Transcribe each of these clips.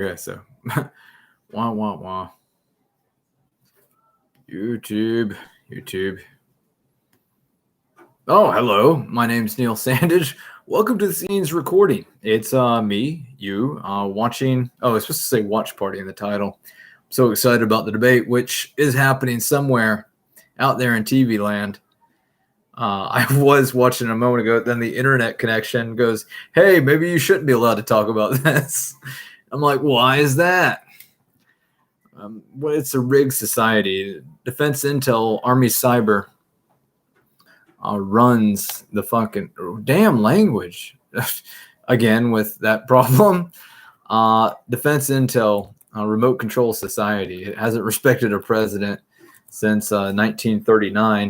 Yeah, so wah wah wah. YouTube. Oh, hello. My name's Neil Sandage. Welcome to the Scenes Recording. It's me, you, watching. Oh, it's supposed to say watch party in the title. I'm so excited about the debate, which is happening somewhere out there in TV land. I was watching a moment ago, then the internet connection goes, hey, maybe you shouldn't be allowed to talk about this. I'm like, why is that? Well, it's a rigged society. Defense Intel, Army Cyber runs the fucking damn language. Again, with that problem. Defense Intel, remote control society. It hasn't respected a president since 1939.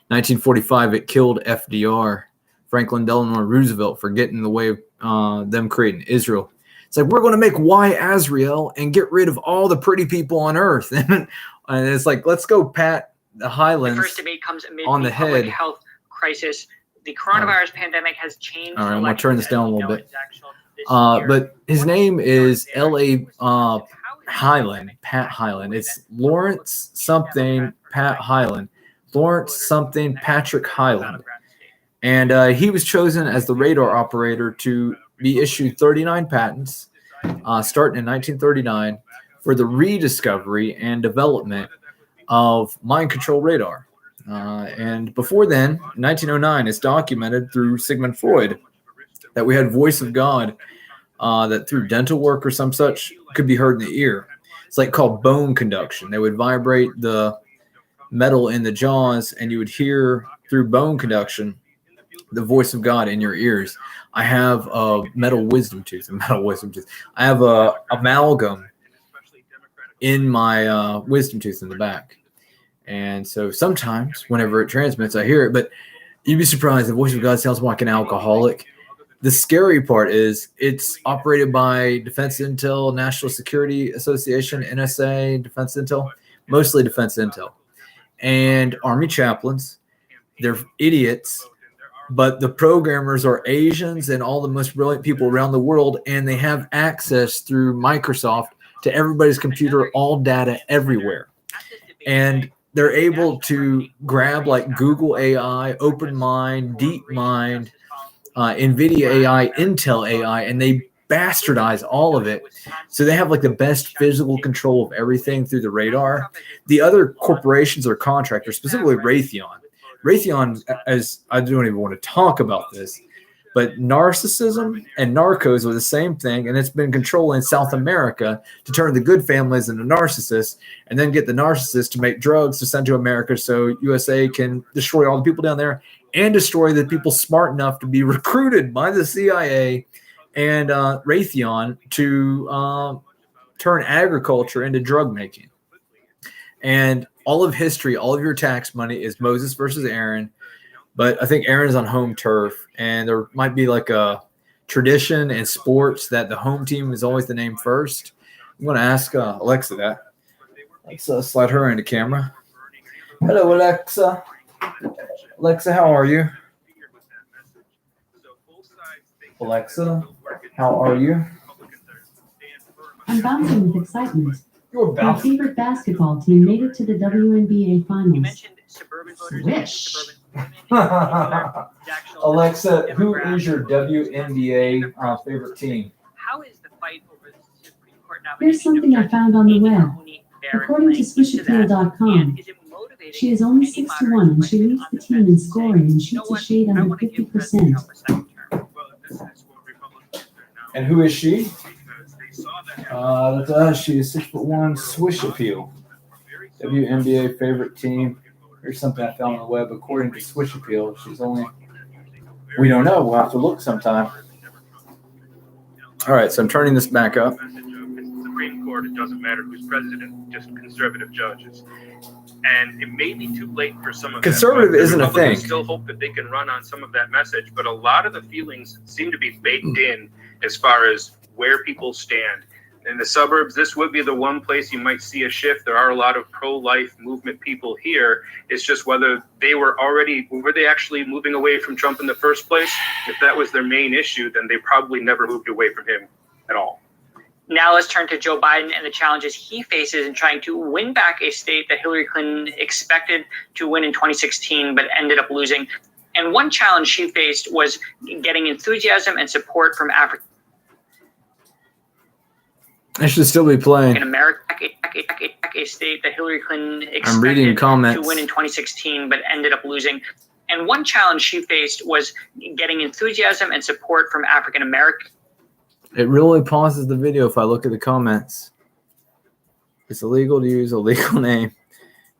1945, it killed FDR, Franklin Delano Roosevelt, for getting in the way of them creating Israel. It's like, we're going to make Azrael and get rid of all the pretty people on Earth. And it's like, let's go pat the Highlands the first debate comes amid on the public head. Health crisis. The coronavirus pandemic has changed. All right, I'm going to turn this down a little bit. But But his name is L.A. Highland, Pat Highland. It's Lawrence something, Pat Highland. Lawrence something, Patrick Highland. And he was chosen as the radar operator to be issued 39 patents, starting in 1939, for the rediscovery and development of mind control radar. And before then, in 1909, it's documented through Sigmund Freud that we had voice of God that through dental work or some such could be heard in the ear. It's like called bone conduction. They would vibrate the metal in the jaws, and you would hear through bone conduction the voice of God in your ears. I have a metal wisdom tooth. I have a amalgam in my wisdom tooth in the back. And so sometimes whenever it transmits, I hear it, but you'd be surprised. The voice of God sounds like an alcoholic. The scary part is it's operated by Defense Intel, National Security Association, NSA, Defense Intel, mostly Defense Intel, and Army chaplains. They're idiots, but the programmers are Asians and all the most brilliant people around the world, and they have access through Microsoft to everybody's computer, all data everywhere. And they're able to grab like Google AI, OpenMind, DeepMind, NVIDIA AI, Intel AI, and they bastardize all of it. So they have like the best physical control of everything through the radar. The other corporations or contractors, specifically Raytheon, as I don't even want to talk about this, but narcissism and narcos are the same thing, and it's been controlling South America to turn the good families into narcissists, and then get the narcissists to make drugs to send to America so USA can destroy all the people down there and destroy the people smart enough to be recruited by the CIA and Raytheon to turn agriculture into drug making. And all of history, all of your tax money is Moses versus Aaron. But I think Aaron's on home turf, and there might be like a tradition in sports that the home team is always the name first. I'm going to ask Alexa that. Let's slide her into camera. Hello, Alexa. Alexa, how are you? Alexa, how are you? I'm bouncing with excitement. You're My favorite basketball team made it to the WNBA finals. Swish. Alexa, who is your WNBA favorite team? How is the fight over the Supreme Court nomination? Here's something I found on the web. According to swishappeal.com, she is only 6-1 and she leads the team in scoring and shoots a shade under 50%. And who is she? She is 6'1", Swish Appeal. WNBA favorite team. Here's something I found on the web. According to Swish Appeal, she's only... We don't know. We'll have to look sometime. All right, so I'm turning this back up. Supreme Court, it doesn't matter who's president, just conservative judges. And it may be too late for some of conservative that. Isn't a thing. Still hope that they can run on some of that message, but a lot of the feelings seem to be baked in as far as where people stand. In the suburbs, this would be the one place you might see a shift. There are a lot of pro-life movement people here. It's just whether were they actually moving away from Trump in the first place? If that was their main issue, then they probably never moved away from him at all. Now let's turn to Joe Biden and the challenges he faces in trying to win back a state that Hillary Clinton expected to win in 2016 but ended up losing. And one challenge she faced was getting enthusiasm and support from African I should still be playing. in America, a state that Hillary Clinton I'm reading expected comments. to win in 2016 but ended up losing. And one challenge she faced was getting enthusiasm and support from African American. It really pauses the video if I look at the comments. It's illegal to use a legal name.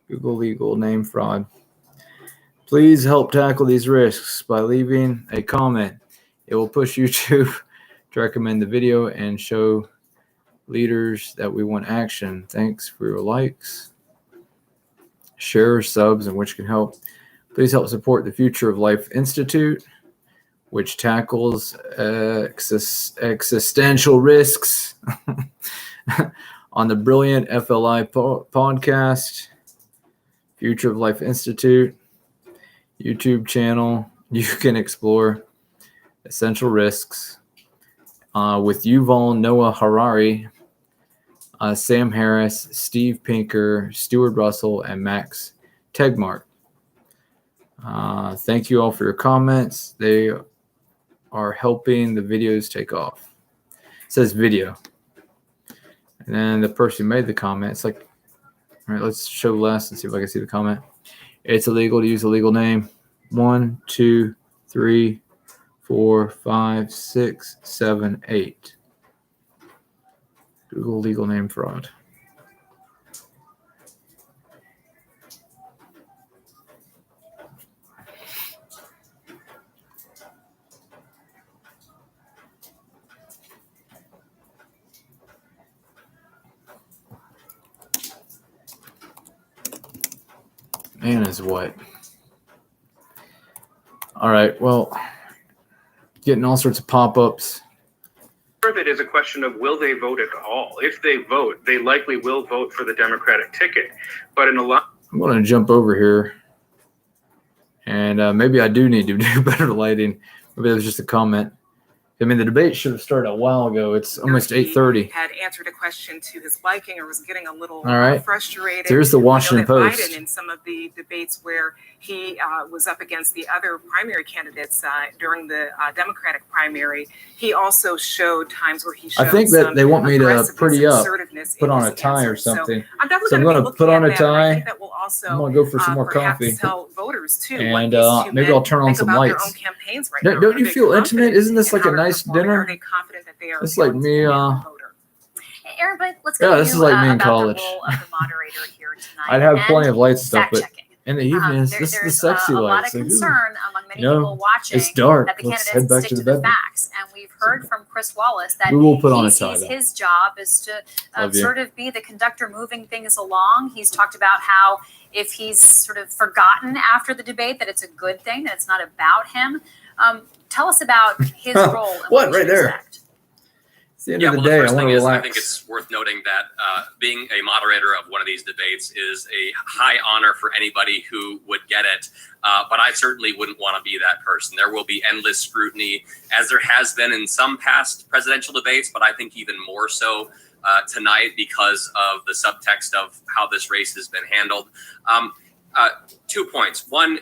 Google legal name fraud. Please help tackle these risks by leaving a comment. It will push YouTube to recommend the video and show leaders that we want action. Thanks for your likes, share, subs, and which can help. Please help support the Future of Life Institute, which tackles existential risks on the brilliant FLI podcast, Future of Life Institute YouTube channel. You can explore essential risks with Yuval Noah Harari, Sam Harris, Steve Pinker, Stuart Russell, and Max Tegmark. Thank you all for your comments. They are helping the videos take off. It says video. And then the person who made the comment, it's like, all right, let's show less and see if I can see the comment. It's illegal to use a legal name. 1, 2, 3, 4, 5, 6, 7, 8. Google legal name fraud. Man is what? All right, well, getting all sorts of pop-ups. Part of it is a question of will they vote at all? If they vote, they likely will vote for the Democratic ticket. But in a lot, I'm going to jump over here, and maybe I do need to do better lighting. Maybe that was just a comment. I mean, the debate should have started a while ago. It's almost 8:30. Had answered a question to his liking or was getting a little All right. frustrated. There's the Washington I know that Post. Biden, in some of the debates where he was up against the other primary candidates during the Democratic primary, he also showed times where he showed I think that they want me to aggressiveness pretty and up, assertiveness put in on his a tie or answers. So something. I'm definitely So I'm going to gonna put on a tie. That will also I'm going to go for some more perhaps coffee. tell voters too. And what these two maybe men I'll turn on think some about lights. Their own campaigns right now. Don't Are you they feel confident intimate? Isn't this in like how a they're nice performing? dinner? Are they confident that they are It's like going me, to win the voter? Aaron, but let's Yeah, go this is like me in about college. the role of the moderator here tonight. I'd have and plenty of lights and stuff, but fact-checking. in the evenings, There- this is the there's sexy a lot lights. of Like, ooh, concern among many you know, people watching it's dark. that the Let's candidates head back stick to to the the bedroom. facts. And we've heard from Chris Wallace that We will put on he a tie, sees though. his job is to Love you. sort of be the conductor moving things along. He's talked about how if he's sort of forgotten after the debate, that it's a good thing, that it's not about him. Tell us about his role. And What, we right should there? expect. It's the end Yeah, of well, the the day. I first want thing to is, relax. I think it's worth noting that being a moderator of one of these debates is a high honor for anybody who would get it. But I certainly wouldn't want to be that person. There will be endless scrutiny, as there has been in some past presidential debates, but I think even more so tonight because of the subtext of how this race has been handled. 2 points. One,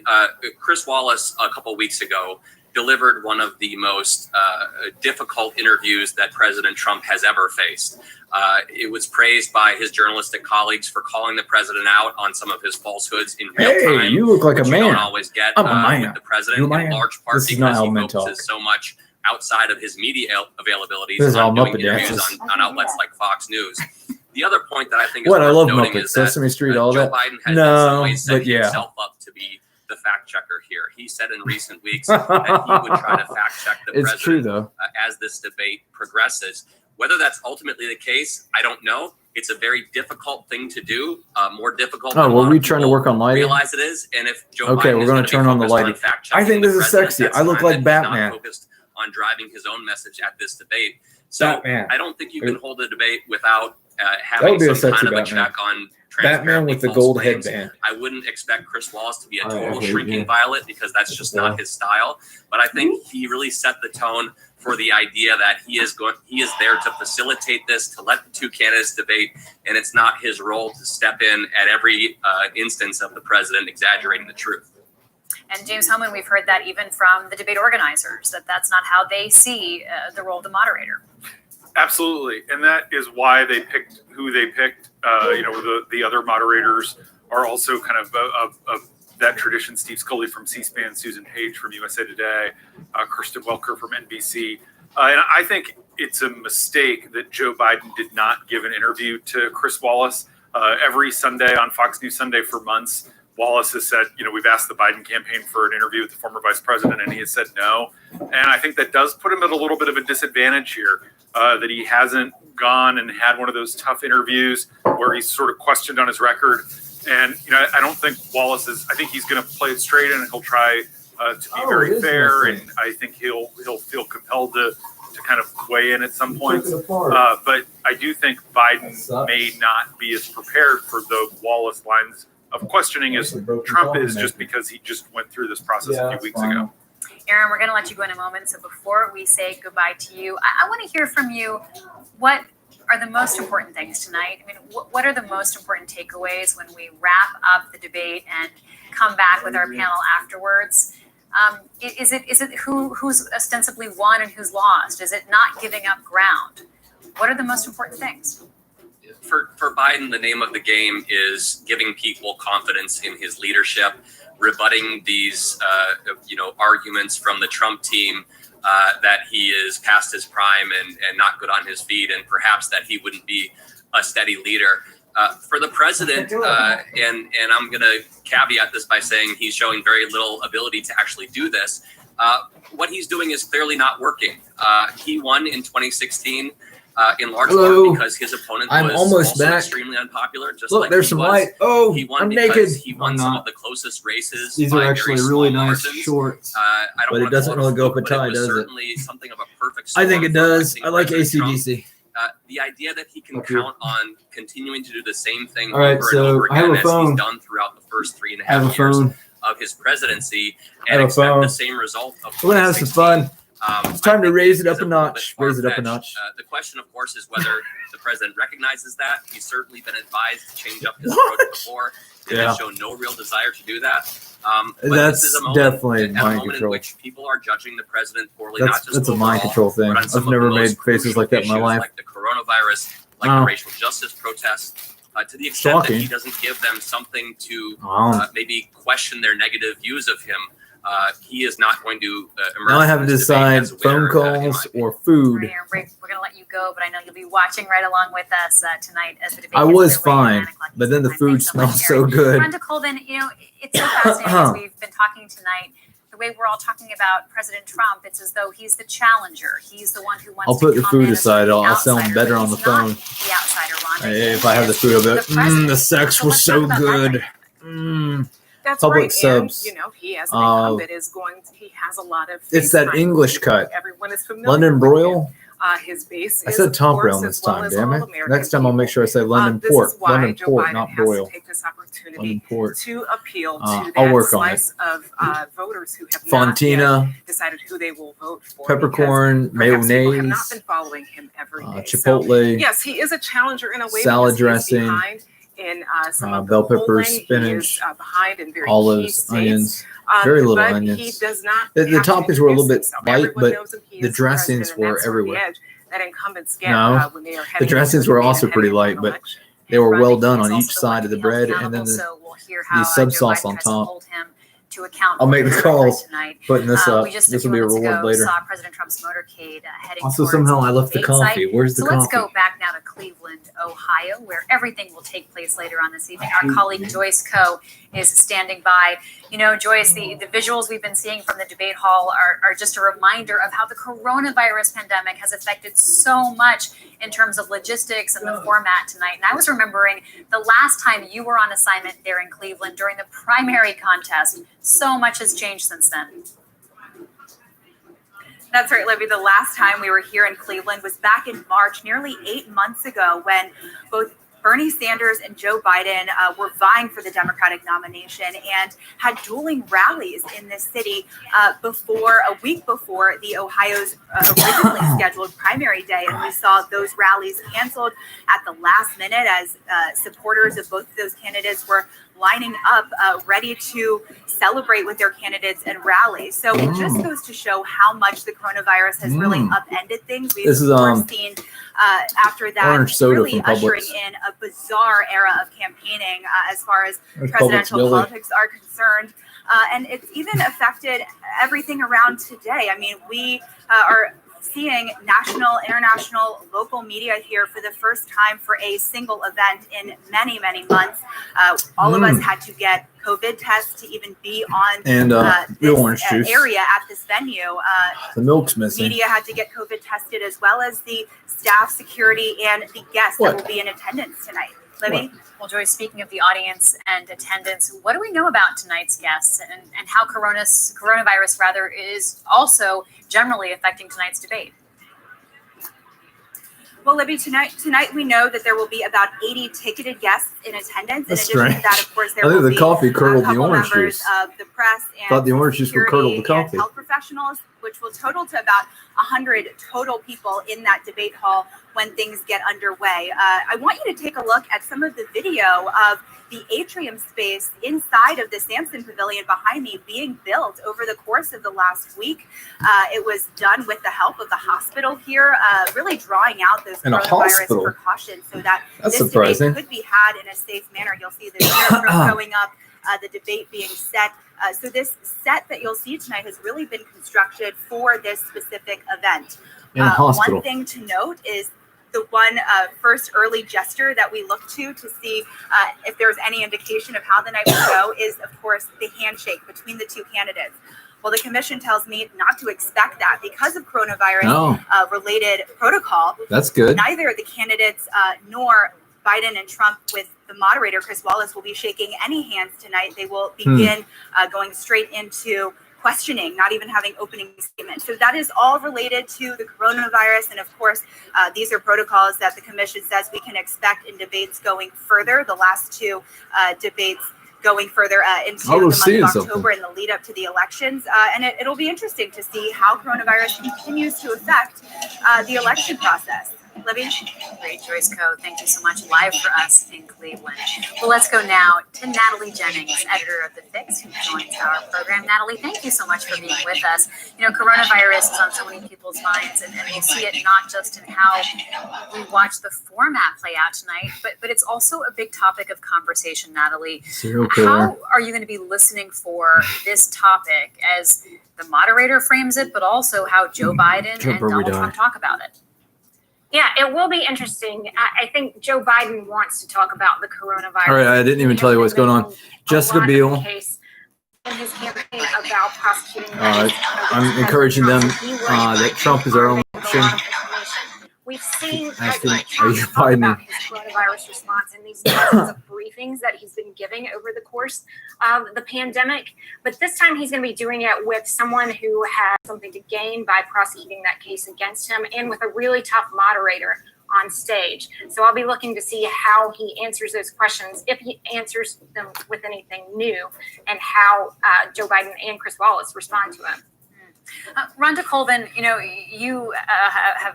Chris Wallace a couple weeks ago delivered one of the most difficult interviews that President Trump has ever faced. It was praised by his journalistic colleagues for calling the president out on some of his falsehoods in real time. Hey, you look like a which you man. don't always get I'm a man. with the president, You're a in man. large part This is not because how he men focuses talk. so much outside of his media availabilities This is all on doing Muppet interviews dances. on outlets like Fox News. The other point that I think is What? I worth love noting Muppets. is that Sesame Street, all Joe that. Biden has in No, some ways set but yeah. himself up to be the fact checker here. He said in recent weeks that he would try to fact check the It's true, president though. as this debate progresses. Whether that's ultimately the case, I don't know. It's a very difficult thing to do, more difficult than Oh, a were lot we of trying to people work on lighting? realize it is. And if Joe Okay, Biden we're is gonna gonna be turn on the focused lighting. fact-checking I think the this is president, sexy. that's I look fine, like and he's not Batman. focused on driving his own message at this debate. So Batman. I don't think you can hold a debate without That having would be a some sexy kind of a Batman. check on Batman with the transparently gold false claims. headband. I wouldn't expect Chris Wallace to be a I total hate shrinking you. violet because that's just not his style. But I think he really set the tone for the idea that he is there to facilitate this, to let the two candidates debate, and it's not his role to step in at every instance of the president exaggerating the truth. And James Hohmann, we've heard that even from the debate organizers, that that's not how they see the role of the moderator. Absolutely, and that is why they picked who they picked. The other moderators are also kind of that tradition. Steve Scully from C-SPAN, Susan Page from USA Today, Kirsten Welker from NBC. And I think it's a mistake that Joe Biden did not give an interview to Chris Wallace. Every Sunday on Fox News Sunday for months, Wallace has said, we've asked the Biden campaign for an interview with the former vice president, and he has said no. And I think that does put him at a little bit of a disadvantage here, that he hasn't gone and had one of those tough interviews where he's sort of questioned on his record. And, I don't think Wallace I think he's going to play it straight and he'll try to be very fair. And I think he'll feel compelled to kind of weigh in at some point. But I do think Biden may not be as prepared for the Wallace lines of questioning as Trump is, just because he just went through this process a few weeks ago. Aaron, we're going to let you go in a moment. So before we say goodbye to you, I want to hear from you. What are the most important things tonight? I mean, what are the most important takeaways when we wrap up the debate and come back with our panel afterwards? Is it who's ostensibly won and who's lost? Is it not giving up ground? What are the most important things? For Biden, the name of the game is giving people confidence in his leadership, rebutting these arguments from the Trump team that he is past his prime and not good on his feet, and perhaps that he wouldn't be a steady leader. For the president, and I'm going to caveat this by saying he's showing very little ability to actually do this. What he's doing is clearly not working. He won in 2016. In large part because his opponent was almost also back. Extremely unpopular. Just Look, like there's he some was. light. Oh, he won I'm because naked. he won some of the closest races. These by are actually very really small nice margins. shorts. I don't But want it doesn't to really go up a but it tie, was does it? certainly something of a perfect I think it storm for does. electing I like President Trump. AC/DC. The idea that he can Up here. count on continuing to do the same thing All right, over so and over I have again a as phone. he's done throughout the first 3.5 I have a years phone. of his presidency I and have a expect phone. the same result of We're gonna have some 2016. fun. It's time to raise it up a little bit notch. Raise it up a far-fetched. notch. The question, of course, is whether the president recognizes that. He's certainly been advised to change up his What? approach before, and Yeah. has shown no real desire to do that. But That's this is a moment, definitely a mind moment control. in which people are judging the president poorly. Not just That's a mind overall, control thing. but on some I've of never the most made faces crucial like that in my issues, life. like the coronavirus, like Oh. the racial justice protests. To the extent that he Shocking. doesn't give them something to Oh. maybe question their negative views of him, he is not going to emerge. Now I have from to this debate decide as a winner, phone in my calls opinion. or food. Right, Aaron, we're going to let you go, but I know you'll be watching right along with us tonight as the debate I gets was underway at fine, 9 o'clock but then the Eastern Time. food Thanks so much, smells so Aaron. good. Rhonda Colvin, it's so fascinating as we've been talking tonight. The way we're all talking about President Trump, it's as though he's the challenger. He's the one who wants I'll put to the come food in as aside. the I'll sound outsider, better but on the he's not phone. The outsider, Rhonda. Hey, He if I have the is food, I'll be like, president. the sex So was let's so talk about that good. then. That's Public right. subs. And, he has an incumbent is he has a lot of. It's that face time. English cut. Everyone is familiar London with broil. him. His base I is, said of top course, broil as this well time, as damn all it. American Next time I'll make sure I say London this port. is why London Joe port, Biden not has broil. to take this opportunity London port. to appeal to I'll that work on it. slice of voters who have not Fontina, yet decided who they will vote for. peppercorn, because perhaps people have not mayonnaise, been following him every day. So, chipotle, yes, he is a challenger in a way. salad because he is dressing, behind in some of the bell peppers, polling. He spinach, is behind in very key olives, states. onions. Very little but onions. He does not The have to toppings were a little introduce bit himself. light, Everyone but knows him. He the is dressings president, and were that's sort of the everywhere. edge that incumbents get No, when they are the heading dressings into were the also debate pretty and heading light, into but an election. they were Rhonda, well he done is on also each the side one of to the be held bread, and accountable, then so we'll hear how the sub Joe sauce Biden on tries to top. hold him to account. I'll for make the his calls. record tonight. Putting this up. We just This a will few be a moments reward ago later. saw President Trump's motorcade heading Also, towards somehow I the left the debate coffee. site. Where's the So let's coffee? go back now to Cleveland, Ohio, where everything will take place later on this evening. Our colleague Joyce Coe is standing by. Joyce, the visuals we've been seeing from the debate hall are just a reminder of how the coronavirus pandemic has affected so much in terms of logistics and the format tonight. And I was remembering the last time you were on assignment there in Cleveland during the primary contest. So much has changed since then. That's right, Libby. The last time we were here in Cleveland was back in March, nearly 8 months ago, when both Bernie Sanders and Joe Biden were vying for the Democratic nomination and had dueling rallies in this city a week before the Ohio's originally scheduled primary day. And we saw those rallies canceled at the last minute as supporters of both of those candidates were lining up ready to celebrate with their candidates and rally. So it just goes to show how much the coronavirus has really upended things. We've seen after that really ushering in a bizarre era of campaigning as far as presidential politics are concerned. And it's even affected everything around today. I mean, we are seeing national, international, local media here for the first time for a single event in many, many months. All of us had to get COVID tests to even be on this area at this venue. The milk's missing. Media had to get COVID tested, as well as the staff, security, and the guests that will be in attendance tonight. Libby? Well, Joyce, speaking of the audience and attendance, what do we know about tonight's guests and how coronavirus rather is also generally affecting tonight's debate? Well, Libby, tonight we know that there will be about 80 ticketed guests in attendance. That's in addition strange. to that, of course, there I think will the be coffee curdled a the couple orange members juice. of the press and Thought the orange juice would curdle the security coffee. and health professionals, which will total to about 100 total people in that debate hall when things get underway. I want you to take a look at some of the video of the atrium space inside of the Sampson Pavilion behind me being built over the course of the last week. It was done with the help of the hospital here, really drawing out those coronavirus precautions so that this debate could be had in a safe manner. You'll see the scarecrow going up, the debate being set. So this set that you'll see tonight has really been constructed for this specific event. In a hospital. One thing to note is the one first early gesture that we look to see if there's any indication of how the night will go is, of course, the handshake between the two candidates. Well, the commission tells me not to expect that because of coronavirus related protocol. That's good. Neither the candidates nor Biden and Trump with the moderator, Chris Wallace, will be shaking any hands tonight. They will begin going straight into questioning, not even having opening statements. So that is all related to the coronavirus. And of course, these are protocols that the commission says we can expect in debates going further. The last two debates going further into the month of October in the lead up to the elections. And it'll be interesting to see how coronavirus continues to affect the election process. Libby? Great, Joyce Coe. Thank you so much. Live for us in Cleveland. Well, let's go now to Natalie Jennings, editor of The Fix, who joins our program. Natalie, thank you so much for being with us. You know, coronavirus is on so many people's minds, and we see it not just in how we watch the format play out tonight, but it's also a big topic of conversation, Natalie. How are you going to be listening for this topic as the moderator frames it, but also how Joe Biden and Donald Trump talk about it? Yeah, it will be interesting. I think Joe Biden wants to talk about the coronavirus. All right, I didn't even tell you what's going on. Jessica Biel. In his campaign about prosecuting. I'm encouraging them that Trump is our only option. We've seen President Trump talk about his coronavirus response in these dozens of briefings that he's been giving over the course of the pandemic. But this time he's going to be doing it with someone who has something to gain by prosecuting that case against him and with a really tough moderator on stage. So I'll be looking to see how he answers those questions, if he answers them with anything new, and how Joe Biden and Chris Wallace respond to him. Rhonda Colvin, you know, you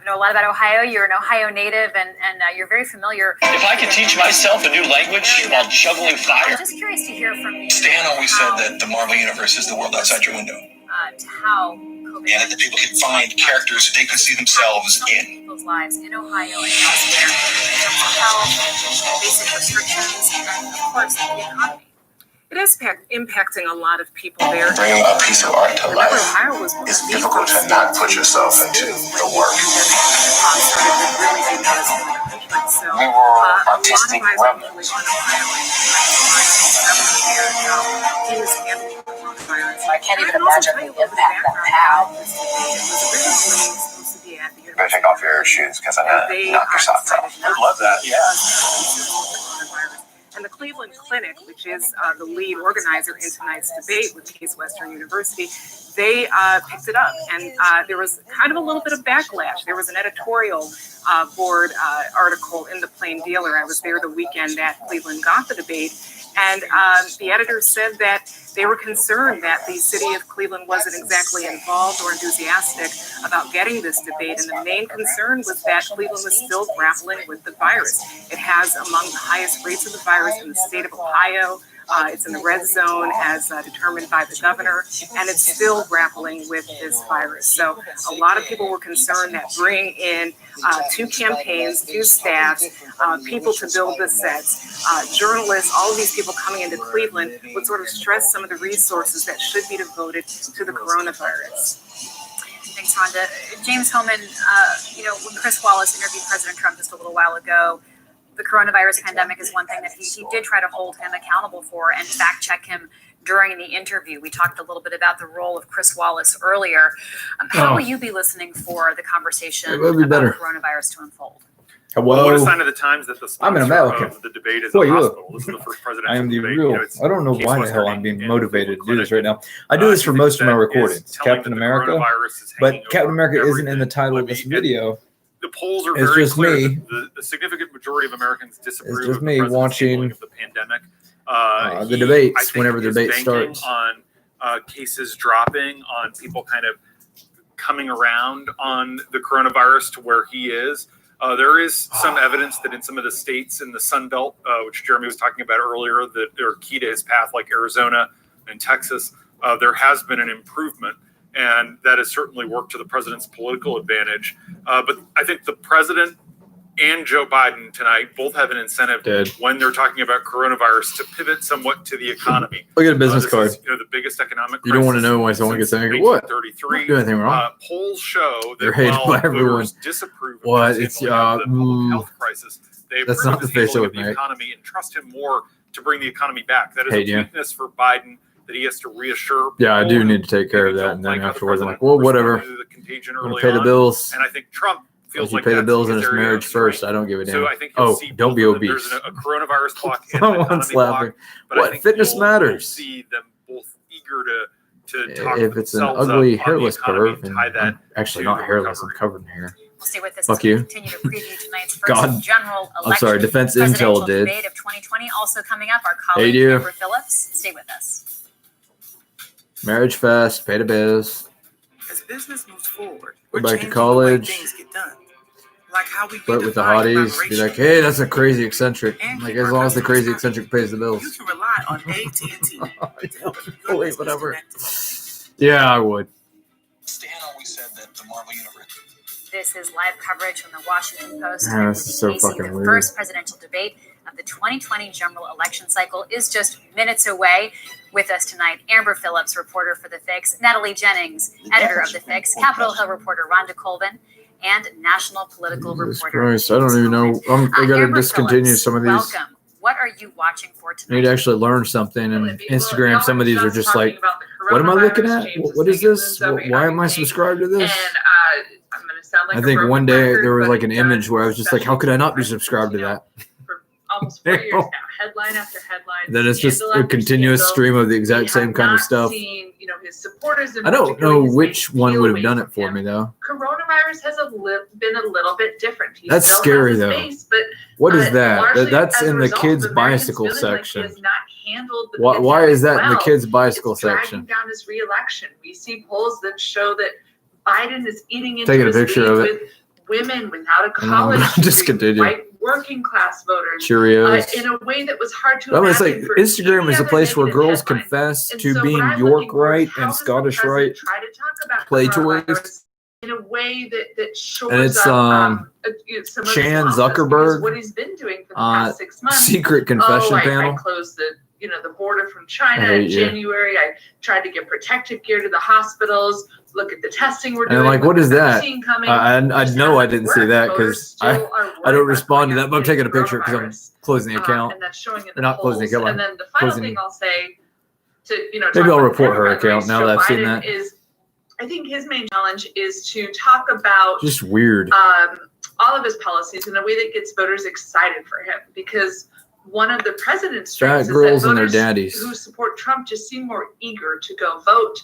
know a lot about Ohio. You're an Ohio native, and you're very familiar. If I could teach myself a new language while juggling fire. I'm just curious to hear from you. Stan always said that the Marvel Universe is the world outside your window. To how COVID and that people can find characters they can see themselves in. People's lives in Ohio and elsewhere, in terms of health, basic restrictions, and of course the economy. It is impacting a lot of people there. Bringing a piece of art to life. It's difficult to not put yourself into the work. We were artistic rebels. I can't even imagine the impact that had. You better take off your shoes because I'm going to knock your socks off. I love that, yeah. And the Cleveland Clinic, which is the lead organizer in tonight's debate with Case Western University, they picked it up. And there was kind of a little bit of backlash. There was an editorial board article in the Plain Dealer. I was there the weekend that Cleveland got the debate. And the editors said that they were concerned that the city of Cleveland wasn't exactly involved or enthusiastic about getting this debate. And the main concern was that Cleveland was still grappling with the virus. It has among the highest rates of the virus in the state of Ohio. It's in the red zone as determined by the governor, and it's still grappling with this virus. So a lot of people were concerned that bringing in two campaigns, two staffs, people to build the sets, journalists, all of these people coming into Cleveland would sort of stress some of the resources that should be devoted to the coronavirus. Thanks, Rhonda. James Homan, when Chris Wallace interviewed President Trump just a little while ago, the coronavirus pandemic is one thing that he did try to hold him accountable for and fact check him during the interview. We talked a little bit about the role of Chris Wallace earlier. How will you be listening for the conversation about coronavirus to unfold? Well, what a sign of the times that the sponsor of the debate is a hospital. This is the first presidential I am the debate. real. I don't know why the hell I'm being motivated to do this right now. I do this for most of my recordings. Captain America, but Captain America isn't in the title of this video. The polls are It's very just clear. me. The significant majority of Americans disapprove It's just of me the president's watching handling of the pandemic. the debates I think, whenever the is debate banking starts. on cases dropping, on people kind of coming around on the coronavirus to where he is. There is some evidence that in some of the states in the Sun Belt, which Jeremy was talking about earlier, that are key to his path, like Arizona and Texas, there has been an improvement. And that has certainly worked to the president's political advantage. But I think the president and Joe Biden tonight both have an incentive when they're talking about coronavirus to pivot somewhat to the economy. Look at a business card. Is, the biggest economic You don't want to know why someone gets angry. What? Don't do anything wrong. Polls show They're that hated while by everyone. voters disapprove of What? his It's handling of the public health crisis, they that's approve not of the his face I handling would of the make. economy and trust him more to bring the economy back. That is Hate a you. weakness for Biden that he has to reassure. Yeah, I do people need to take care of who that, don't and then how the afterwards, I'm like, president well, whatever. responded to the contagion I'm gonna early pay the on. bills. And I think Trump feels If you like pay the that's bills in his his area marriage of first, strength. I don't give a damn. So I think you'll see Don't be both of them. obese. There's a coronavirus block and an Someone's economy block. laughing. But I What? think Fitness you'll matters. see them both eager to talk If it's an themselves ugly up on hairless the economy perv, and tie and that I'm actually to not the hairless, I'm recovery. covered in hair. We'll stay with us Fuck as we you. continue to preview tonight's first God. general election. I'm sorry, Defense presidential Intel did. debate of 2020 also coming up. Our colleague dear. Amber Phillips. Stay with us. Marriage fast, pay the bills. As business moves forward, Go we're back to changing college. the way things get done. Like how we Flirt with the redefine hotties. Be collaboration. like, hey, that's a crazy eccentric. I'm like, as long as the crazy eccentric pays the bills. You can rely on AT&T to help keep your Wait, business whatever. connected. Yeah, I would. Stan always said that the Marvel Universe. This is live coverage from the Washington Post. Yeah, this is so Casey, fucking the weird. first presidential debate of the 2020 general election cycle is just minutes away. With us tonight, Amber Phillips, reporter for The Fix, Natalie Jennings, editor of The Fix, Capitol Hill reporter Rhonda Colvin, and national political Jesus reporter. Christ, I don't even know. I gotta Amber discontinue Phillips, some of these. Welcome. What are you watching for I tonight? need to actually learn something. And Instagram, some of these are just like, what am I looking at? What is this? Why am I subscribed to this? I'm going to sound like I think a one broken day record, there was but like an it's image where I was just like, how could I not be special subscribed to news, that? For almost 4 years now, headline after headline. Then it's just scandal a after continuous scandal. stream of the We exact have same kind of not stuff. Seen, his supporters in I don't particular, know his which main one deal would have away done from it for him. me though. Coronavirus has been a little bit different. He That's still scary, has his though. base, but What is that? largely That's as a in the result, kids' Americans bicycle feeling like he section. has not handled the Why is that in the well. kids' bicycle It's dragging section? down his reelection. We see polls that show that Biden is eating into Taking a his picture lead of with it. women without a And I'm college gonna degree, discontinue. white working class voters, Cheerios. in a way that was hard to Well, it's like imagine for Instagram any is a other place where negative girls headline. confess And to so being what I'm York looking for is right how and does the Scottish president right. try to talk about Play coronavirus toys. in a way that shores And it's up Chan some of his losses, Zuckerberg, because what he's been doing for the past 6 months. secret confession I panel. closed the border from China I hate in you. January. I tried to get protective gear to the hospitals. Look at the testing we're And doing. I'm like, with what the is that? vaccine coming. I Just know I hasn't didn't see worked. that Voters because still are I worried don't about respond to going that, but I'm out taking a getting picture because I'm coronavirus. closing the account. And that's showing in the Or not closing the polls. account. And then the final closing- thing I'll say to talk Maybe I'll about report her coronavirus, account now Joe that I've seen Biden that. is, I think his main challenge is to talk about Just weird. all of his policies in a way that gets voters excited for him, because one of the president's Fat strengths is girls that and their voters daddies. who support Trump just seem more eager to go vote.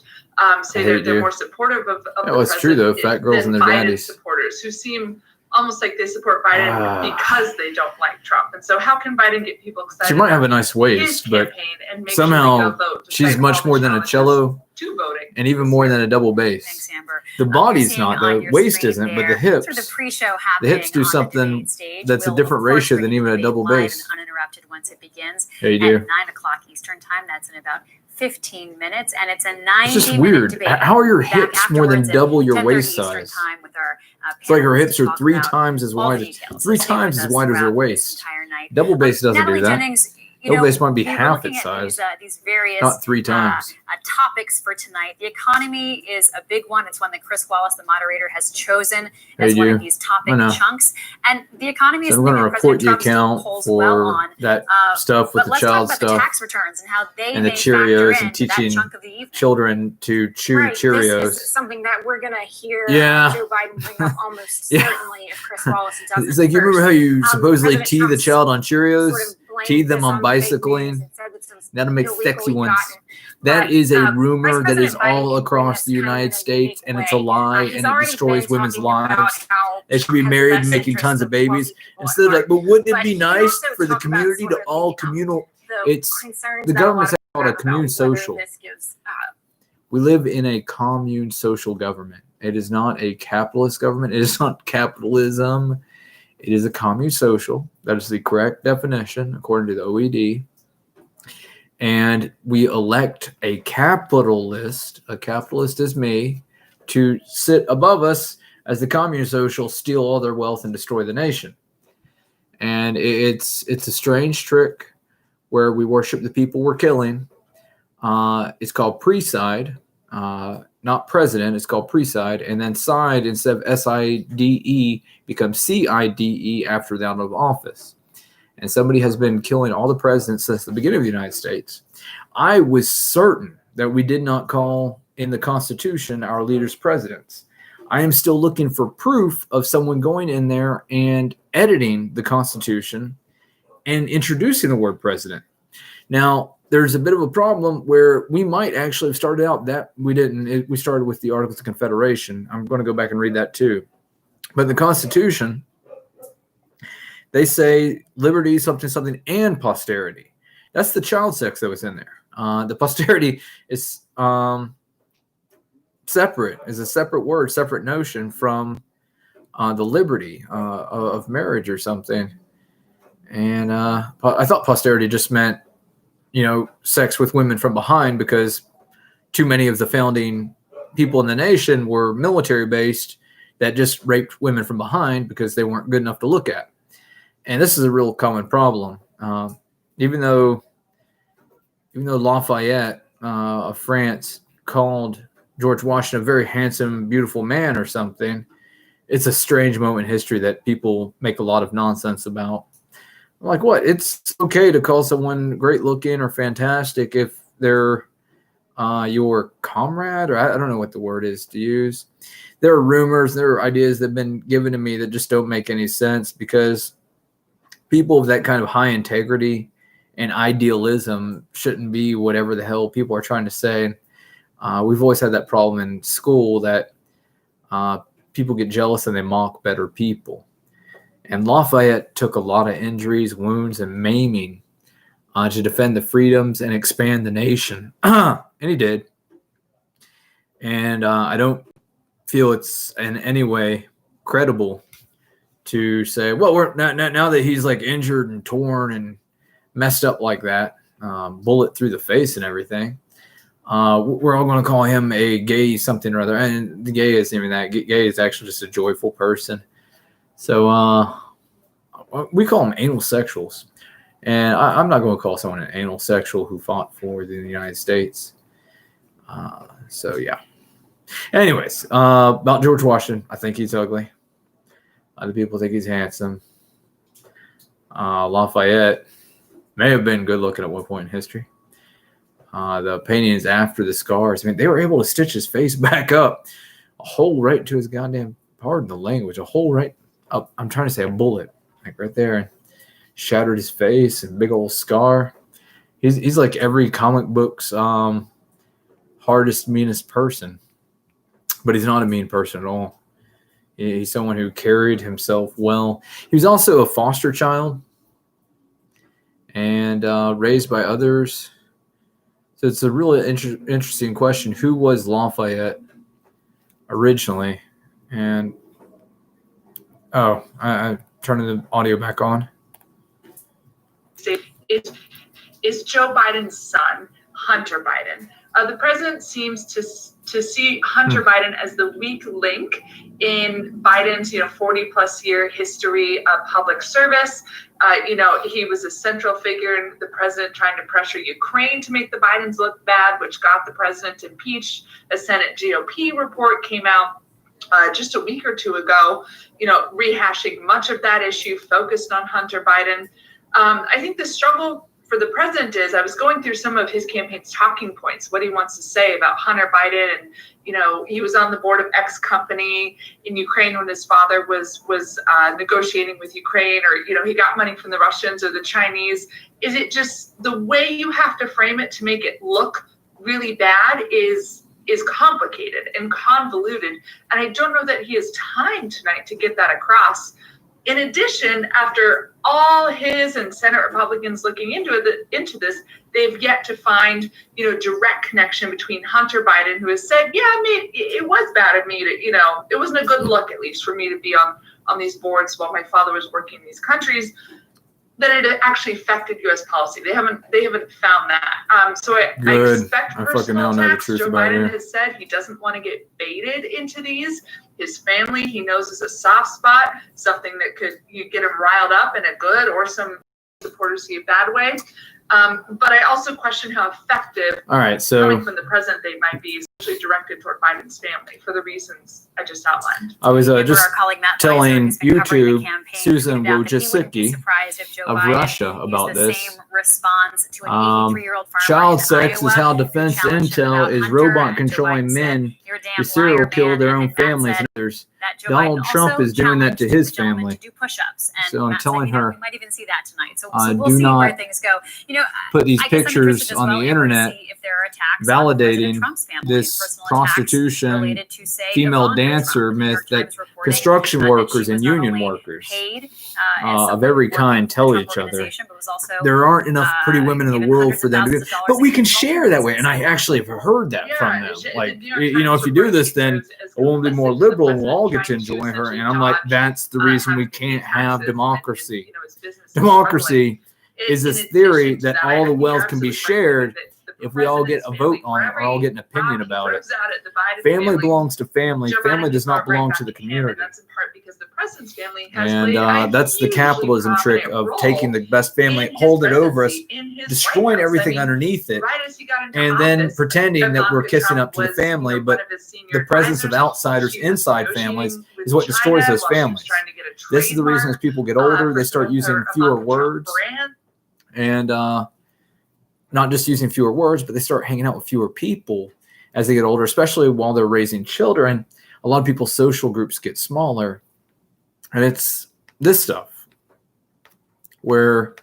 Say hate they're you. more supportive of the Oh, it's true though. president Fat girls and than their Biden daddies. supporters who seem almost like they support Biden because they don't like Trump. And so how can Biden get people excited? She might have a nice his waist, but campaign and make sure they somehow go vote she's despite much all the more than a challenges cello to voting? and even more than a double bass. Thanks, Amber. The body's Seeing not. on The your waist screen isn't, but there, the hips. sort of the pre-show The happening hips do on the something debate stage. that's a We'll, different of course, ratio bring than you even a the double debate live bass. and uninterrupted once it begins. Yeah, you do. At 9 o'clock Eastern time. That's in about 15 minutes, and it's a 90-minute It's just weird. debate. How are your Back hips more than afterwards at double your 10:30 waist Eastern size? time with our It's like her panelists hips to are talk 3 about times as all the wide. details. Three So stay times with as us wide as her throughout this waist. entire night. Double bass doesn't Natalie do that. Jennings, Double bass might be we were half looking its at size. these various Not 3 times. topics for tonight. The economy is a big one. It's one that Chris Wallace, the moderator, has chosen Hey, as one of you. these I topic know. chunks. And the economy is So I'm something going to that report President the Trump still account polls well for on. that stuff with But the let's talk child about the stuff tax returns and how they and the may Cheerios factor and into that teaching chunk of the evening. children to chew Right. Cheerios. This is something that we're going to hear Yeah. Joe Biden bring up almost Yeah. certainly if Chris Wallace doesn't. It's like, you remember how you supposedly President tea the Trump's child on Cheerios? sort of blamed Tea them this on the fake news bicycling? and said that some That'll make illegal sexy ones. gotten. That But, is a Vice rumor that is President Biden all can across bring the us kind of United in a States, unique and it's a way. lie, He's and it already destroys been women's talking about lives. how They should be has the married and best making interests tons of of wealthy babies. people at Instead of heart. that, but wouldn't it But be he can nice also for the talk about community sort to of all the communal? the It's concerns the that a lot government's of called a about commune whether social. this gives We live in a commune social government. It is not a capitalist government. It is not capitalism. It is a commune social. That is the correct definition according to the OED. And we elect a capitalist is me, to sit above us as the commune social, steal all their wealth and destroy the nation. And it's a strange trick where we worship the people we're killing. It's called preside, not president. It's called preside, and then side, instead of SIDE, becomes CIDE after they're out of office. And somebody has been killing all the presidents since the beginning of the United States. I was certain that we did not call in the Constitution our leaders presidents. I am still looking for proof of someone going in there and editing the Constitution and introducing the word president. Now, there's a bit of a problem where we might actually have started out that we didn't. We started with the Articles of Confederation. I'm going to go back and read that too. But the Constitution, they say liberty, something, something, and posterity. That's the child sex that was in there. The posterity is separate, is a separate word, separate notion from the liberty of marriage or something. And I thought posterity just meant, sex with women from behind, because too many of the founding people in the nation were military based that just raped women from behind because they weren't good enough to look at. And this is a real common problem. Even though Lafayette of France called George Washington a very handsome, beautiful man or something, it's a strange moment in history that people make a lot of nonsense about. Like, what? It's okay to call someone great looking or fantastic if they're your comrade, or I don't know what the word is to use. There are rumors, there are ideas that have been given to me that just don't make any sense, because people of that kind of high integrity and idealism shouldn't be whatever the hell people are trying to say. We've always had that problem in school, that people get jealous and they mock better people. And Lafayette took a lot of injuries, wounds, and maiming to defend the freedoms and expand the nation. And he did. And I don't feel it's in any way credible to say, well, we're now that he's like injured and torn and messed up like that, bullet through the face and everything, we're all going to call him a gay something or other. And the gay isn't even that. Gay is actually just a joyful person. So we call them anal sexuals. And I'm not going to call someone an anal sexual who fought for the United States. So, yeah. Anyways, about George Washington, I think he's ugly. Other people think he's handsome. Lafayette may have been good looking at one point in history. The paintings after the scars, they were able to stitch his face back up a hole right to his goddamn, pardon the language, a hole right up. I'm trying to say a bullet, like right there. shattered his face and big old scar. He's like every comic book's hardest, meanest person, but he's not a mean person at all. He's someone who carried himself well. He was also a foster child and raised by others. So it's a really interesting question. Who was Lafayette originally? And I turning the audio back on. Is Joe Biden's son, Hunter Biden. The president seems to see Hunter Biden as the weak link in Biden's 40-plus year history of public service. He was a central figure in the president trying to pressure Ukraine to make the Bidens look bad, which got the president impeached. A Senate GOP report came out just a week or two ago, rehashing much of that issue, focused on Hunter Biden. I think the struggle for the president is, I was going through some of his campaign's talking points, what he wants to say about Hunter Biden. And, he was on the board of X company in Ukraine when his father was negotiating with Ukraine, or, he got money from the Russians or the Chinese. Is it just the way you have to frame it to make it look really bad is complicated and convoluted. And I don't know that he has time tonight to get that across. In addition, after all his and Senate Republicans looking into this, they've yet to find, direct connection between Hunter Biden, who has said, it was bad of me to, it wasn't a good look, at least for me to be on these boards while my father was working in these countries, that it actually affected U.S. policy. They haven't found that. So I expect personal attacks. Joe Biden has said he doesn't want to get baited into these. His family, he knows, is a soft spot, something that could get him riled up in a good, or some supporters see a bad way. But I also question how effective, coming from the president, they might be, especially directed toward Biden's family, for the reasons I just outlined. I was just telling YouTube Susan Wojcicki of Russia about this. Child sex is how defense intel is robot controlling men who serial kill their own families and others. Donald Trump is doing that to his family. So I'm telling her, we might even see that tonight. So we'll see not where things go. Put these pictures on the internet validating this prostitution female dancer myth that construction workers and union workers of every kind tell each other. There aren't enough pretty women in the world for them to do, but we can share that way. And I actually have heard that from them. Like, if you do this, then a woman will be more liberal and we'll all get to enjoy her. And I'm like, that's the reason we can't have democracy. Democracy is this theory that all the wealth can be shared if we all get a vote on it or all get an opinion about it. Family belongs to family. Family does not belong to the community. And that's the capitalism trick of taking the best family, hold it over us, destroying everything underneath it, and then pretending that we're kissing up to the family. But the presence of outsiders inside families is what destroys those families. This is the reason as people get older, they start using fewer words. And not just using fewer words, but they start hanging out with fewer people as they get older, especially while they're raising children. A lot of people's social groups get smaller. And it's this stuff where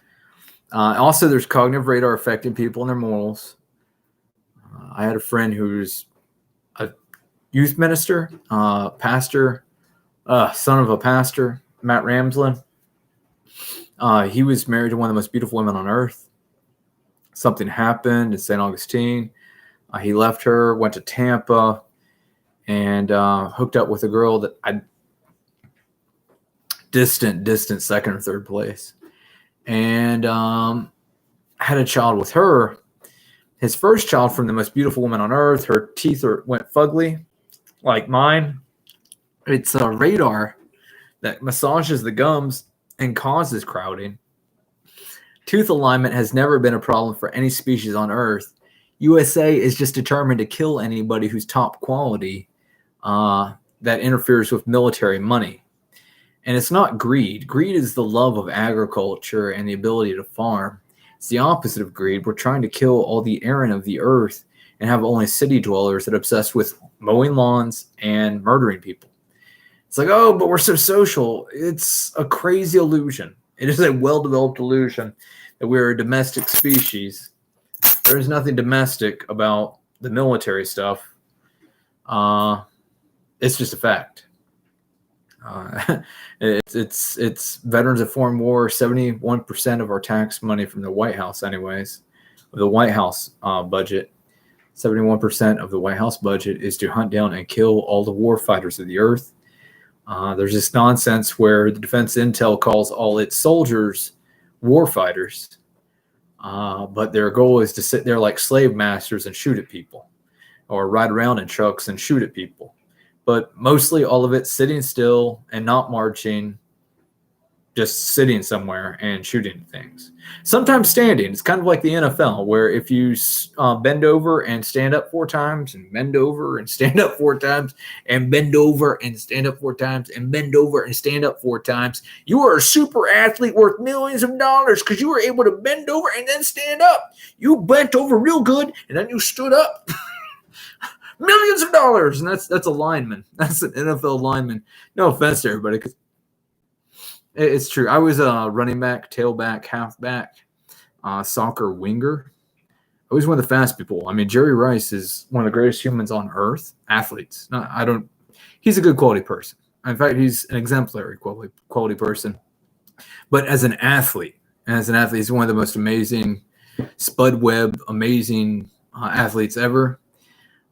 also there's cognitive radar affecting people and their morals. I had a friend who's a youth minister, pastor, son of a pastor, Matt Ramslin. He was married to one of the most beautiful women on earth. Something happened in St. Augustine. He left her, went to Tampa, and hooked up with a girl that I distant second or third place, and had a child with her. His first child from the most beautiful woman on earth. Her teeth went fugly, like mine. It's a radar that massages the gums and causes crowding. Tooth alignment has never been a problem for any species on Earth. USA is just determined to kill anybody who's top quality that interferes with military money. And it's not greed. Greed is the love of agriculture and the ability to farm. It's the opposite of greed. We're trying to kill all the Aaron of the earth and have only city dwellers that are obsessed with mowing lawns and murdering people. It's like, oh, but we're so social. It's a crazy illusion. It is a well-developed illusion that we're a domestic species. There is nothing domestic about the military stuff. It's just a fact. It's veterans of foreign war. 71% of our tax money from the White House, anyways, the White House budget. 71% of the White House budget is to hunt down and kill all the war fighters of the earth. There's this nonsense where the Defense Intel calls all its soldiers war fighters, but their goal is to sit there like slave masters and shoot at people, or ride around in trucks and shoot at people. But mostly all of it sitting still and not marching, just sitting somewhere and shooting things. Sometimes standing. It's kind of like the NFL, where if you bend over and stand up 4 times, and bend over and stand up 4 times, and bend over and stand up 4 times, and bend over and stand up 4 times, you are a super athlete worth millions of dollars because you were able to bend over and then stand up. You bent over real good, and then you stood up. Millions of dollars, and that's a lineman. That's an NFL lineman. No offense to everybody, because it's true. I was a running back, tailback, halfback, soccer winger. I was one of the fast people. I mean, Jerry Rice is one of the greatest humans on earth. Athletes. He's a good quality person. In fact, he's an exemplary quality person. But as an athlete, he's one of the most amazing Spud Webb, amazing athletes ever.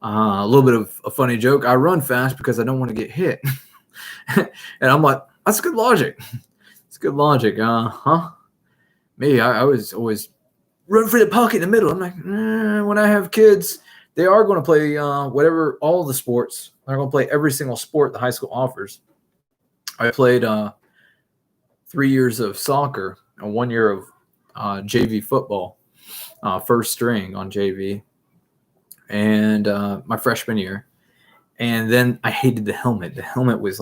A little bit of a funny joke. I run fast because I don't want to get hit. And I'm like, that's good logic. It's good logic. Me, I was always run for the pocket in the middle. I'm like, when I have kids, they are going to play all the sports. They're going to play every single sport the high school offers. I played 3 years of soccer and 1 year of JV football, first string on JV. And my freshman year, and then I hated the helmet. The helmet was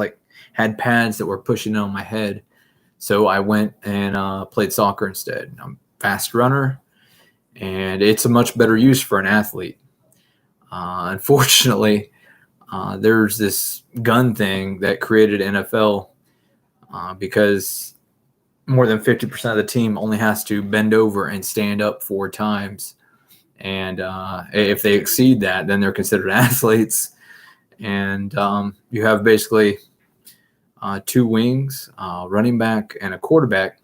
had pads that were pushing on my head, so I went and played soccer instead. I'm a fast runner, and it's a much better use for an athlete. Unfortunately, there's this gun thing that created NFL because more than 50% of the team only has to bend over and stand up 4 times. And if they exceed that, then they're considered athletes. And you have basically 2 wings, running back, and a quarterback.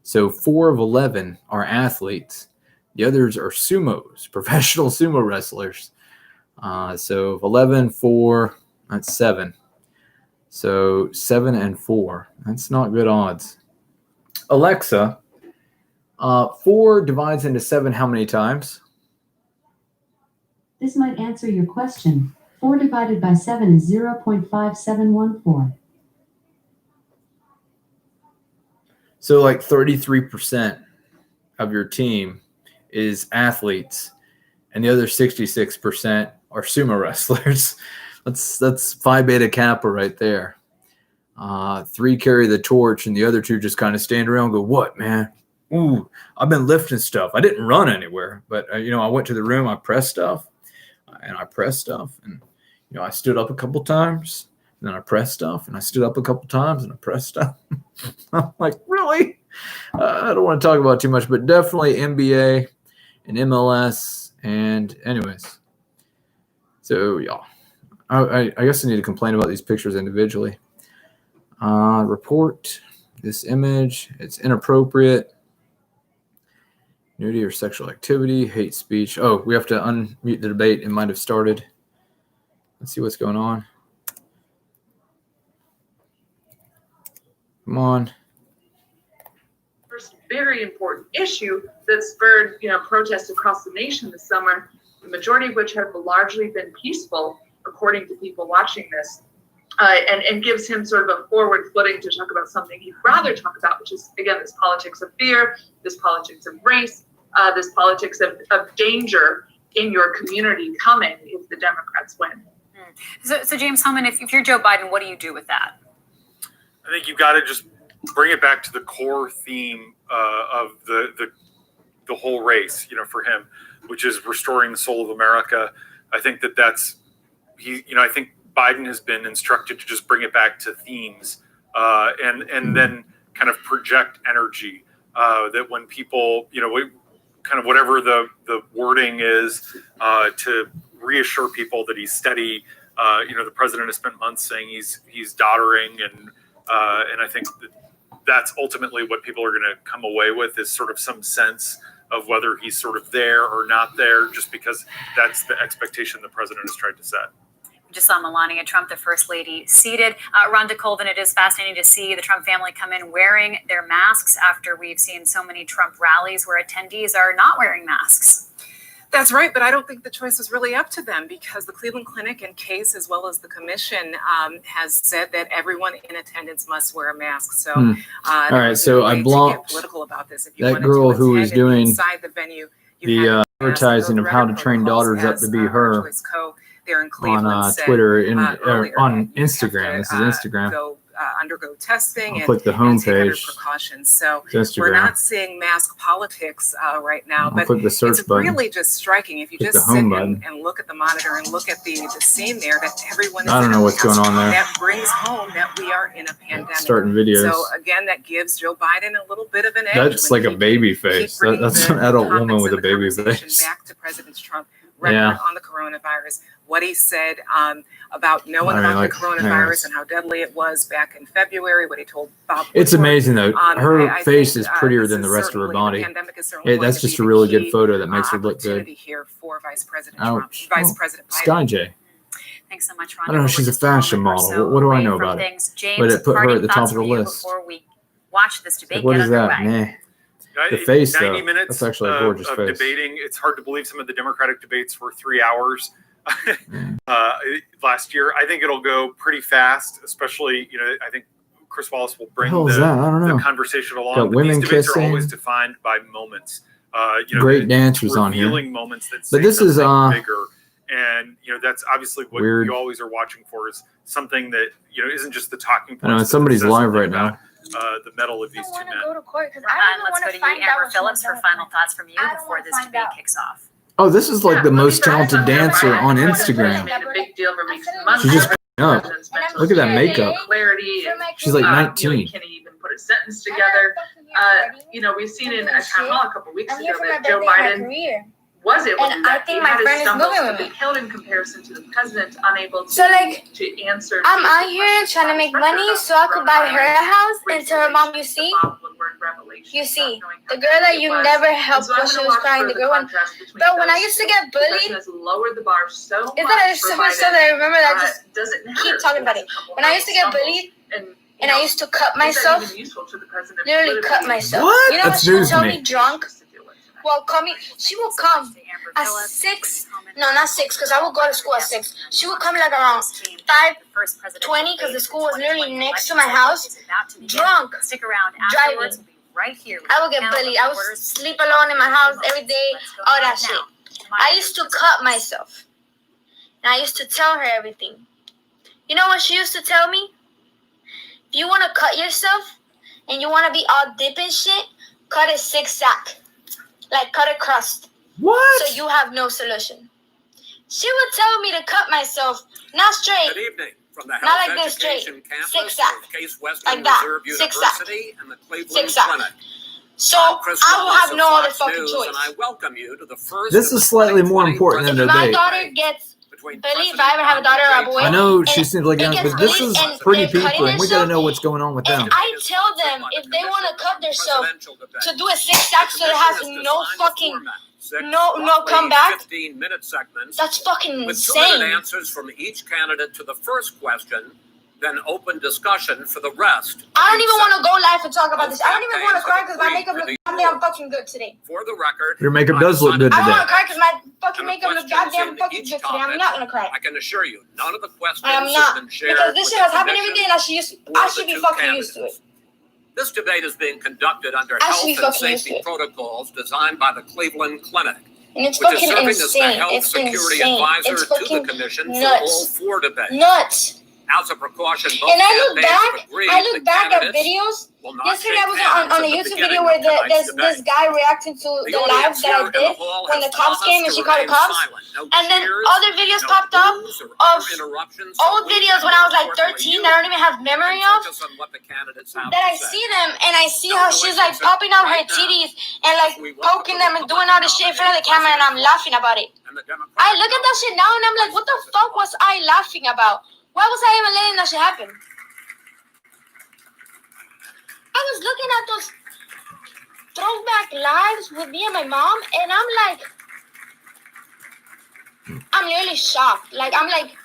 So 4 of 11 are athletes. The others are sumos, professional sumo wrestlers. So 11, 4, that's 7. So 7 and 4. That's not good odds. Alexa, 4 divides into 7 how many times? This might answer your question. 4 divided by 7 is 0.5714. So 33% of your team is athletes, and the other 66% are sumo wrestlers. That's Phi Beta Kappa right there. 3 carry the torch, and the other 2 just kind of stand around and go, "What, man? Ooh, I've been lifting stuff. I didn't run anywhere, but I went to the room, I pressed stuff. And I pressed stuff, and I stood up a couple times, and then I pressed stuff, and I stood up a couple times, and I pressed stuff." I'm like, really? I don't want to talk about it too much, but definitely NBA and MLS. And anyways, so yeah, I guess I need to complain about these pictures individually. Report this image. It's inappropriate. Nudity or sexual activity, hate speech. Oh, we have to unmute the debate. It might have started. Let's see what's going on. Come on. First, very important issue that spurred, protests across the nation this summer, the majority of which have largely been peaceful, according to people watching this, and gives him sort of a forward footing to talk about something he'd rather talk about, which is, again, this politics of fear, this politics of race, this politics of danger in your community coming if the Democrats win. So James Hellman, if you're Joe Biden, what do you do with that? I think you've got to just bring it back to the core theme of the whole race, for him, which is restoring the soul of America. I think that's I think Biden has been instructed to just bring it back to themes, and then kind of project energy that when people, kind of whatever the wording is, to reassure people that he's steady. The president has spent months saying he's doddering, and I think that's ultimately what people are going to come away with, is sort of some sense of whether he's sort of there or not there, just because that's the expectation the president has tried to set. Just saw Melania Trump, the First Lady, seated. Rhonda Colvin, it is fascinating to see the Trump family come in wearing their masks after we've seen so many Trump rallies where attendees are not wearing masks. That's right, but I don't think the choice is really up to them, because the Cleveland Clinic and Case, as well as the commission, has said that everyone in attendance must wear a mask. So, all right. So I blocked political about this. If you that girl who was doing inside the venue, the advertising of how to train daughters up to be her on Twitter and on Instagram. This is Instagram. Undergo testing click the home page. Precautions. So we're not seeing mask politics right now, but click the search it's button. Really just striking if you click just sit and look at the monitor and look at the scene there, that everyone is I don't know what's going on there. That brings home that we are in a pandemic. Starting videos. So again, that gives Joe Biden a little bit of an edge. That's like a baby face. That's an adult woman with a baby face. Back to President Trump. Record on the coronavirus, what he said about knowing about the coronavirus and how deadly it was back in February, what he told Bob. It's amazing though. Her face is prether's than the rest of her body. That's just a really good photo that makes her look good. Here for Vice President Trump, Vice President Biden. Sky J. Thanks so much, Rhonda. I don't know. She's a fashion model. What do I know about it? But it put her at the top of the list. Before we watch this debate, what is that? Nah. The face, 90 though. minutes That's actually a gorgeous of face. debating. It's hard to believe some of the Democratic debates were 3 hours last year. I think it'll go pretty fast, especially, I think Chris Wallace will bring the conversation along. Got women these debates kissing. are always defined by moments. Great dancers on here. Moments that but this is bigger. And, that's obviously what weird. you always are watching for, is something that, isn't just the talking points. I know, somebody's live right now. The medal of these two men. Let's go to you, Amber Phillips, for final thoughts from you before this debate kicks off. Oh, this is like the most talented dancer on Instagram. She's just up. Look at that makeup. She's like 19. You can't even put a sentence together. We've seen in a town hall a couple weeks ago that Joe Biden was able to do that. think my friend is moving with me. Held in comparison to the president, unable to, to answer. I'm out here trying to make money so I could buy her a house and tell her mom, you see, the girl that you never helped when she was crying, the girl one. But when I used to get bullied, lowered the bar so much. Isn't that so much stuff that I remember that I just keep talking about it. When I used to get bullied and I used to cut myself, literally cut myself. What? You know what she would tell me drunk? Well, she will come at 6. No, not 6, because I would go to school at 6. She would come like around 5:20, because the school was literally next to my house. Drunk. Stick around. Driving. Right here. I would get bullied. I would sleep alone in my house every day. All that shit. I used to cut myself. And I used to tell her everything. You know what she used to tell me? If you want to cut yourself and you want to be all dip and shit, cut it zigzag. Like cut a crust. What? So you have no solution. She would tell me to cut myself, not straight. Good evening from the Not Health like this straight. Education Campus Zigzag. of Case Western Like that. Reserve Zigzag. University and the Cleveland Zigzag. Clinic. So I'm Chris I will Wallace have of no other Fox fucking News, choice. And I welcome you to the first. This is slightly more important than the My debate. daughter gets bullied. If I ever have a daughter or a boy, I know and she seems like it young, gets but this bullied is and pretty they're cutting people, and we got to themselves, know what's going on with them. and I tell them if they want to cut themselves to do a zigzag so it has no fucking no comeback. 15-minute segments. That's fucking with 2-minute insane. answers from each candidate to the first question, then open discussion for the rest. I don't even want to go live and talk about this. I don't even want to cry because my makeup looks goddamn fucking good today. For the record, Your makeup does look good I don't today. want to cry because my fucking makeup looks goddamn fucking good today. I'm not gonna cry. I can assure you, none of the questions I am have not been shared because this with shit the has happened every day, and I should be fucking used to it. This debate is being conducted under I health should be and fucking used to safety it. protocols designed by the Cleveland Clinic, And it's which is fucking serving as the insane. health It's security insane. advisor It's to the fucking commission for nuts. all 4 debates. Nuts. As a precaution, both And I look campaigns have back, agreed I look that back at candidates videos. will not Yesterday I shake was hands on a at the YouTube beginning video of where tonight's this debate. guy reacted to The the audience live that I here in the did hall when has the cops promised came and to she called the remain cops. silent. No And then cheers, other videos no popped up boos or of other interruptions. old So we videos can when I was more like importantly 13 that I don't even have memory of. focus on what the candidates have That to I say. see them and I see No how she's like relationship popping out her right now. titties and like We welcome poking the them and doing all this shit in front of the camera and I'm laughing about it. And the Democratic I look at that shit now and I'm like, what the fuck was I laughing about? Why was I even letting that shit happen? I was looking at those throwback lives with me and my mom and I'm like, I'm literally shocked. Like, I'm like,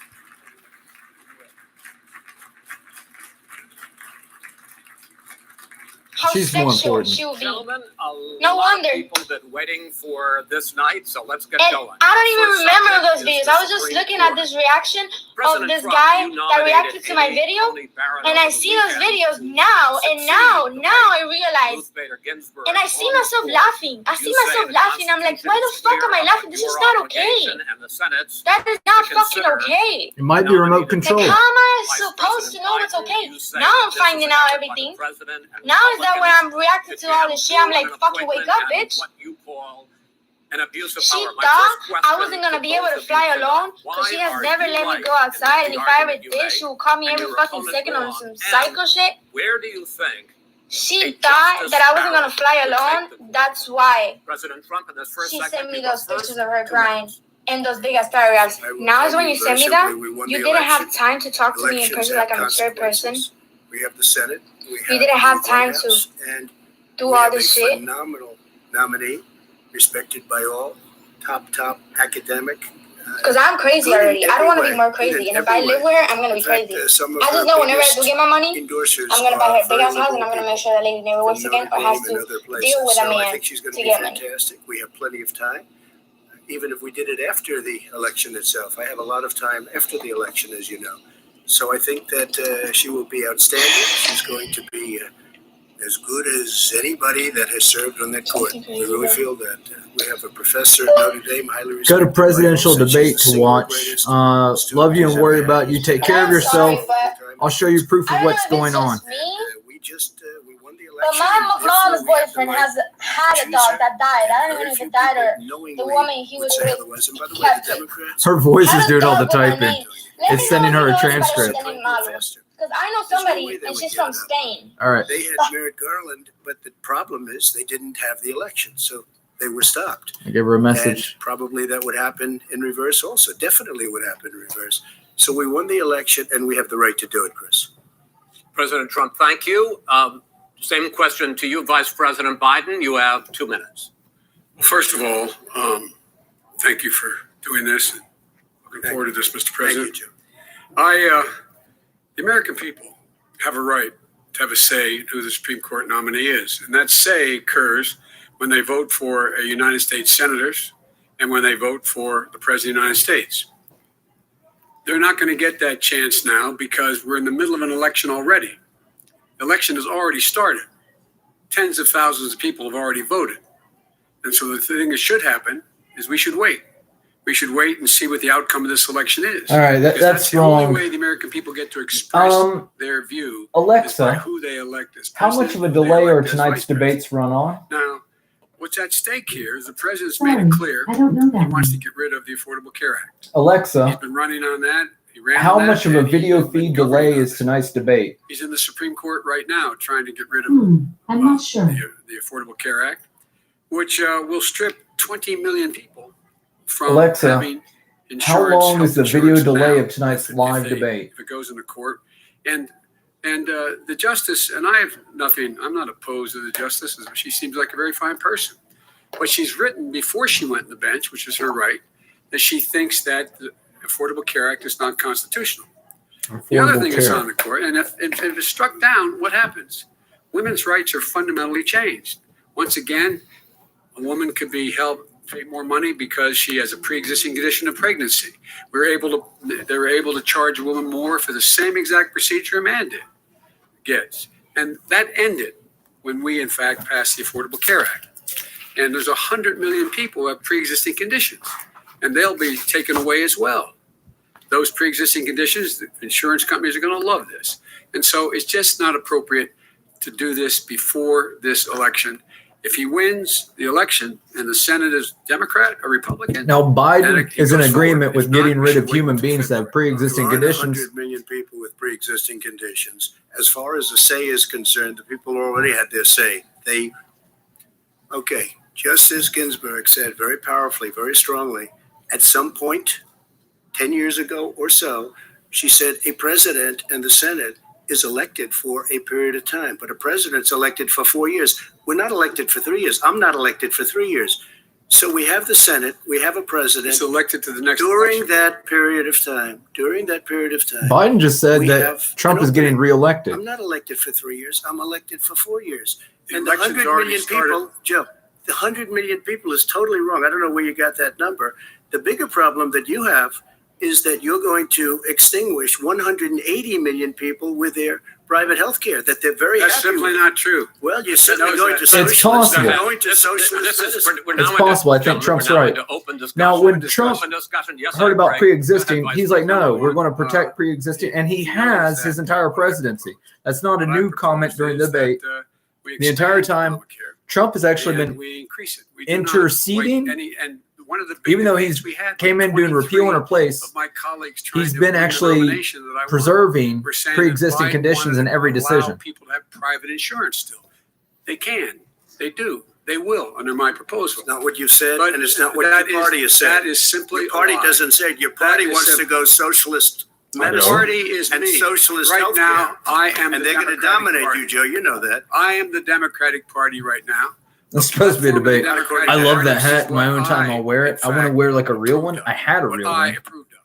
how She's more sexual important. she will be. Gentlemen, No lot wonder. of people have been waiting for this night, so let's get And going. I don't even First remember subject those is videos. the I was just Supreme looking at Court. this reaction of President this Trump, guy you that reacted nominated to my Amy video. Coney Barrett And over I the see those weekend videos to now, and now succeed I realize. Ruth Bader Ginsburg And I see on the myself court. laughing. I see You say myself the laughing. I'm like, why the Constitution is fuck am I clear laughing? This about is your not okay. obligation and the Senate's That is not to fucking consider okay. It might be remote Like, control. how am I Vice supposed to President know what's Biden, okay? you say Now that I'm this is finding an out effort by the everything. president and Now is that when I'm Republicans reacting to all this shit, I'm like, an fucking wake appointment up, and bitch. what you call an abuse of She power. My thought first question I wasn't gonna to be able both to of fly you alone tonight, because she why has are never you let me right go in outside. And the if I ever argument you did, make she would call me and every your fucking opponent second on wrong? some And psycho shit. where do you think She a thought Justice that I wasn't gonna Barrett fly would alone. take the court? That's why President Trump in this first she segment, sent me you go those first. pictures of her 2 crying minutes. and those big ass paragraphs. Now is when you send me that. You didn't have time to talk to me in person like a mature person. We have the Senate. You didn't have time to and do all this shit. phenomenal nominee, respected by all, top academic. Because I'm crazy already. I don't want to be more crazy. And if I live with her, I'm going to be crazy. I just know whenever I do get my money, I'm going to buy her a big ass house and I'm going to make sure that lady never works again or has to deal with a man to get money. Fantastic. We have plenty of time. Even if we did it after the election itself, I have a lot of time after the election, as you know. So I think that she will be outstanding. She's going to be as good as anybody that has served on that court. We really feel that we have a professor at Notre Dame, highly Go respected. to presidential by all, said debate she's the to watch. single greatest Love you and student worry ever about had. you. Take care of yourself. I'll show you proof of what's going on. We won the But election. my mom's boyfriend has had a dog that died. I don't even know if it died or the woman he was with kept it. Her voice is doing all the typing. It's sending her a transcript. Because I know somebody and she's from Spain. All right. They had Merrick Garland, but the problem is they didn't have the election, so they were stopped. I gave her a message. And probably that would happen in reverse also. Definitely would happen in reverse. So we won the election, and we have the right to do it, Chris. President Trump, thank you. Same question to you, Vice President Biden. You have 2 minutes. Well, first of all, thank you for doing this. Looking forward to this, Mr. President. Thank you, Jim. The American people have a right to have a say in who the Supreme Court nominee is. And that say occurs when they vote for a United States senators and when they vote for the President of the United States. They're not going to get that chance now because we're in the middle of an election already. The election has already started. Tens of thousands of people have already voted. And so the thing that should happen is we should wait. We should wait and see what the outcome of this election is. All right, that's the wrong. only way the American people get to express their view Alexa, is by who they elect as how president. much of a who they delay are elect as tonight's vice president. debates run on? Now, what's at stake here is the president's Sorry, made it clear I don't know he that wants one. to get rid of the Affordable Care Act. He's Alexa, been running on that. He ran how on that, much of a and he video has been feed governing delay on is that. tonight's debate? He's in the Supreme Court right now trying to get rid of I'm not sure. the Affordable Care Act, which will strip 20 million people from Alexa, having how insurance, long is the health video insurance delay now of tonight's live debate? if it goes into court. And the justice, and I have nothing, I'm not opposed to the justice. She seems like a very fine person. But she's written before she went on the bench, which is her right, that she thinks that the Affordable Care Act is not constitutional. The other Affordable thing is care. on the court, and if it's struck down, what happens? Women's rights are fundamentally changed. Once again, a woman could be held pay more money because she has a pre-existing condition of pregnancy. They were able to charge a woman more for the same exact procedure a man gets. And that ended when we, in fact, passed the Affordable Care Act. And there's 100 million people who have pre-existing conditions, and they'll be taken away as well. those pre-existing conditions, the insurance companies are going to love this. And so it's just not appropriate to do this before this election. If he wins the election and the Senate is Democrat or Republican. Now, Biden is in agreement with getting rid of wait human beings that have pre-existing There aren't conditions. 100 million people with pre-existing conditions. As far as the say is concerned, the people already had their say. Okay, Justice Ginsburg said very powerfully, very strongly, at some point, 10 years ago or so, she said a president and the Senate is elected for a period of time, but a president's elected for 4 years. We're not elected for 3 years. I'm not elected for 3 years. So we have the Senate, we have a president. It's elected to the next during election. that period of time. During that period of time. Biden just said we that have Trump an is getting opening. reelected. I'm not elected for 3 years. I'm elected for 4 years. The And the election's 100 already million started. people, Joe, the 100 million people is totally wrong. I don't know where you got that number. The bigger problem that you have is that you're going to extinguish 180 million people with their private health care that they're very That's happy simply with. not true. Well, you're certainly knows going that. to It's socialist. possible. You're going to socialist medicine. It's possible. I think Trump's right. Now, when Trump heard about pre-existing, he's like, no, we're going to protect pre-existing. And he has his entire presidency. That's not a new comment during the debate. The entire time, Trump has actually been we increase it. We do not interceding. wait and one of the big Even though debates he's we had, came in doing repeal and replace, of my colleagues trying he's to been bring the actually nomination that I won, preserving were saying that pre-existing Biden conditions wanted in every to allow decision. people to have private insurance still. They can. They do. They will under my proposal. It's not what you said, But and it's not what that your is- party has said. that is simply Your party a lie. doesn't say it. Your party That is wants to simple. go socialist My medicine party is and me. socialist Right healthcare. now, I am and the they're going to Democratic dominate Party. you, Joe. You know that. I am the Democratic Party right now. It's supposed to be a debate. Democratic I love that Party is hat. In my what own time, I, I'll wear it. in I want to fact, wear like a real one. I had a what real I one. approved of.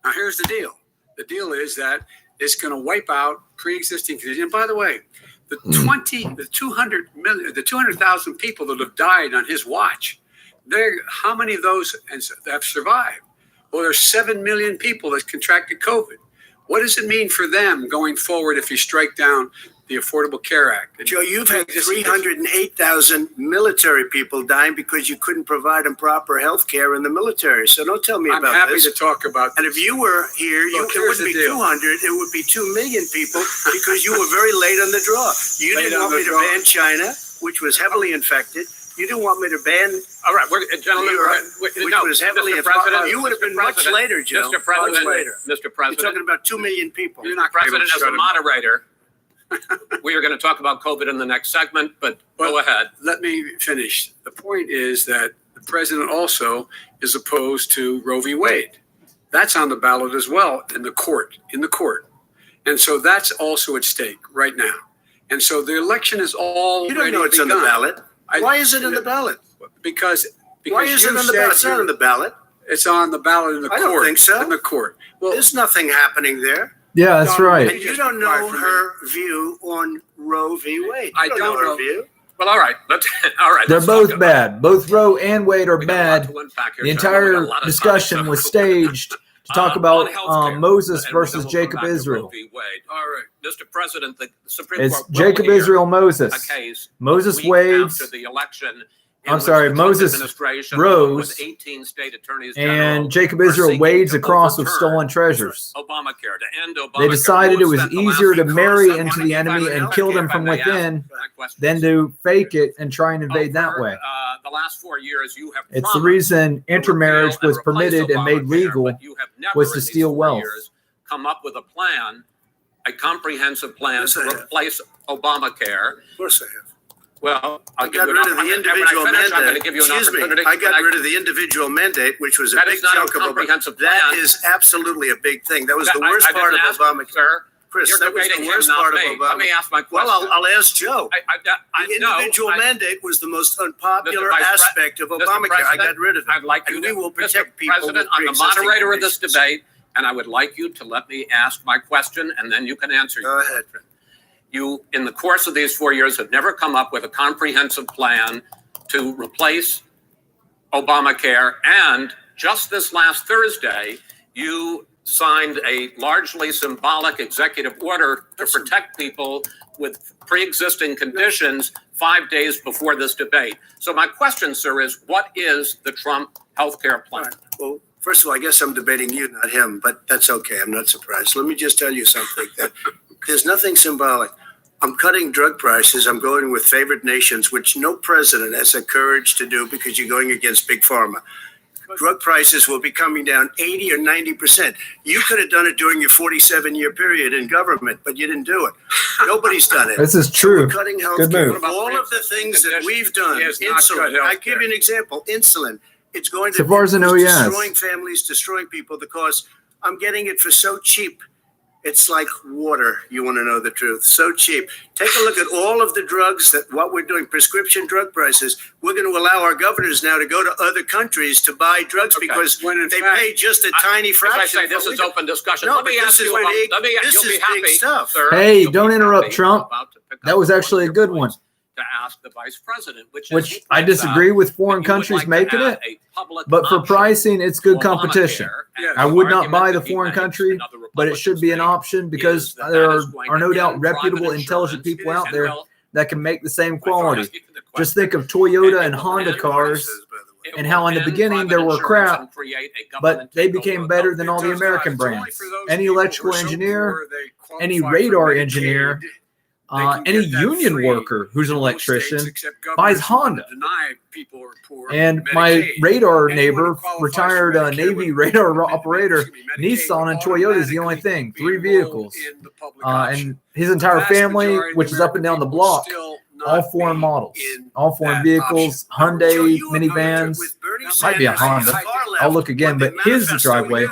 Now, here's the deal. The deal is that it's going to wipe out pre-existing conditions. And by the way, the 200,000 people that have died on his watch, how many of those have survived? Well, there's 7 million people that contracted COVID. What does it mean for them going forward if you strike down the Affordable Care Act? Joe, you've had 308,000 military people dying because you couldn't provide them proper health care in the military. So don't tell me I'm about happy this. to talk about And if you were here, Look, it here's wouldn't the be deal. 200. It would be 2 million people because you were very late on the draw. You Late didn't on want the me to draw. ban China, which was heavily infected. You didn't want me to ban All right, gentlemen, Europe, which no, was heavily Mr. infected. President, You would have been Mr. much President, later, Joe. Mr. President, much later. Mr. You're President, talking about 2 million people. You're not going to be able President, to as shut a him. moderator, we are going to talk about COVID in the next segment, but go ahead. Let me finish. The point is that the president also is opposed to Roe v. Wade. That's on the ballot as well in the court. And so that's also at stake right now. And so the election is all You don't know it's on the ballot. Why is it on the ballot? Because Why is it you on the said ballot? It's not on the ballot. It's on the ballot in the I court. don't think so. In the court. Well, There's nothing happening there. Yeah, that's right. And you don't know her view on Roe v. Wade. I You don't know know. her view. Well, all right. They're both bad. Both Roe and Wade are bad. to unpack here, The gentlemen. We got a entire lot of discussion time, was so- staged to talk about on healthcare, Moses and versus then we'll Jacob come back to Israel. Roe v. Wade. All right, Mr. President, the Supreme It's Court will Jacob hear Israel Moses. a case Moses a week Wade's. after the election. in I'm which sorry, the Trump Moses administration, Rose with 18 state attorneys general, And Jacob are Israel seeking wades to across with overturn stolen treasures. Obamacare, to end Obamacare. They decided it Who was spent the last easier to few marry calls into on the enemy healthcare, and kill them from if I may ask within my question. than to fake it and try and invade that Over, way. The last 4 years, you have It's the promised reason to intermarriage repeal and was replace permitted and made Obamacare, legal but you have never was to in these steal 4 wealth. years come up with a plan, a comprehensive plan Yes, to I have. replace Obamacare. Of course I have. Well, I'll I give got you rid an of the opportunity. individual When I finish, I'm going to mandate. give you an Excuse me. opportunity. I got rid of the individual mandate, which was a That big is not a chunk of comprehensive Obamacare. That plan. is absolutely a big thing. That was the I- worst I part of didn't ask Obamacare. Sir, Chris, you're that was debating the him, worst not part of me. Obamacare. Let me ask my question. Well, I'll ask Joe. I The know. individual mandate was the most unpopular Mr. Vice Pre- aspect of Mr. Obamacare. I President, got rid of it. I'd like you and to, we will Mr. protect people President, with I'm the pre-existing moderator of this conditions. debate, and I would like you to let me ask my question, and then you can answer. Go ahead. You, in the course of these 4 years, have never come up with a comprehensive plan to replace Obamacare. And just this last Thursday, you signed a largely symbolic executive order to protect people with pre-existing conditions 5 days before this debate. So my question, sir, is what is the Trump healthcare plan? Well, First of all, I guess I'm debating you, not him, but that's okay. I'm not surprised. Let me just tell you something. That there's nothing symbolic. I'm cutting drug prices. I'm going with favored nations, which no president has the courage to do because you're going against big pharma. Drug prices will be coming down 80 or 90%. You could have done it during your 47-year period in government, but you didn't do it. Nobody's done it. This is true. We're cutting health Good care. move. All of the things that we've done, insulin. I give you an example. Insulin. It's going to So far as I know, it's yes. destroying families, destroying people because I'm getting it for so cheap. It's like water. You want to know the truth. So cheap. Take a look at all of the drugs that what we're doing, prescription drug prices. We're going to allow our governors now to go to other countries to buy drugs because they pay just a tiny fraction. As I say, this is open discussion. No, Let me but ask this is you when about, it- let me, this you'll be is happy, big stuff. sir. Hey, You'll be don't interrupt, happy. Trump. I'm about to pick That up was on actually a your good points one. To ask the vice president, which Which I disagree with foreign countries making it, but for pricing, it's good competition. I would not buy the foreign country, but it should be an option because there are no doubt reputable, intelligent people out there that can make the same quality. Just think of Toyota and Honda cars and how in the beginning there were crap, but they became better than all the American brands. Any electrical engineer, any radar engineer, any union worker who's an electrician buys Honda. And my radar neighbor, retired Navy radar operator, Nissan and Toyota is the only thing. 3 vehicles. And his entire family, which is up and down the block, all foreign models, all foreign vehicles, Hyundai minivans. Might be a Honda. I'll look again, but his driveway,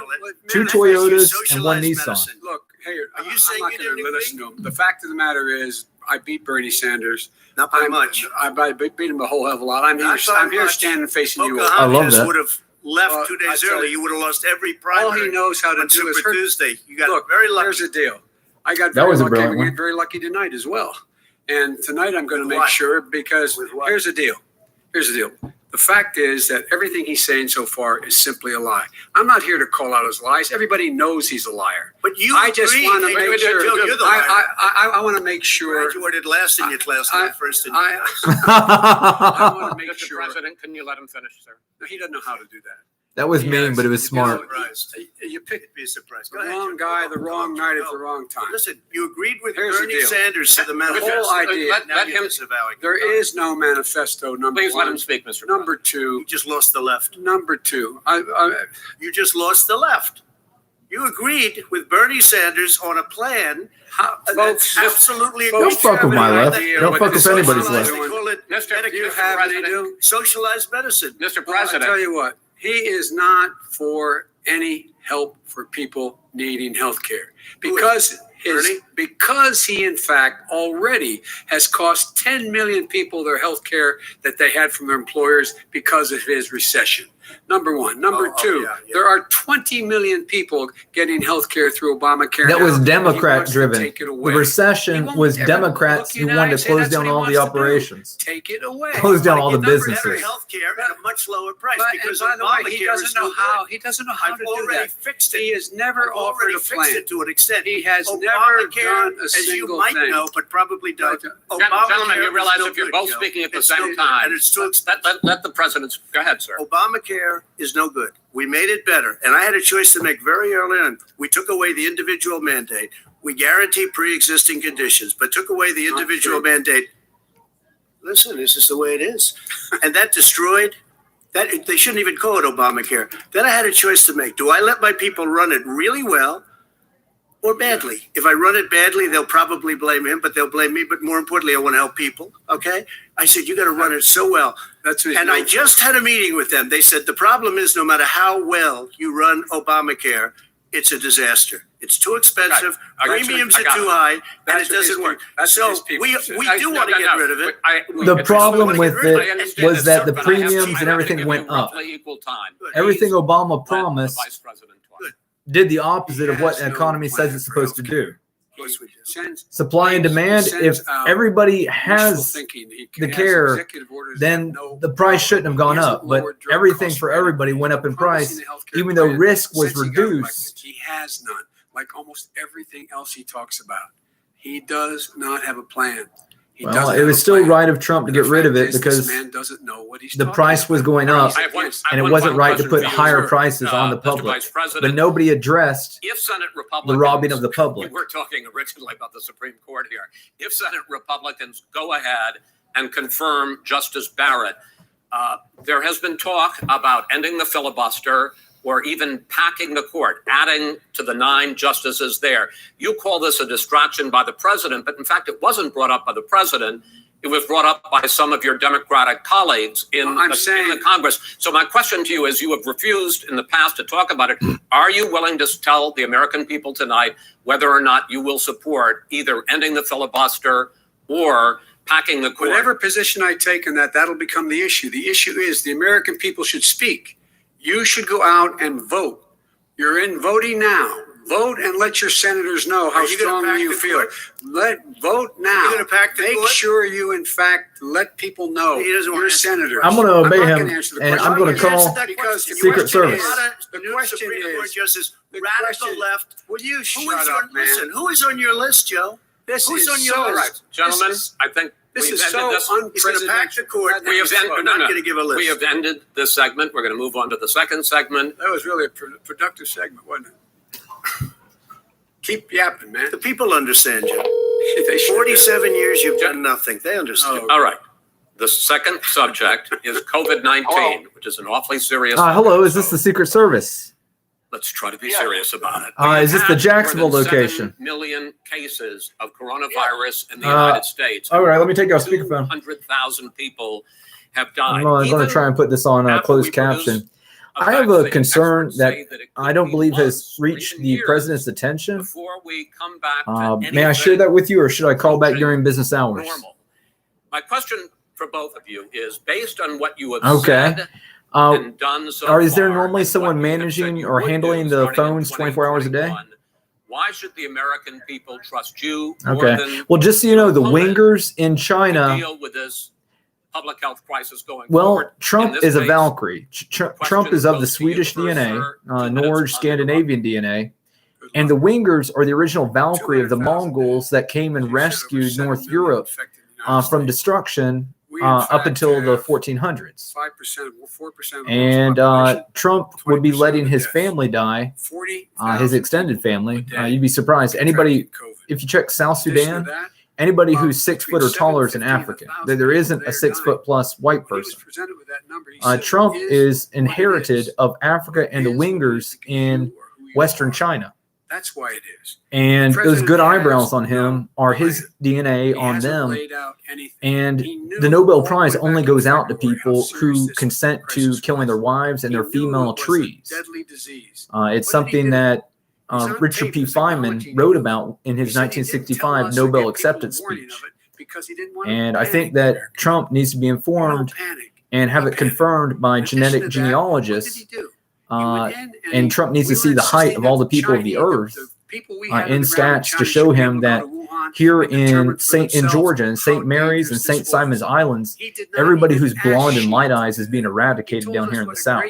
2 Toyotas and 1 Nissan. Look, hey, I'm not going to listen to him. The fact of the matter is, I beat Bernie Sanders. Not by much. I beat him a whole hell of a lot. I'm here standing facing you. I love that. Would have left 2 days early. You would have lost every primary. All he knows how to on do is Super hurt. Tuesday. You got Look, very lucky. here's the deal. I got That very was a lucky. brilliant I'm one. getting very lucky tonight as well. And tonight I'm going to make what? sure because With what? here's the deal. Here's the deal. The fact is that everything he's saying so far is simply a lie. I'm not here to call out his lies. Everybody knows he's a liar. But you I just agree. want to Hey, make Joe, sure. you're the liar. I want to make sure. Graduated last in your class, not first in your I- class. I want to make Mr. sure. President, can you let him finish, sir? No, he doesn't know how to do that. That was He mean, has- but it was you smart. know, You picked Be surprised. the Go ahead, wrong Joe. guy, the Go, wrong go, night go. at the wrong time. Listen, you agreed with Here's the Bernie deal. Sanders to the The manifesto. whole idea. Let him. disavowing. There is no manifesto. Number Please let one. him speak, Mr. Number two. You just lost the left. Number two. You just lost the left. You agreed with Bernie Sanders on a plan Folks, that's absolutely Don't fuck with my left. extraordinary. Don't fuck with anybody's left. They call it Mr. Medicare have any President, socialized medicine. Mr. Well, I President. tell you what, he is not for any help for people needing health care because he in fact already has cost 10 million people their health care that they had from their employers because of his recession. Number one. Number two, there are 20 million people getting health care through Obamacare. That was now. He Democrat wants to driven. take it The away. recession He won't was ever Democrats look you who in the eye wanted and to say close that's what down he all wants the to do. operations. Take it away. Close down all the Never businesses. had health care at a much lower price But, because and by the way, Obamacare he doesn't is know no how. good. He doesn't know how I've to do already that. fixed it. He has never I've offered already a fixed plan. it to an extent. He has never Obamacare, done a as you single might thing. know, but probably don't. Gentlemen, you realize is no if you're good, both Joe. speaking at the It's no same good, time, and it's too expensive. let the president go ahead, sir. Obamacare is no good. We made it better. And I had a choice to make very early on. We took away the individual mandate. We guaranteed pre-existing conditions, but took away the individual mandate. Listen, this is the way it is. And that destroyed that. They shouldn't even call it Obamacare. Then I had a choice to make. Do I let my people run it really well or badly? If I run it badly, they'll probably blame him, but they'll blame me. But more importantly, I want to help people. Okay? I said, you got to run it so well. And I just had a meeting with them. They said, the problem is no matter how well you run Obamacare, it's a disaster. It's too expensive. Premiums are too high, and it doesn't work. So we do want to get rid of it. The problem with it was that the premiums and everything went up. Everything Obama promised did the opposite of what the economy says it's supposed to do. Supply and demand, if everybody has the care, then the price shouldn't have gone up. But everything for everybody went up in price, even though risk was reduced. He has none, like almost everything else he talks about. He does not have a plan. Well, it was still right of Trump to get rid of it because man doesn't know what he's the price was going up, and it wasn't right to put higher prices on the public. But nobody addressed If Senate the Republicans, robbing of the public. we're talking originally about the Supreme Court here. If Senate Republicans go ahead and confirm Justice Barrett, there has been talk about ending the filibuster or even packing the court, adding to the 9 justices there. You call this a distraction by the president, but in fact, it wasn't brought up by the president. It was brought up by some of your Democratic colleagues in the Congress. So my question to you is, you have refused in the past to talk about it. Are you willing to tell the American people tonight whether or not you will support either ending the filibuster or packing the court? Whatever position I take in that, that'll become the issue. The issue is the American people should speak. You should go out and vote. You're in voting now. Vote and let your senators know how strongly you feel. Vote now. You're gonna pack the Make court? sure you, in fact, let people know He doesn't want your to answer senators. I'm going to obey not him, gonna answer the and question. I'm going to Answer call that question. Secret question Service. is, The new question Supreme Court is- Justice, the radical question- left. Will you Who shut is up, on, man? listen, who is on your list, Joe? This Who's is on your so list? right. Gentlemen, This I think This we've is ended so this. He's going to pack the court. We have ended. I'm not going to give a list. We have ended this segment. We're going to move on to the second segment. That was really a productive segment, wasn't it? Keep yapping, man. The people understand you. They should. 47 years, you've done nothing. They understand. All right. The second subject is COVID-19, which is an awfully serious. Hello, is this the Secret Service? Let's try to be serious about it. Is this the Jacksonville More than 7 location? million cases of coronavirus in the United States. All right, let me take you off speakerphone. 200,000 people have died. I'm going to try and put this on closed caption. I have a concern that I don't believe has reached the president's attention. Before we come back to May I share that with you, or should I call back during business hours? normal. My question for both of you is, based on what you have Okay. said and done so Is there far, normally and someone what you have said managing you or would handling do the starting in phones 24 hours a day? 2021, why should the American people trust you more Okay. than Well, just so you know, the opponent wingers in to China. deal with this public health crisis going Well, forward? In Trump this is a case, Valkyrie. Trump is of the goes to you Swedish first, DNA, sir. 2 minutes Norge Scandinavian DNA. And the wingers are the original Valkyrie of the Mongols that came and rescued North Europe from destruction up until the 1400s. 5%, 4% of And Trump would be letting his family die, 40,000 his extended family. day You'd be surprised. Anybody, COVID. if you check South Addition Sudan, to that, anybody who's 6 foot or between taller is an 750 and African. 1,000 There isn't people a 6 foot plus white when he was person. presented with that number, he said, Trump "It is what it inherited is. of Africa and the It is what it wingers is because in you are who you Western are. China. That's why it is. And The those good president eyebrows has on him are his DNA He on hasn't them. laid out anything. And He knew the Nobel all the Prize way only back goes in out to February how people serious who this consent to crisis killing their was. wives and He their knew female it was a trees. deadly disease. It's What did he something do? that He's on Richard tape P. as Feynman acknowledging wrote it. about in He his said he didn't tell 1965 us or Nobel give people acceptance a warning speech. of it because he didn't want And to I think panic that Americans. Trump needs to be No informed panic. and have No it panic. confirmed by In addition genetic to that, what did genealogists. he do? And Trump needs to see the height of all the people of the earth in stats to show him that here in Georgia and St. Mary's and St. Simon's Islands, everybody who's blonde and light eyes is being eradicated down here in the South.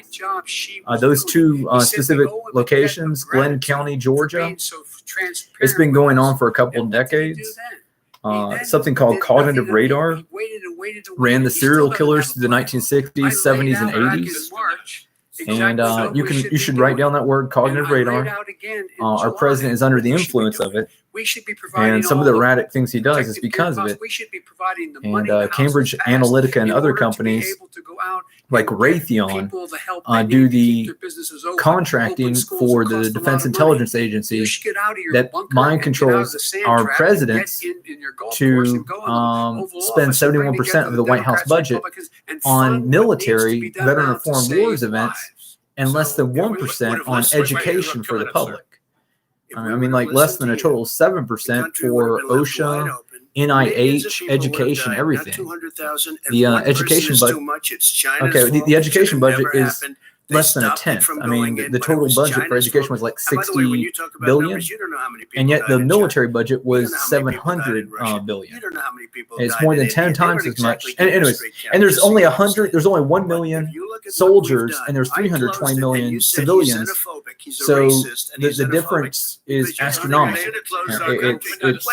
Those two specific locations, Glenn County, Georgia, it's been going on for a couple of decades. Something called cognitive radar ran the serial killers through the 1960s, 70s, and 80s. And you should write down that word, cognitive radar. Our president is under the influence of it, and some of the erratic things he does is because of it. And Cambridge Analytica and other companies like Raytheon do the contracting for the Defense Intelligence Agency that mind controls our presidents to spend 71% of the White House budget on military veteran-informed wars events and less than 1% on education for the public. I mean, like less than a total of 7% for OSHA, NIH, education, everything. The education budget. Okay, the education budget is less than a tenth. I mean, the total budget for education was like 60 billion, and yet the military budget was 700 billion. It's more than 10 times as much. And anyways, and there's only 1 million soldiers, and there's 320 million civilians homophobic. He's a So racist, and he's the xenophobic. difference is Because you astronomical. should have closed Yeah, our country. it's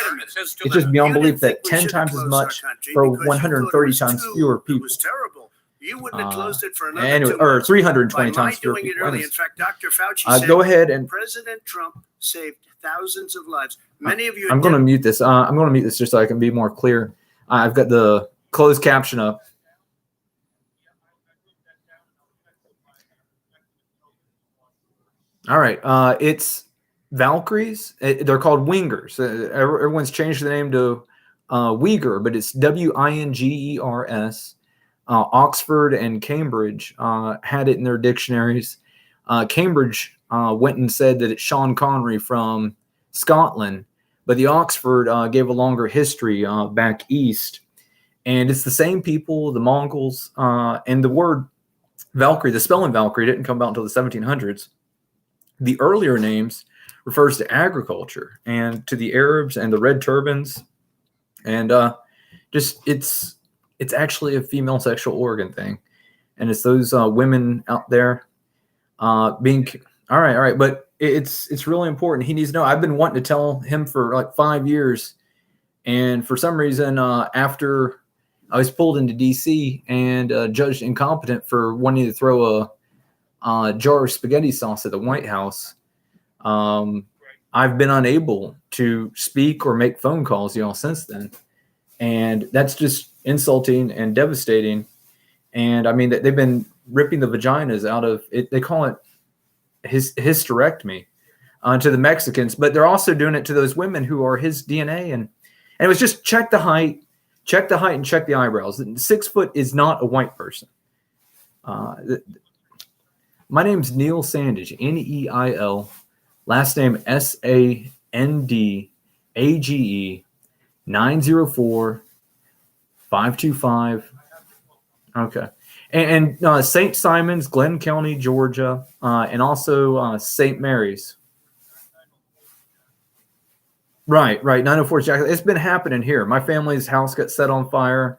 just beyond belief that 10 times as much for 130 times fewer people. It was terrible. You wouldn't have closed it for another Anyway, 2 or months. 320 By my times fewer doing it people. early. In fact, Dr. Fauci said, Go ahead and President Trump saved thousands of lives. Many of you. I'm going to mute this. I'm going to mute this just so I can be more clear. I've got the closed caption up. All right. It's Valkyries. They're called Wingers. Everyone's changed the name to Uyghur, but it's Wingers. Oxford and Cambridge had it in their dictionaries. Cambridge went and said that it's Sean Connery from Scotland, but the Oxford gave a longer history back east. And it's the same people, the Mongols, and the word Valkyrie, the spelling Valkyrie didn't come about until the 1700s. The earlier names refers to agriculture and to the Arabs and the red turbans. And it's actually a female sexual organ thing. And it's those women out there being all right. But it's really important. He needs to know. I've been wanting to tell him for like 5 years. And for some reason, after I was pulled into DC and judged incompetent for wanting to throw a jar of spaghetti sauce at the White House, I've been unable to speak or make phone calls, since then. And that's just insulting and devastating. And I mean, they've been ripping the vaginas out of it. They call it hysterectomy to the Mexicans, but they're also doing it to those women who are his DNA. And it was just check the height and check the eyebrows. 6 foot is not a white person. My name's Neil Sandage, Neil, last name Sandage, 904-525. Okay. And St. Simon's, Glenn County, Georgia, and also St. Mary's. Right. 904 Jackson. It's been happening here. My family's house got set on fire,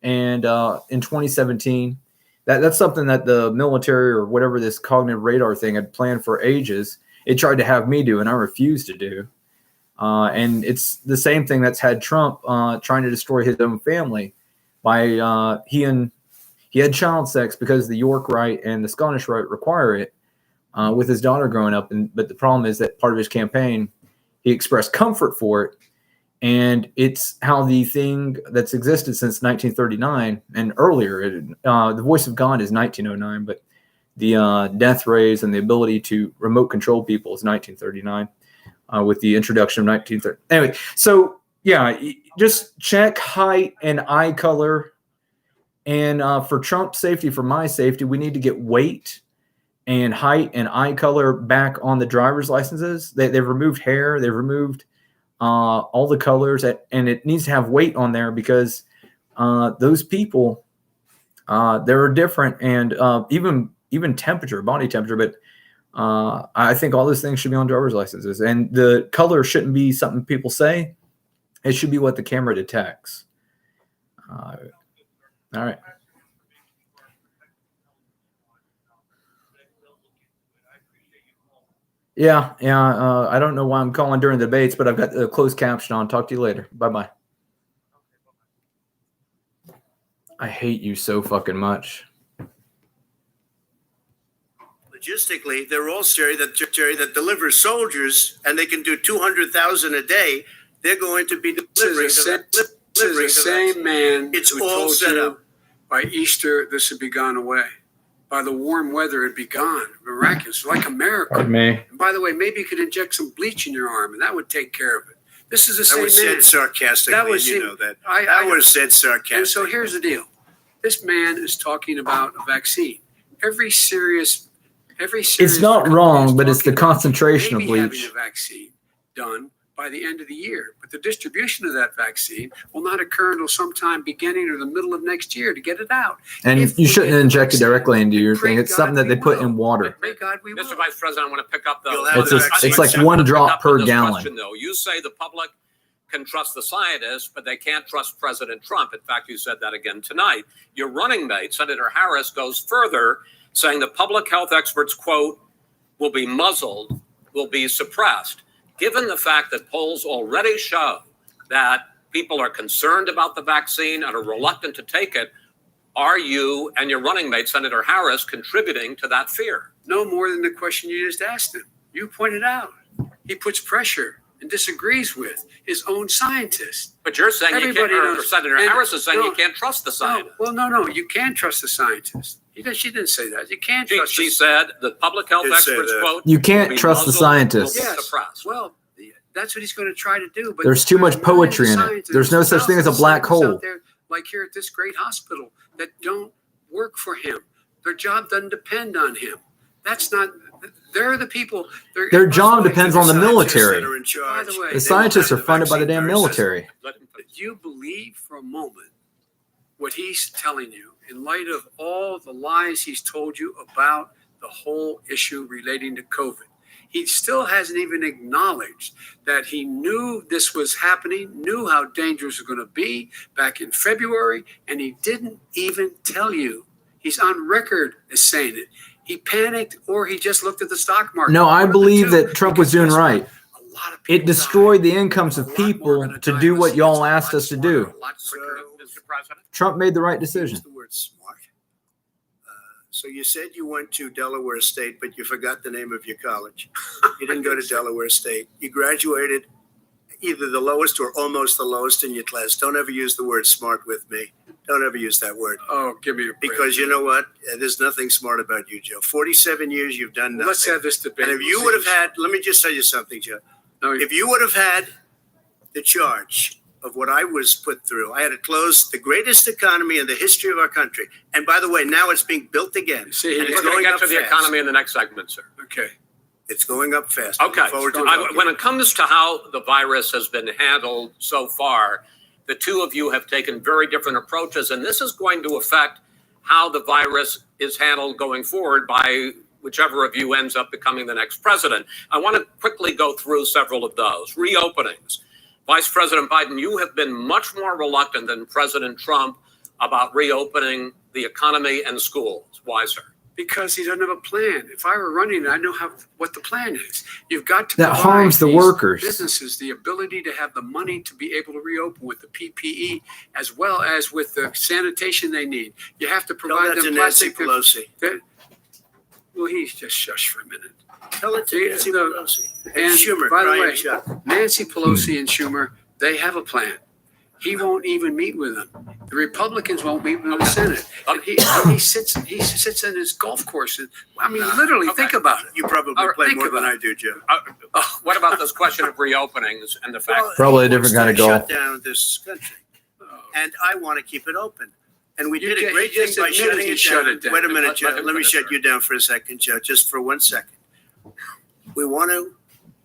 and in 2017, that's something that the military or whatever this cognitive radar thing had planned for ages. It tried to have me do, and I refused to do. And it's the same thing that's had Trump trying to destroy his own family by he had child sex because the York Rite and the Scottish Rite require it with his daughter growing up. But the problem is that part of his campaign, he expressed comfort for it. And it's how the thing that's existed since 1939 and earlier, the voice of God is 1909, but the death rays and the ability to remote control people is 1939 with the introduction of 1930. Anyway, so yeah, just check height and eye color. And for Trump's safety, for my safety, we need to get weight and height and eye color back on the driver's licenses. They've removed hair. They've removed all the colors, and it needs to have weight on there because those people, they're different, and even temperature, body temperature. But I think all those things should be on driver's licenses, and the color shouldn't be something people say. It should be what the camera detects. All right. Yeah. I don't know why I'm calling during the debates, but I've got the closed caption on. Talk to you later. Bye-bye. I hate you so fucking much. Logistically, they're all Jerry that delivers soldiers, and they can do 200,000 a day. They're going to be delivering the same man it's who all told set you up. by Easter this would be gone away. By the warm weather, it'd be gone. Miraculous, like a miracle. Pardon me. And by the way, maybe you could inject some bleach in your arm, and that would take care of it. This is the same That was man. said sarcastically, That was you him. know that. I That was said sarcastically. And so here's the deal. This man is talking about a vaccine. Every serious It's not wrong, but it's the concentration of maybe having bleach. a vaccine done by the end of the year. But the distribution of that vaccine will not occur until sometime beginning or the middle of next year to get it out. And If you we shouldn't get the inject it vaccine, directly into your pray thing. It's God something that we they put will. in water. Pray God we will. Mr. Vice President, I want to pick up It's like one drop per gallon. Question, though. You say the public can trust the scientists, but they can't trust President Trump. In fact, you said that again tonight. Your running mate, Senator Harris, goes further, saying the public health experts, quote, will be muzzled, will be suppressed, given the fact that polls already show that people are concerned about the vaccine and are reluctant to take it? Are you and your running mate, Senator Harris, contributing to that fear? No more than the question you just asked him. You pointed out he puts pressure and disagrees with his own scientists. But you're saying Everybody you can't, or knows. Senator And Harris is saying no, you can't trust the scientists. No. You can trust the scientists. She didn't say that. You can't trust. She said the public health Did say experts that. quote. You can't will be trust the muzzled, scientists. will be Yes. suppressed. Well, that's what he's going to try to do. But There's too much poetry in it. There's no such thing as a black hole. Out there, like here at this great hospital, that don't work for him. Their job doesn't depend on him. That's not. They're the people. Their job depends on the military. That are in charge. By the way, The scientists are funded by the damn military. Do you believe for a moment what he's telling you in light of all the lies he's told you about the whole issue relating to COVID? He still hasn't even acknowledged that he knew this was happening, knew how dangerous it was going to be back in February, and he didn't even tell you. He's on record as saying it. He panicked, or he just looked at the stock market. No, I One of the believe two. that Trump was doing Because right. a lot of people It destroyed died. the incomes of A lot more people gonna to die do in what this. y'all It's a asked lot us to smarter, do. a lot quicker, Mr. President. Trump made the right Use decision. the word smart. So you said you went to Delaware State, but you forgot the name of your college. You didn't go to Delaware State. You graduated either the lowest or almost the lowest in your class. Don't ever use the word smart with me. Don't ever use that word. Oh, give me a break. Because you know what? There's nothing smart about you, Joe. 47 years you've done nothing. Let's have this debate. And if you would have had, let me just tell you something, Joe. No, If you would have had the charge of what I was put through, I had to close the greatest economy in the history of our country. And by the way, now it's being built again. See, and We're it's going going to get up to the fast. economy in the next segment, sir. Okay. It's going up fast. Okay. Look forward to it. When it comes to how the virus has been handled so far, the two of you have taken very different approaches, and this is going to affect how the virus is handled going forward by whichever of you ends up becoming the next president. I want to quickly go through several of those. Reopenings. Vice President Biden, you have been much more reluctant than President Trump about reopening the economy and schools. Why, sir? Because he doesn't have a plan. If I were running, I know what the plan is. You've got to That provide harms the these workers. businesses the ability to have the money to be able to reopen with the PPE as well as with the sanitation they need. You have to Tell provide that to them Nancy plastic. Pelosi. Well, he's just shush for a minute. Tell it to Nancy Pelosi. And Schumer, by the Brian way, Chuck. Nancy Pelosi and Schumer, they have a plan. He won't even meet with them. The Republicans won't meet with the Senate. And he sits in his golf course. And, I mean, literally, think about it. You probably play more than I do, Joe. What about this question of reopenings and the fact Well, Probably a he wants different kind of to golf. Shut down this country, and I want to keep it open. And we You did a just- great you thing just by admitted shutting you it shut down. it down. Wait a minute, Let Joe. him Let me finish, shut sir. you down for a second, Joe, just for 1 second.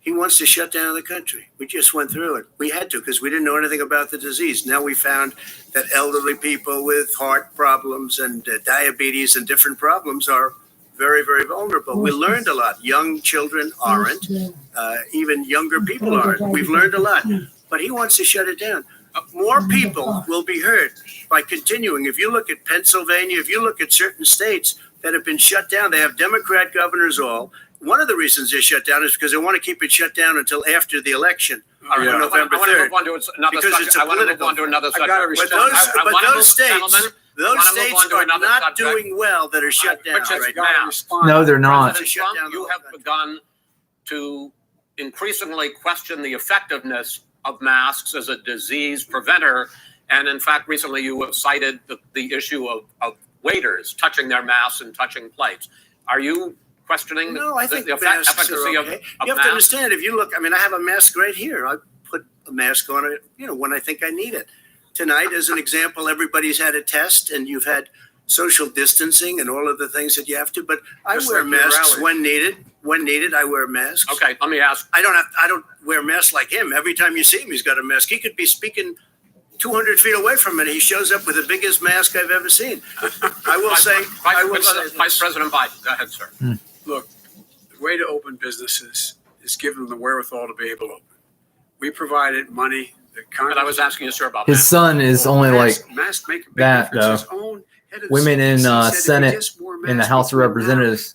He wants to shut down the country. We just went through it. We had to because we didn't know anything about the disease. Now we found that elderly people with heart problems and diabetes and different problems are very, very vulnerable. We learned a lot. Young children aren't. Even younger people aren't. We've learned a lot. But he wants to shut it down. More people will be hurt by continuing. If you look at Pennsylvania, if you look at certain states that have been shut down, they have Democrat governors all. One of the reasons they're shut down is because they want to keep it shut down until after the election on November I want to 3rd. move on to another Because subject. it's a I want to move political on to another I gotta subject. respect But I want to those move- states, gentlemen, I those want to move states on to are another not subject. doing well that are shut down Richard, right gotta now. respond. No, they're not. President Shut down Trump, the you whole have country. begun to increasingly question the effectiveness of masks as a disease preventer. And in fact, recently you have cited the issue of waiters touching their masks and touching plates. Are you questioning No, I think the masks efficacy are of okay. of You have masks? to understand, if you look, I mean, I have a mask right here. I put a mask on it, when I think I need it. Tonight, as an example, everybody's had a test and you've had social distancing and all of the things that you have to, but I Just wear like your masks rally. when needed. When needed, I wear masks. Okay, let me ask. I don't wear masks like him. Every time you see him, he's got a mask. He could be speaking 200 feet away from it. He shows up with the biggest mask I've ever seen. I will say Vice President Biden, go ahead, sir. Look, the way to open businesses is give them the wherewithal to be able to open. We provided money. But I was asking you, sir, about His son is only like mask make a big that, difference. though. women in Senate in the House of Representatives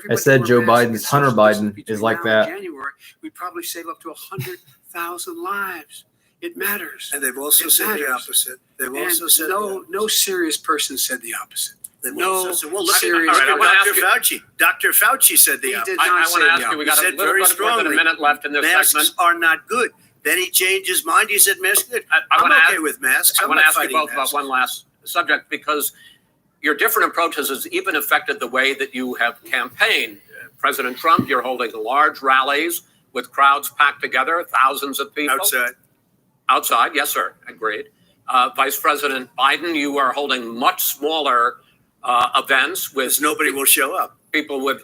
has said Joe Biden's Hunter Biden is like that. January, we'd probably save up to 100,000 lives. It matters. And they've also said the opposite. They've also said no serious person said the opposite. Well, look at Dr. Fauci. Dr. Fauci said the opposite. I want to ask you, we got a little bit more than a minute left in this segment. Masks are not good. Then he changed his mind. He said masks are good. I'm okay with masks. I want to ask you both about one last subject, because your different approaches has even affected the way that you have campaigned. President Trump, you're holding large rallies with crowds packed together, thousands of people. Outside, yes, sir. Agreed. Vice President Biden, you are holding much smaller events with nobody will show up. People with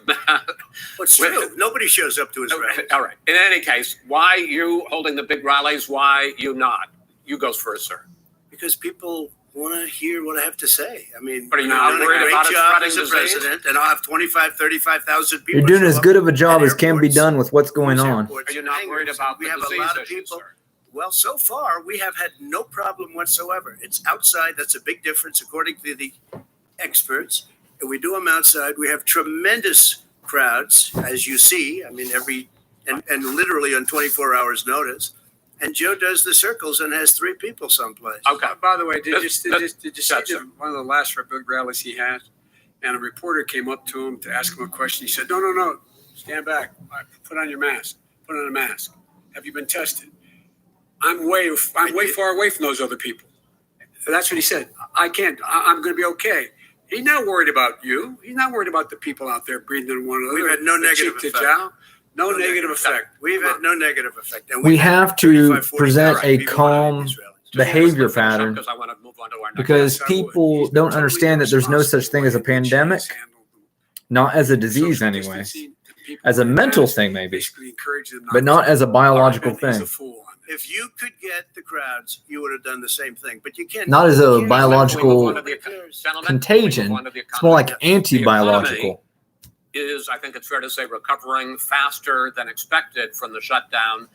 what's true. Nobody shows up to his rallies. All right. In any case, why you holding the big rallies? Why you not? You goes first, sir. Because people want to hear what I have to say. I mean, but are you not worried about job as a president, and I'll have 35,000 people. You're doing as good of a job as can be done with what's going on. Are you not worried about we have a lot of people? Well, so far we have had no problem whatsoever. It's outside. That's a big difference, according to the experts. And we do them outside. We have tremendous crowds, as you see. I mean, and literally on 24 hours notice. And Joe does the circles and has 3 people someplace. Okay. By the way, did you see one of the last big rallies he had? And a reporter came up to him to ask him a question. He said, no, stand back. Put on your mask. Put on a mask. Have you been tested? I'm way far away from those other people. That's what he said. I can't. I'm going to be okay. He's not worried about you. He's not worried about the people out there breathing in one another. We've had no negative effect. No negative effect. We've had no negative effect. And we have to present a calm behavior pattern, because people don't understand that there's no such thing as a pandemic, not as a disease anyway, as a mental thing maybe, but not as a biological thing. If you could get the crowds, you would have done the same thing. But you can't. Not as a biological contagion. It's more like anti-biological. Is, I think it's fair to say, recovering faster than expected from the shutdown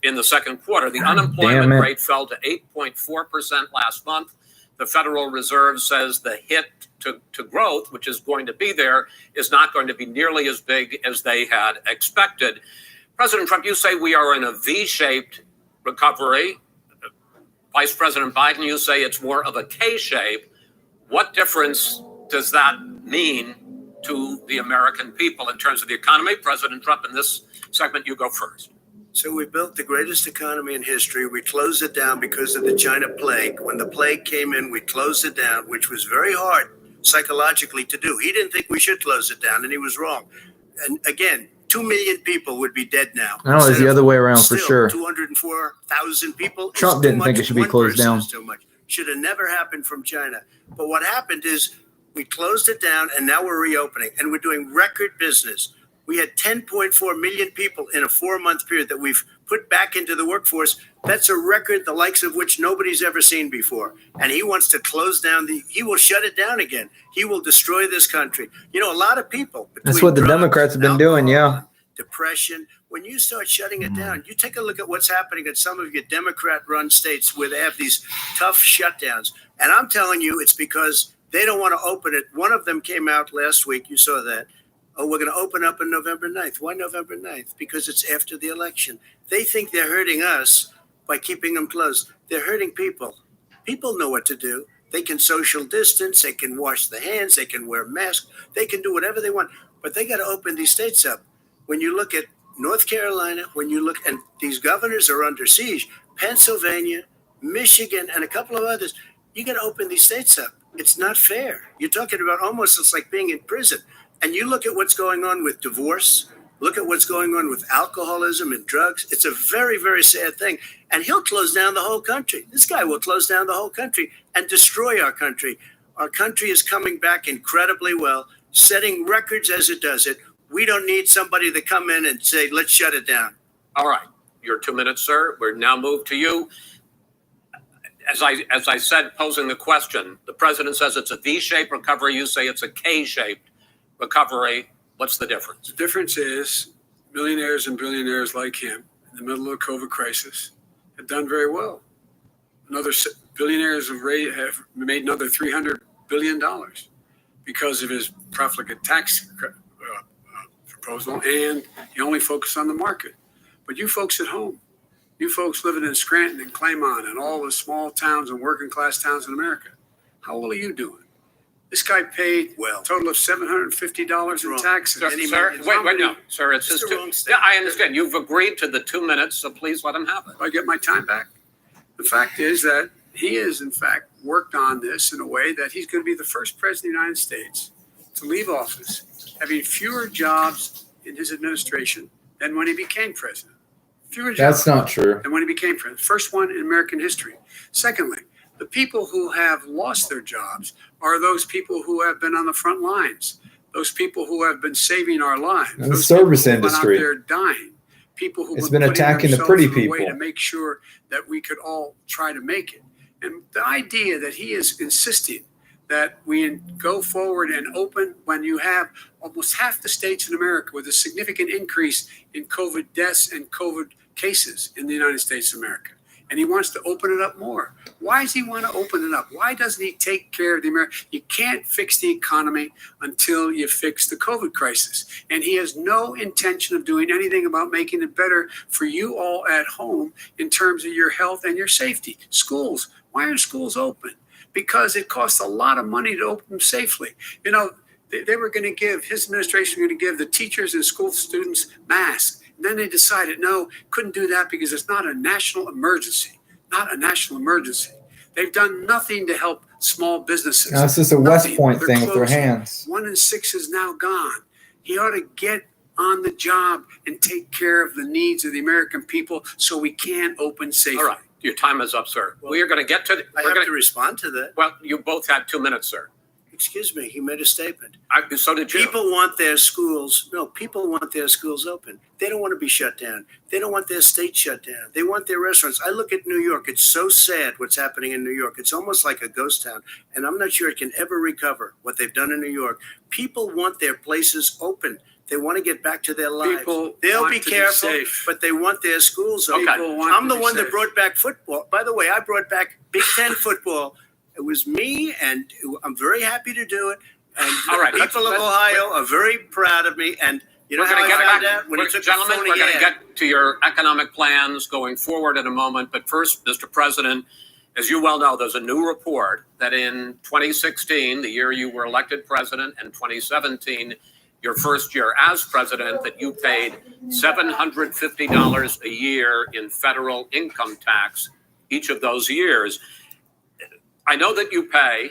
in the second quarter. The unemployment rate fell to 8.4% last month. The Federal Reserve says the hit to growth, which is going to be there, is not going to be nearly as big as they had expected. President Trump, you say we are in a V-shaped recovery. Vice President Biden, you say it's more of a K-shape. What difference does that mean to the American people in terms of the economy? President Trump, in this segment, you go first. So we built the greatest economy in history. We closed it down because of the China plague. When the plague came in, we closed it down, which was very hard psychologically to do. He didn't think we should close it down, and he was wrong. And again, 2 million people would be dead now. No, it's the other way around for sure. 204,000 people. Trump didn't think it should be closed down. Too much. Should have never happened from China. But what happened is we closed it down, and now we're reopening, and we're doing record business. We had 10.4 million people in a 4-month period that we've put back into the workforce. That's a record the likes of which nobody's ever seen before. And he wants to close down he will shut it down again. He will destroy this country. You know, a lot of people. That's what the Democrats have been doing, yeah. Depression. When you start shutting it down, you take a look at what's happening in some of your Democrat-run states where they have these tough shutdowns. And I'm telling you, it's because they don't want to open it. One of them came out last week. You saw that. Oh, we're going to open up on November 9th. Why November 9th? Because it's after the election. They think they're hurting us by keeping them closed. They're hurting people. People know what to do. They can social distance. They can wash their hands. They can wear masks. They can do whatever they want. But they got to open these states up. When you look at North Carolina, and these governors are under siege, Pennsylvania, Michigan, and a couple of others, you got to open these states up. It's not fair. You're talking about almost, it's like being in prison. And you look at what's going on with divorce, look at what's going on with alcoholism and drugs. It's a very, very sad thing. And he'll close down the whole country. This guy will close down the whole country and destroy our country. Our country is coming back incredibly well, setting records as it does it. We don't need somebody to come in and say, let's shut it down. All right. Your 2 minutes, sir. We're now moved to you. As I said, posing the question, the president says it's a V-shaped recovery. You say it's a K-shaped recovery. What's the difference? The difference is millionaires and billionaires like him in the middle of the COVID crisis have done very well. Another billionaires have made another $300 billion because of his profligate tax proposal, and he only focused on the market. But you folks at home, you folks living in Scranton and Claymont and all the small towns and working class towns in America, how well are you doing? This guy paid a total of $750 in taxes. Sir, wait, no, sir, it's just yeah, I understand. You've agreed to the 2 minutes, so please let him have it. I get my time back. The fact is that he has, in fact, worked on this in a way that he's going to be the first president of the United States to leave office having fewer jobs in his administration than when he became president. Fewer jobs. That's not true. Than when he became president. First one in American history. Secondly, the people who have lost their jobs are those people who have been on the front lines, those people who have been saving our lives. In the service industry. Out there dying. People who it's been attacking the pretty people to make sure that we could all try to make it. And the idea that he is insisting that we go forward and open when you have almost half the states in America with a significant increase in COVID deaths and COVID cases in the United States of America. And he wants to open it up more. Why does he want to open it up? Why doesn't he take care of the American? You can't fix the economy until you fix the COVID crisis. And he has no intention of doing anything about making it better for you all at home in terms of your health and your safety. Schools. Why are schools open? Because it costs a lot of money to open them safely. You know, they were going to give, his administration was going to give the teachers and school students masks. And then they decided, no, couldn't do that because it's not a national emergency. Not a national emergency. They've done nothing to help small businesses. Now, it's just a West Point thing with their hands. 1 in 6 is now gone. He ought to get on the job and take care of the needs of the American people so we can open safely. All right. Your time is up, sir. Well, we are going to get to I have to respond to that. Well, you both had 2 minutes, sir. Excuse me, he made a statement. So did you. People want their schools open. They don't want to be shut down. They don't want their state shut down. They want their restaurants. I look at New York. It's so sad what's happening in New York. It's almost like a ghost town. And I'm not sure it can ever recover what they've done in New York. People want their places open. They want to get back to their lives. They'll be careful, but they want their schools open. I'm the one that brought back football. By the way, I brought back Big Ten football. It was me, and I'm very happy to do it. And all right, people of Ohio are very proud of me. And you know how I found out? When gentlemen, we're going to get to your economic plans going forward in a moment. But first, Mr. President, as you well know, there's a new report that in 2016, the year you were elected president, and 2017, your first year as president, that you paid $750 a year in federal income tax each of those years. I know that you pay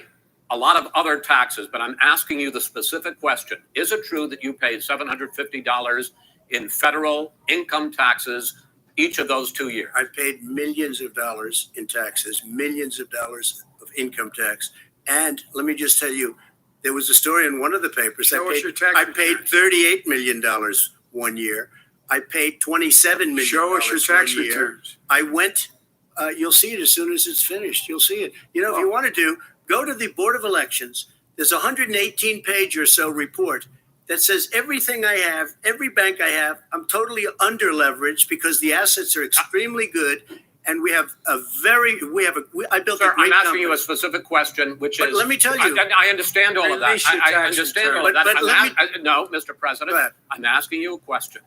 a lot of other taxes, but I'm asking you the specific question. Is it true that you paid $750 in federal income taxes each of those 2 years? I paid millions of dollars in taxes, millions of dollars of income tax. And let me just tell you, there was a story in one of the papers. I paid $38 million 1 year. I paid $27 million. Show us your tax returns. I went. You'll see it as soon as it's finished. You'll see it. You know, if you want to do, go to the Board of Elections. There's a 118-page or so report that says everything I have, every bank I have, I'm totally under-leveraged because the assets are extremely good. And I built a great I'm asking company. you a specific question, which but is. let me tell you. I understand all of that. I understand all of that. No, Mr. President, I'm asking you a question.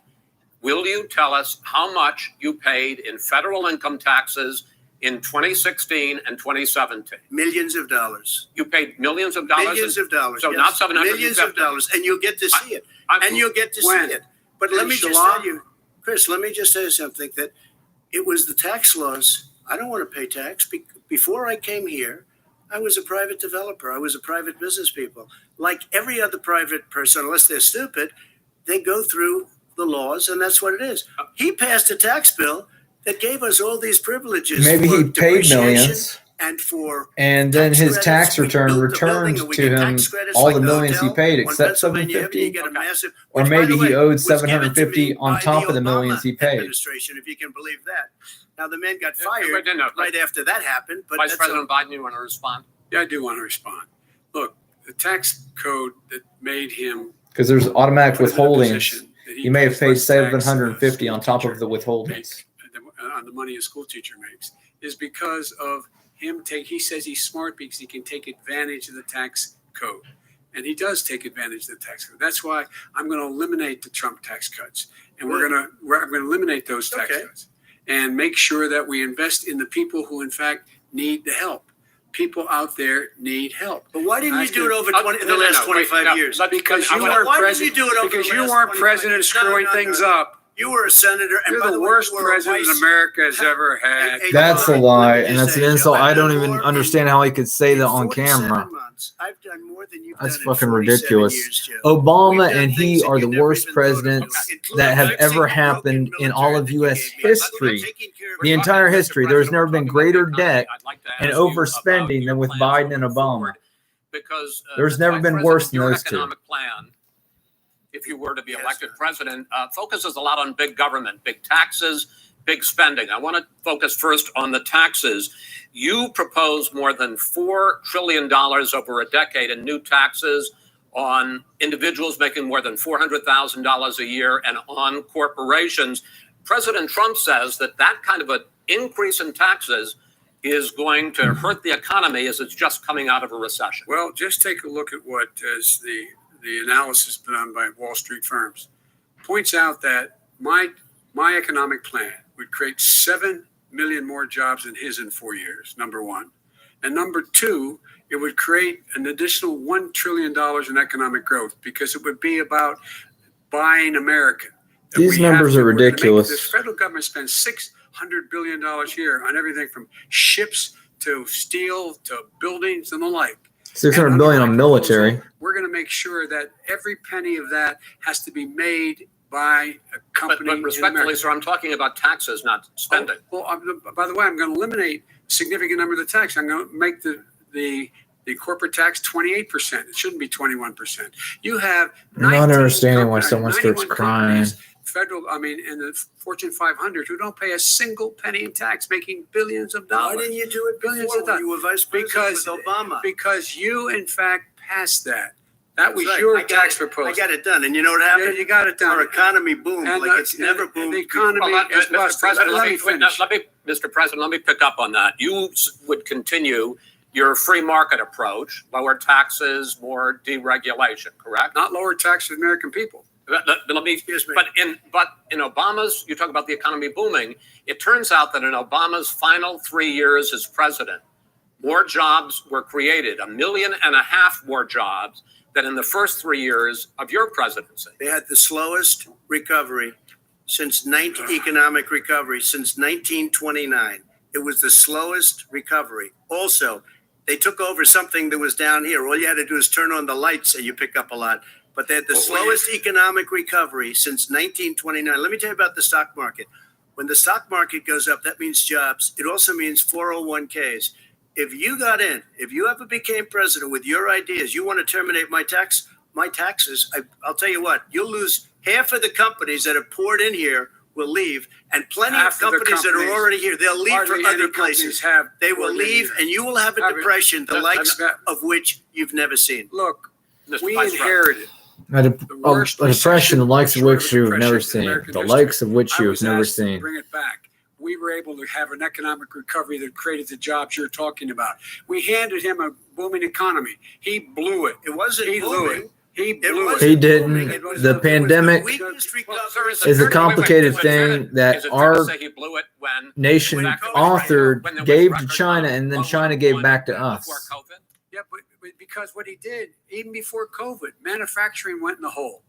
Will you tell us how much you paid in federal income taxes in 2016 and 2017? Millions of dollars. You paid millions of dollars? Millions of dollars. So not 750. Millions of dollars. And you'll get to see it. You'll get to see it. But let me just tell you, Chris, let me just tell you something, that it was the tax laws. I don't want to pay tax. Before I came here, I was a private developer. I was a private business people. Like every other private person, unless they're stupid, they go through the laws, and that's what it is. He passed a tax bill that gave us all these privileges. Maybe he paid millions, and then his tax return returned to him all the millions he paid except $750. Or maybe he owed $750 on top of the millions he paid. If you can believe that. Now the man got fired right after that happened. But Vice President Biden, you want to respond? Yeah, I do want to respond. Look, the tax code that made him, because there's automatic withholdings. He may have paid $750 on top of the withholdings on the money a school teacher makes, is because of he says he's smart because he can take advantage of the tax code. And he does take advantage of the tax code. That's why I'm going to eliminate the Trump tax cuts. And I'm going to eliminate those tax cuts and make sure that we invest in the people who, in fact, need the help. People out there need help. But why didn't you do it over the last 25 years? Because you weren't president screwing things up. You were a senator. And You're the worst president America has ever had. That's a lie, and that's an insult. I don't even understand how he could say that on camera. I've done more than you've That's done fucking in 47 ridiculous. years, Joe. Obama and he are the worst presidents that have ever happened in all of U.S. history. The entire history. There has never been greater debt and overspending than with Biden and Obama. Because there's never been worse than those two. Economic plan, if you were to be elected president, focuses a lot on big government, big taxes, big spending. I want to focus first on the taxes. You propose more than $4 trillion over a decade in new taxes on individuals making more than $400,000 a year and on corporations. President Trump says that that kind of an increase in taxes is going to hurt the economy as it's just coming out of a recession. Well, just take a look at what is the analysis done by Wall Street firms. Points out that my economic plan would create 7 million more jobs than his in 4 years, number one. And number two, it would create an additional $1 trillion in economic growth because it would be about buying American. These numbers are ridiculous. The federal government spends $600 billion a year on everything from ships to steel to buildings and the like. $600 billion on military. We're going to make sure that every penny of that has to be made by a company. But respectfully, sir, I'm talking about taxes, not spending. By the way, I'm going to eliminate a significant number of the tax. I'm going to make the corporate tax 28%. It shouldn't be 21%. You have. I'm not understanding why someone starts crying. In the Fortune 500 who don't pay a single penny in tax, making billions of dollars. Why didn't you do it billions before of dollars? You were vice president with Obama. Because you, in fact, passed that. That was your tax proposal. I got it done. And you know what happened? Yeah, you got it done. Our economy boomed it's never boomed. The economy is Mr. President, Mr. President, let me pick up on that. You would continue your free market approach, lower taxes, more deregulation, correct? Not lower taxes for the American people. Let me, but in Obama's, you talk about the economy booming. It turns out that in Obama's final 3 years as president, more jobs were created, 1.5 million more jobs than in the first 3 years of your presidency. They had the slowest recovery economic recovery since 1929. It was the slowest recovery. Also, they took over something that was down here. All you had to do is turn on the lights and you pick up a lot. But they had the slowest economic recovery since 1929. Let me tell you about the stock market. When the stock market goes up, that means jobs. It also means 401ks. If you got in, if you ever became president with your ideas, you want to terminate my taxes, I'll tell you what, you'll lose half of the companies that have poured in here will leave, and plenty of companies that are already here, they'll leave for other places. They will leave, and you will have a depression, the likes of which you've never seen. Look, we inherited a depression, the likes of which you've never seen. The likes of which you've never seen. Bring it back. We were able to have an economic recovery that created the jobs you're talking about. We handed him a booming economy. He blew it. It wasn't he booming. Blew it. He blew it. He didn't. The pandemic is a complicated thing that our nation authored, gave to China, and then China gave back to us. Yeah, but because what he did, even before COVID, manufacturing went in the hole.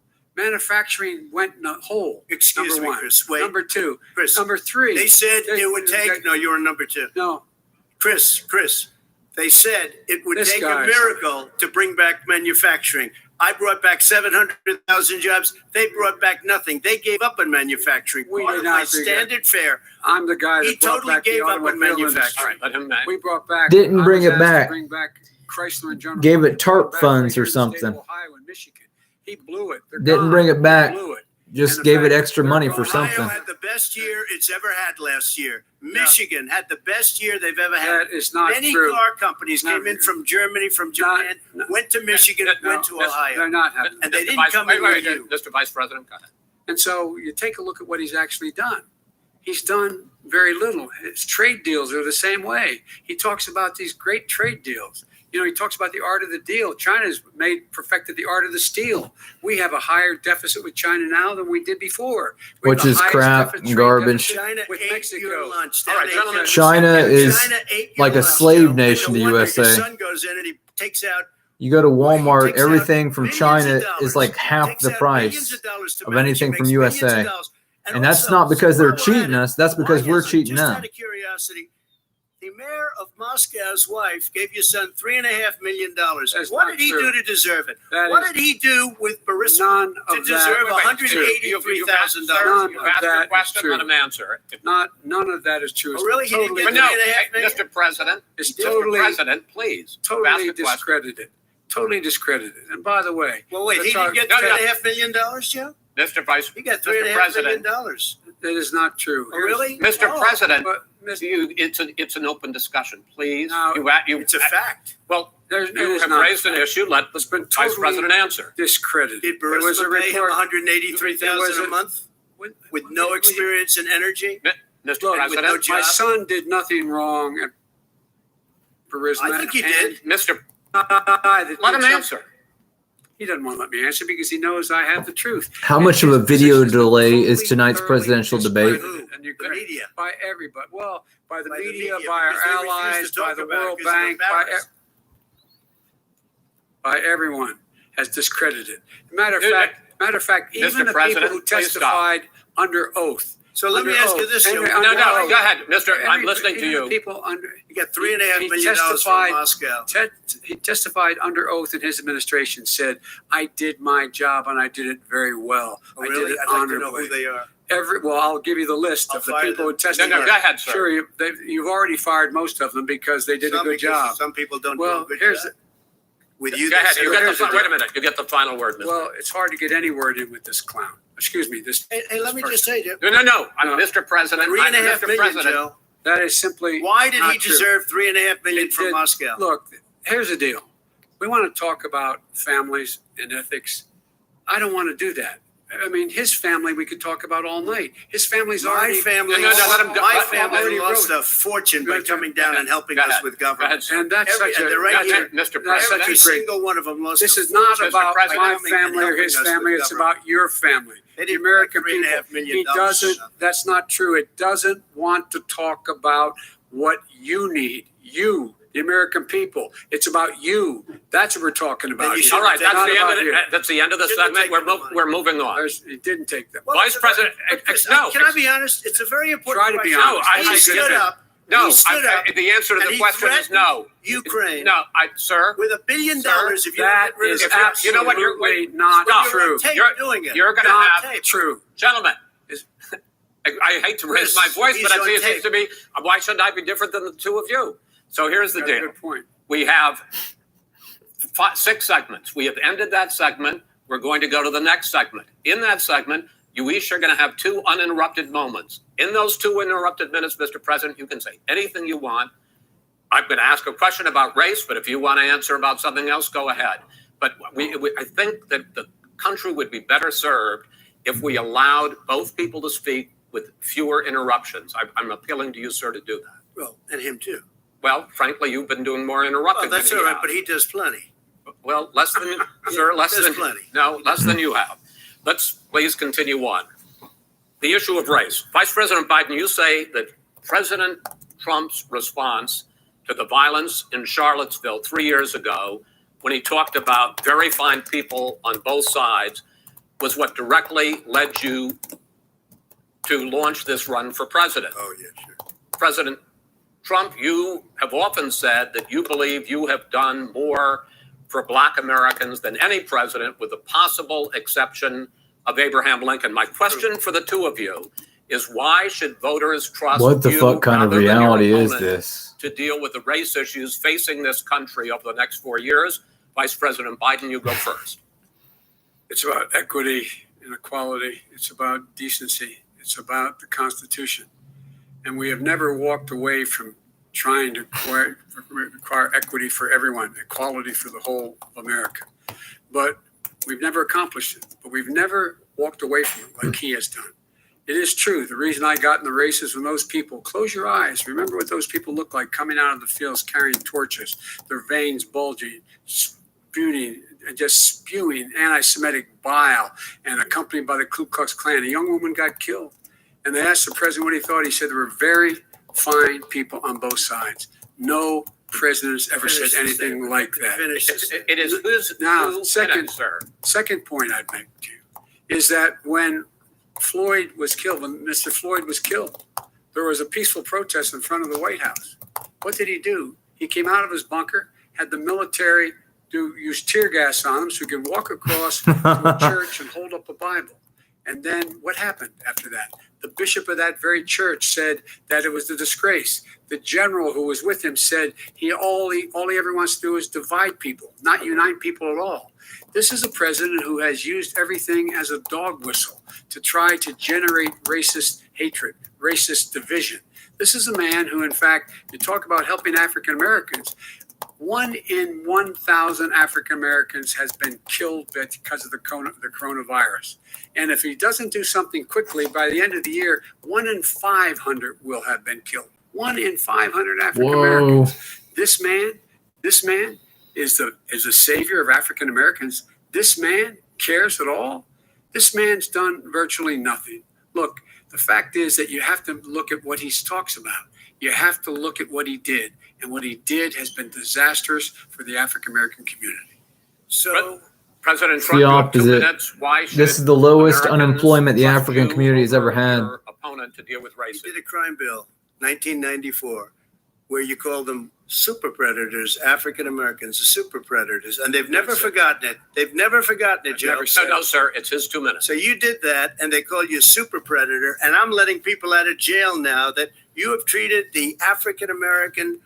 Excuse me, Chris. Wait. Number two. Chris. Number three. They said it would take. No, you're on number two. No. Chris. They said it would take a miracle to bring back manufacturing. I brought back 700,000 jobs. They brought back nothing. They gave up on manufacturing. We did not standard fare. I'm the guy that he totally gave up on manufacturing. We brought back. Didn't bring it back. Bring back Chrysler and General. Gave it TARP funds or something. Ohio and Michigan. He blew it. Didn't bring it back. Just gave it extra money for something. Ohio had the best year it's ever had last year. Michigan had the best year they've ever had. That is not Many true. car companies came in from Germany, from Japan, went to Michigan, went to Ohio. They're not having and they didn't come in with you. Mr. Vice President, go ahead. And so you take a look at what he's actually done. he's done very little. His trade deals are the same way. He talks about these great trade deals. You know, he talks about the art of the deal. China's perfected the art of the steal. We have a higher deficit with China now than we did before. Which is crap and garbage. China with ate Mexico. your lunch. All right, gentlemen. China is like a slave nation to No wonder USA. His son goes in and he takes out. You go to Walmart, takes everything out from millions China of dollars. is like half Takes the out price millions of dollars to of manage. anything He from makes millions of USA. dollars. And that's also, not because they're so cheating why us. That's because we're hasn't- cheating just them. out of curiosity, the mayor of Moscow's wife gave your son $3.5 million. What did he do to deserve it? What did he do with Burisma to deserve $183,000? None of Ask a that is question, true. let him answer. None of that is true. Oh, really? He didn't Totally, get But no, $3.5 million? Mr. President, it's Mr. totally, President, please. Ask totally a question. discredited. Totally discredited. And by the way, Well, wait, he let's didn't get No, no. $3.5 million, Joe? Mr. Vice, He got Mr. $3.5 million. President, that is not true. Oh, really? Mr. Oh. President, But, Mr. it's an open discussion, please. No, It's a fact. Well, There's, it you is have not raised an issue. Let the been Vice totally President answer. discredited. Did There was a Burisma pay him report. $183,000 a month with no experience in energy? Mr. Look, President, no job. my son did nothing wrong at Burisma. I think he and did. Mr. I did Let him something. answer. He doesn't want to let me answer because he knows I have the truth. How And much of a his video position is delay totally, is tonight's thoroughly presidential debate? discredited. And you're The correct. media. By everybody. Well, by the By the media, media, by our because they refuse to allies, talk by the about it World because they're Bank, embarrassed. by everyone has discredited. Matter of Dude, fact, even Mr. the people President, who please stop. testified under oath. So let me Under ask you oath. this, Joe. No, go ahead, Mr. I'm listening to Even the you. people under You got $3.5 He million from testified- Moscow. he testified under oath in his administration, said, I did my job and I did it very well. Oh, I really? did it I'd like to know honorably. who they are. Well, I'll give you the list I'll of the fire people who them. testified. No, go ahead, sir. Sure, you've already fired most of them because they did a good job. Some people don't do Well, a good here's job. With you, Go ahead. they You said get it the, was a wait a minute. You get the final word, Mr. well, it's hard to get any word in with this clown. Excuse me, this. Hey, let me just say, Joe. No. I'm No. Mr. President. I'm $3.5 Mr. million, President. Joe. That is simply Why did not he true. deserve $3.5 million It from did- Moscow? Look, here's the deal. We want to talk about families and ethics. I don't want to do that. I mean, his family we could talk about all night. His family's My already. family, No, let him go. my Let- family already lost wrote a fortune by Go coming down and helping Go us ahead. with Go ahead, government. sir. And that's such and a. they're right That's here. it, Mr. That's such President. Every a great. single one of them lost This a is not fortune about by President, my coming and family or his helping us family. with It's government. about your family. They The didn't American pay $3.5 people. million He doesn't. or That's not true. It doesn't want to talk about what you need. You, the American people. It's about you. That's what we're talking about. you here. should All right, Not that's the end of the Shouldn't have segment. taken the money. We're moving on. It didn't take them. Well, Vice it's a- President, Can no. I be honest? It's a very important Try to be question. honest. No, I He stood stood up. No, He stood up. the answer to and the he question is threatened no. Ukraine. No, sir. With $1 billion, Sir, if you That don't get rid of is the troops. You know what? absolutely not Stop. true. You're on tape You're- doing it. you're gonna You're on have- tape. True. Gentlemen, I hate to raise my voice, but I He's see on it seems tape. to be, why shouldn't I be different than the two of you? So here's the Got a deal. good point. We have 6 segments. We have ended that segment. We're going to go to the next segment. In that segment, you each are going to have 2 uninterrupted moments. In those 2 uninterrupted minutes, Mr. President, you can say anything you want. I'm going to ask a question about race, but if you want to answer about something else, go ahead. But I think that the country would be better served if we allowed both people to speak with fewer interruptions. I'm appealing to you, sir, to do that. Well, and him too. Well, frankly, you've been doing more interrupting. Well, that's than all he right, has. but he does plenty. Well, less than, sir, less There's than, plenty. no, less than you have. Let's please continue on. The issue of race. Vice President Biden, you say that President Trump's response to the violence in Charlottesville 3 years ago, when he talked about very fine people on both sides, was what directly led you to launch this run for president. Oh, yeah, sure. President Trump, you have often said that you believe you have done more for Black Americans than any president, with the possible exception of Abraham Lincoln. My question for the two of you is, why should voters trust What the you fuck kind of rather than your reality is opponent this? to deal with the race issues facing this country over the next 4 years? Vice President Biden, you go first. It's about equity and equality. It's about decency. It's about the Constitution. And we have never walked away from trying to require equity for everyone, equality for the whole of America. But we've never accomplished it. But we've never walked away from it like he has done. It is true. The reason I got in the race is when those people, close your eyes, remember what those people look like coming out of the fields carrying torches, their veins bulging, spewing anti-Semitic bile, and accompanied by the Ku Klux Klan. A young woman got killed. And they asked the president what he thought. He said there were very fine people on both sides. No president has ever said anything like that. It is who's now, sir. Second point I'd make to you is that when Floyd was killed, when Mr. Floyd was killed, there was a peaceful protest in front of the White House. What did he do? He came out of his bunker, had the military use tear gas on him so he could walk across to a church and hold up a Bible. And then what happened after that? The bishop of that very church said that it was a disgrace. The general who was with him said all he ever wants to do is divide people, not unite people at all. This is a president who has used everything as a dog whistle to try to generate racist hatred, racist division. This is a man who, in fact, you talk about helping African Americans. 1 in 1,000 African Americans has been killed because of the coronavirus. And if he doesn't do something quickly, by the end of the year, 1 in 500 will have been killed. 1 in 500 African Americans. This man is the savior of African Americans. This man cares at all. This man's done virtually nothing. Look, the fact is that you have to look at what he talks about. You have to look at what he did. And what he did has been disastrous for the African American community. So, President Trump, the you have 2 opposite. minutes. Why should This is the lowest Americans unemployment the trust African you community has ever over had. your opponent to deal with You racism? did a crime bill, 1994, where you called them super predators, African Americans, super predators, and they've never forgotten it. They've never forgotten it, Joe. No, sir. It's his 2 minutes. So you did that, and they called you a super predator, and I'm letting people out of jail now that you have treated the African American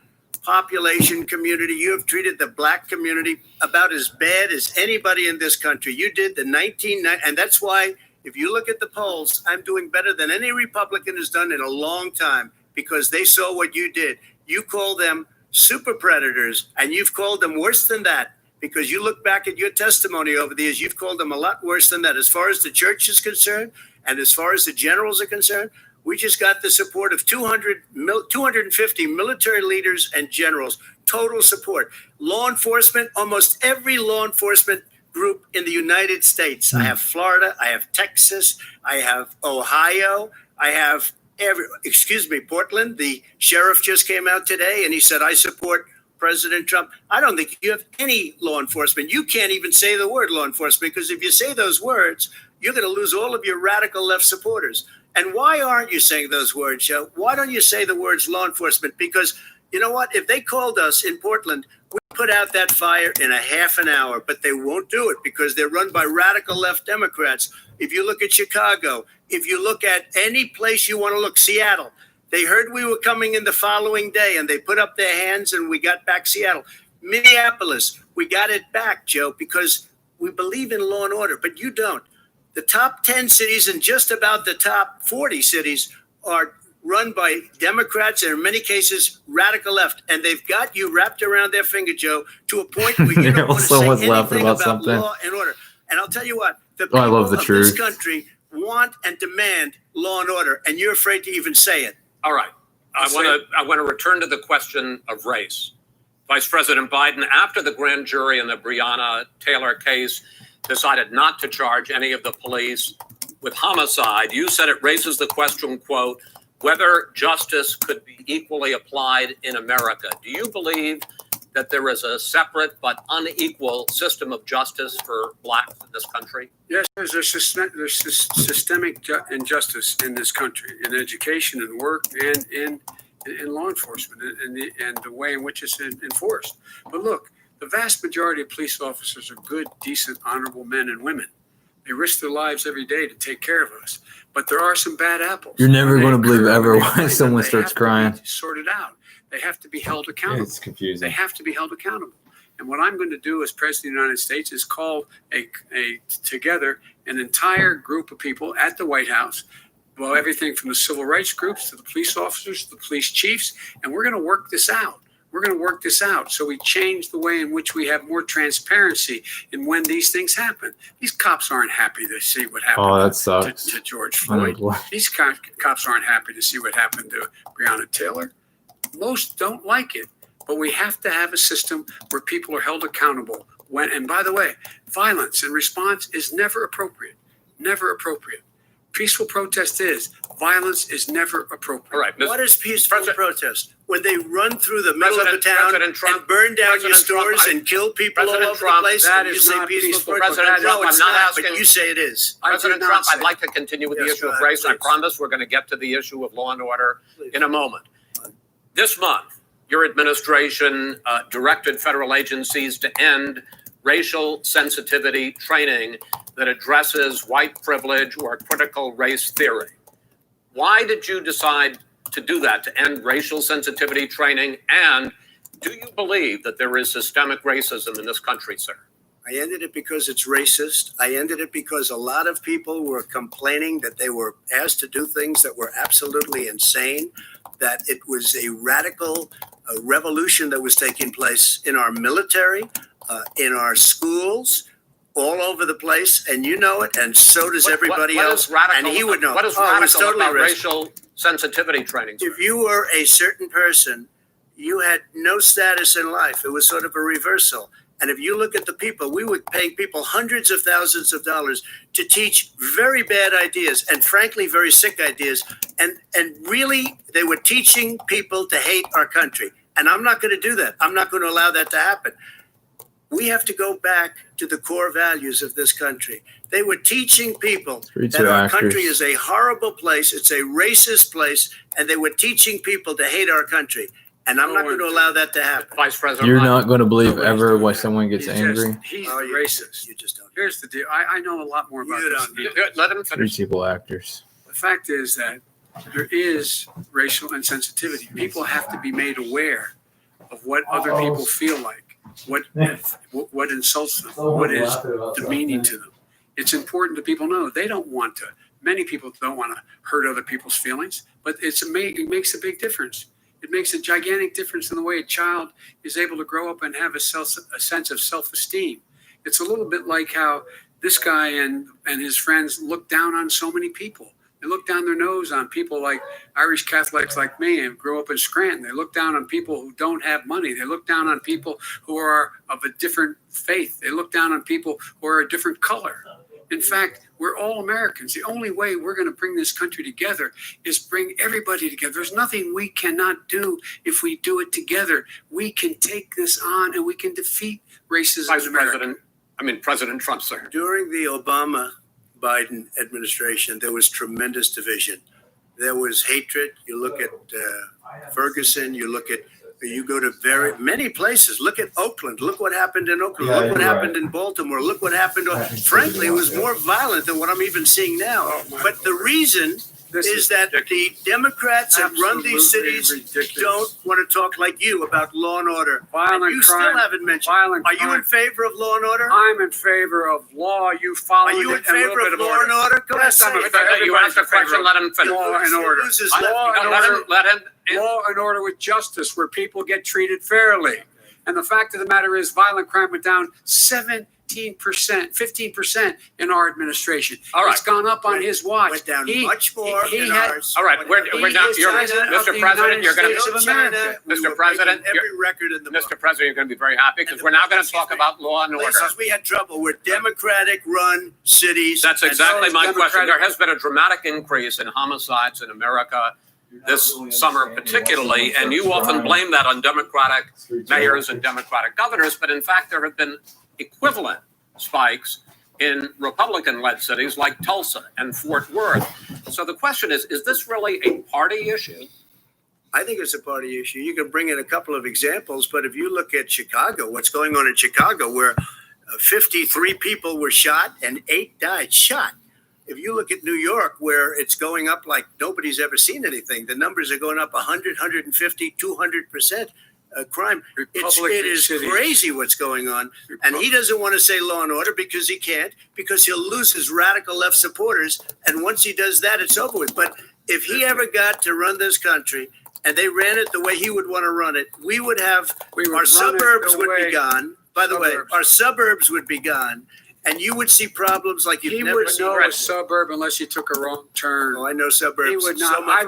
population community, you have treated the black community about as bad as anybody in this country. You did the 1990, and that's why if you look at the polls, I'm doing better than any Republican has done in a long time because they saw what you did. You call them super predators, and you've called them worse than that because you look back at your testimony over the years, you've called them a lot worse than that. As far as the church is concerned, and as far as the generals are concerned, we just got the support of 250 military leaders and generals, total support. Law enforcement, almost every law enforcement group in the United States. I have Florida, I have Texas, I have Ohio, I have Portland. The sheriff just came out today and he said, I support President Trump. I don't think you have any law enforcement. You can't even say the word law enforcement because if you say those words, you're going to lose all of your radical left supporters. And why aren't you saying those words, Joe? Why don't you say the words law enforcement? Because you know what? If they called us in Portland, we put out that fire in a half an hour, but they won't do it because they're run by radical left Democrats. If you look at Chicago, if you look at any place you want to look, Seattle, they heard we were coming in the following day and they put up their hands and we got back Seattle. Minneapolis, we got it back, Joe, because we believe in law and order, but you don't. The top 10 cities and just about the top 40 cities are run by Democrats and in many cases radical left. And they've got you wrapped around their finger, Joe, to a point where you don't want to say anything about law and order. And I'll tell you what, the people of this country want and demand law and order, and you're afraid to even say it. All right. I want to return to the question of race. Vice President Biden, after the grand jury in the Breonna Taylor case decided not to charge any of the police with homicide, you said it raises the question, quote, whether justice could be equally applied in America. Do you believe that there is a separate but unequal system of justice for blacks in this country? Yes, there's systemic injustice in this country, in education and work and in law enforcement and the way in which it's enforced. But look, the vast majority of police officers are good, decent, honorable men and women. They risk their lives every day to take care of us. But there are some bad apples. You're never going to believe ever why someone starts crying. Sorted out. They have to be held accountable. It's confusing. They have to be held accountable. And what I'm going to do as President of the United States is call together an entire group of people at the White House, well, everything from the civil rights groups to the police officers, to the police chiefs, and we're going to work this out. we're going to work this out. So we changed the way in which we have more transparency in when these things happen. These cops aren't happy to see what happened Oh, that sucks. to George Floyd. These cops aren't happy to see what happened to Breonna Taylor. Most don't like it, but we have to have a system where people are held accountable. And by the way, violence in response is never appropriate. Never appropriate. Peaceful protest is. Violence is never appropriate. All right. What is peaceful protest? When they run through the middle of the town and burn down your stores and kill people all over the place, that and you is say not peaceful peaceful. protest? President Trump, No, it's I'm not not, asking- but you say it is. President I did not Trump, say I'd like to continue with the Yes, issue go of ahead, race. I please. promise we're going to get to the issue of law and order in a moment. This month, your administration directed federal agencies to end racial sensitivity training that addresses white privilege or critical race theory. Why did you decide to do that, to end racial sensitivity training? And do you believe that there is systemic racism in this country, sir? I ended it because it's racist. I ended it because a lot of people were complaining that they were asked to do things that were absolutely insane, that it was a radical revolution that was taking place in our military, in our schools, all over the place, and you know it, and so does everybody what else. is radical, and he would know. What is it was radical totally about racist. racial sensitivity training, sir? If you were a certain person, you had no status in life. It was sort of a reversal. And if you look at the people, we were paying people hundreds of thousands of dollars to teach very bad ideas and frankly, very sick ideas. And really, they were teaching people to hate our country. And I'm not going to do that. I'm not going to allow that to happen. We have to go back to the core values of this country. They were teaching people that our country is a horrible place. It's a racist place. And they were teaching people to hate our country. And I'm not going to allow that to happen. Vice President, You're not going to believe ever why someone gets angry. He's racist. You just don't. Here's the deal. I know a lot more about this. Let him Street people actors. The fact is that there is racial insensitivity. People have to be made aware of what other people feel like, what insults them, what is demeaning to them. It's important that people know they don't want to. Many people don't want to hurt other people's feelings, but it makes a big difference. It makes a gigantic difference in the way a child is able to grow up and have a sense of self-esteem. It's a little bit like how this guy and his friends look down on so many people. They look down their nose on people like Irish Catholics like me and grew up in Scranton. They look down on people who don't have money. They look down on people who are of a different faith. They look down on people who are a different color. In fact, we're all Americans. The only way we're going to bring this country together is bring everybody together. There's nothing we cannot do if we do it together. We can take this on and we can defeat racism in America. President Trump, sir. During the Obama-Biden administration, there was tremendous division. There was hatred. You look at Ferguson. You go to very many places. Look at Oakland. Look what happened in Oakland. Look what happened in Baltimore. Look what happened. Frankly, it was more violent than what I'm even seeing now. But the reason is that the Democrats that run these cities don't want to talk like you about law and order. Violent you crime, still haven't mentioned. Are you in favor of law and order? I'm in favor of law. You follow. Are you in favor of law and order? Go ahead. You asked a question. Let him finish. Law and order. Law and order with justice, where people get treated fairly. And the fact of the matter is, violent crime went down 17%, 15% in our administration. All right. It's gone up on his watch. Went down much more in ours. All right, we're now. Mr. President, you're going to Mr. President, every record in the book. Mr. President, you're going to be very happy because we're now going to talk about law and order. Places we had trouble were Democratic-run cities. That's exactly my question. There has been a dramatic increase in homicides in America this summer particularly, and you often blame that on Democratic mayors and Democratic governors, but in fact there have been equivalent spikes in Republican-led cities like Tulsa and Fort Worth. So the question is this really a party issue? I think it's a party issue. You can bring in a couple of examples, but if you look at Chicago, what's going on in Chicago, where 53 people were shot and 8 died shot. If you look at New York, where it's going up like nobody's ever seen anything, the numbers are going up 100, 150, 200% crime. It is crazy what's going on. And he doesn't want to say law and order because he can't, because he'll lose his radical left supporters. And once he does that, it's over with. But if he ever got to run this country and they ran it the way he would want to run it, our suburbs would be gone. By the way, our suburbs would be gone. And you would see problems like you've never seen. He would know a suburb unless you took a wrong turn. Oh, I know suburbs. He would not. So much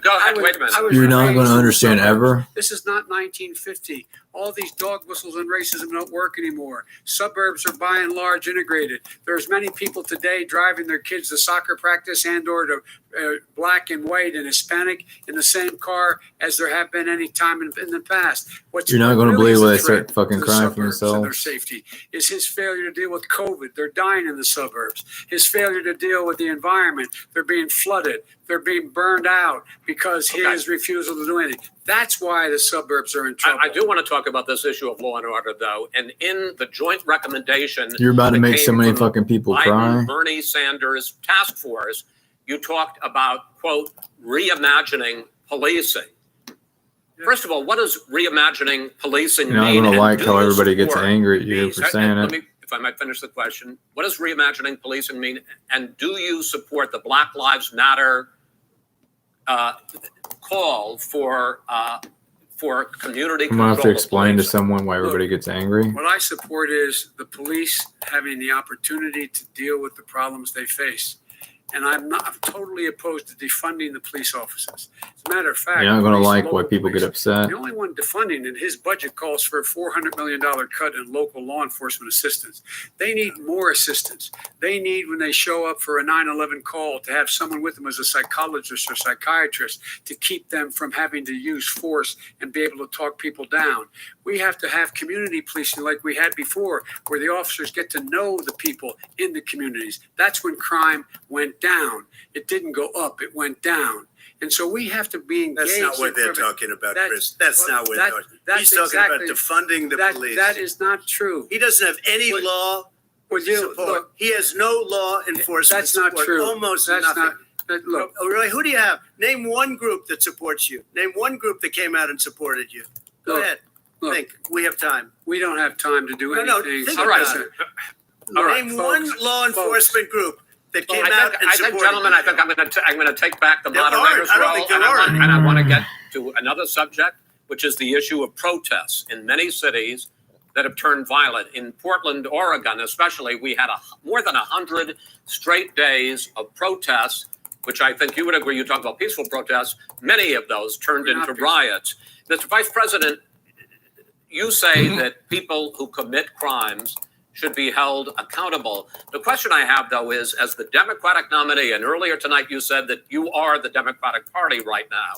Go ahead. Wait a minute. You're not going to understand ever. This is not 1950. All these dog whistles and racism don't work anymore. Suburbs are by and large integrated. There's many people today driving their kids to soccer practice and or to black and white and Hispanic in the same car as there have been any time in the past. You're not going to believe when they start fucking crying for Their themselves. safety is his failure to deal with COVID. They're dying in the suburbs. His failure to deal with the environment. They're being flooded. They're being burned out because his refusal to do anything. That's why the suburbs are in trouble. I do want to talk about this issue of law and order, though. And in the joint recommendation, You're about to that make came so many from fucking people Biden, cry. Bernie Sanders task force, you talked about, quote, reimagining policing. First of all, what does reimagining policing You're not mean? going to And like do how you everybody gets support angry at you these- for saying let it. me, if I might finish the question, what does reimagining policing mean? And do you support the Black Lives Matter call for community I'm going to have to control of explain to policing? someone why everybody gets angry. What I support is the police having the opportunity to deal with the problems they face. And I'm totally opposed to defunding the police officers. As a matter of fact, You're not going to police, like why local people police, get upset. The only one defunding, and his budget calls for a $400 million cut in local law enforcement assistance. They need more assistance. They need, when they show up for a 9/11 call, to have someone with them as a psychologist or psychiatrist to keep them from having to use force and be able to talk people down. We have to have community policing like we had before, where the officers get to know the people in the communities. That's when crime went down. It didn't go up, it went down. And so we have to be engaged. That's not what they're talking about, Chris. That's not what they're talking about. He's talking about defunding the police. That is not true. He doesn't have any law support. He has no law enforcement That's not support. true. Almost That's nothing. Look, Oh, really? Who do you have? Name one group that supports you. Name one group that came out and supported you. Go ahead. Think. We have time. We don't have time to do No, anything. think All right. about it. All right, Name one law enforcement group that came out and I supported think, gentlemen, you. I think I'm going to take back the There moderator's aren't. I don't role, think there and are. I want to get to another subject, which is the issue of protests in many cities that have turned violent. In Portland, Oregon, especially, we had more than 100 straight days of protests, which I think you would agree. You talk about peaceful protests. Many of those turned into riots. Mr. Vice President, you say that people who commit crimes should be held accountable. The question I have, though, is as the Democratic nominee, and earlier tonight you said that you are the Democratic Party right now.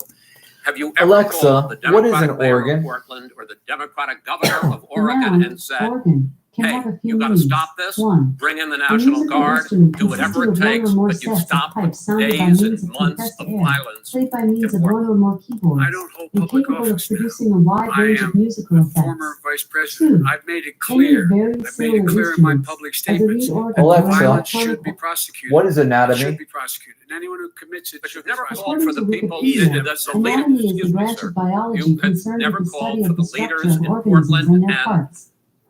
Have you ever Alexa, called the what is Democratic an mayor Oregon? of Portland or the Democratic governor of Oregon and said, Oregon can hey, have a few you got to names. stop this, 1. bring in the The National musical Guard, instrument do whatever it consisting of one takes, or more but you sets of stop the pipes sounded by days means and of months compressed of air, violence. played by means of one or more keyboards, I don't hold and public capable of office now. producing a wide I range am of musical effects. Former vice president. 2. I've made it Any clear. very I've made similar it clear in my instruments public as a statements lead that organ Alexa, violence should be prosecuted. What is It anatomy? should be prosecuted. And anyone who commits it But should you've be never prosecuted. called for the According to people, Wikipedia, that's the anatomy leaders, is the excuse me, branch sir. of biology You have concerned never with the called study for of the the structure leaders of in organisms and Portland their and parts.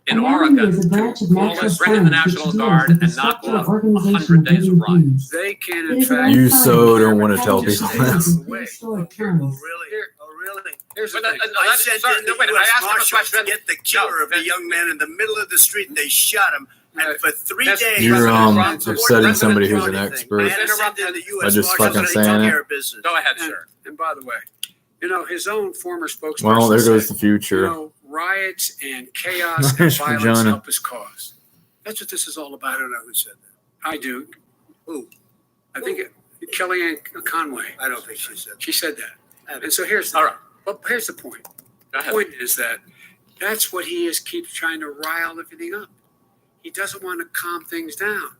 in Anatomy Oregon is a branch of to natural bring in the science which National deals Guard with the and knock structure, off organization 100 of days of living riots. things. They can, It in is fact, very You science so that don't want to has tell been people studied this. in prehistoric times. Really? here's the But, thing. I sent in the wait, I U.S. asked him a Marshals to question. get the killer of the young man in the middle of the street. They shot him. And for 3 Mr. days, You're President Trump, upsetting somebody who's an anything. expert I had to send in the by U.S. just Marshals fucking and they saying took it. care of business. Go ahead, sir. And by the way, his own former spokesperson Well, there goes said, the future. riots and chaos and Nice violence vagina. help us cause. That's what this is all about. I don't know who said that. I do. Who? I think Kellyanne Conway. I don't think she said that. She said that. And so here's All right. here's the point. Go The ahead. point is that that's what he keeps trying to rile everything up. He doesn't want to calm things down.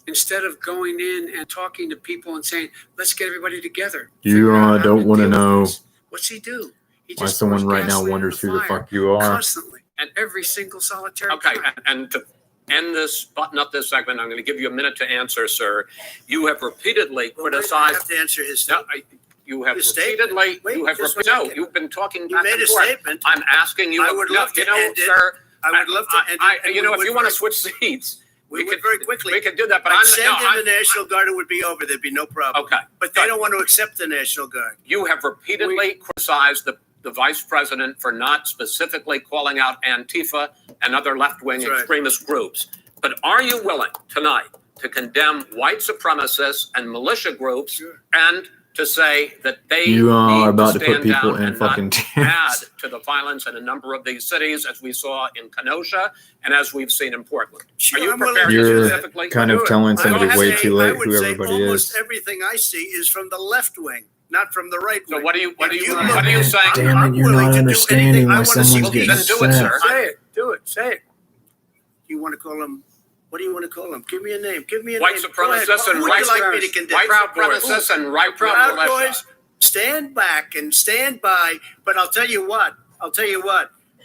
Instead of going in and talking to people and saying, let's get everybody together. You figure out how don't want to deal with know this. What's he do? He why just someone pours right now gasoline on wonders who the fire fuck you are. constantly and every single solitary Okay, time. and to end this, button up this segment, I'm going to give you a minute to answer, sir. You have repeatedly I criticized. have to answer his No, statement. you have Your statement. repeatedly. Wait, You have just one no. second. You've been talking You back made and a forth. statement. I'm asking you. I would love to you know, end it. sir. I would love to end it. You know, if you want to switch seats, We went very quickly. We could do that, but I'd send in the National Guard, it would be over. There'd be no problem. Okay. But they don't want to accept the National Guard. You have repeatedly criticized the vice president for not specifically calling out Antifa and other left-wing extremist groups. But are you willing tonight to condemn white supremacists and militia groups and to say that they are about to put stand people down in and fucking not add to the violence in a number of these cities, as we saw in Kenosha and as we've seen in Portland? Are you prepared to You're specifically kind of telling somebody way too late who everybody almost is. everything I see is from the left wing, not from the right wing. So what are you saying? Damn it, you're not understanding why someone's getting Then do it, upset. sir. Say it. Do it. Say it. You want to call them? What do you want to call them? Give me a name. Give me a White name. supremacists and White supremacists and right Proud militia. Boys, stand back and stand by. But I'll tell you what.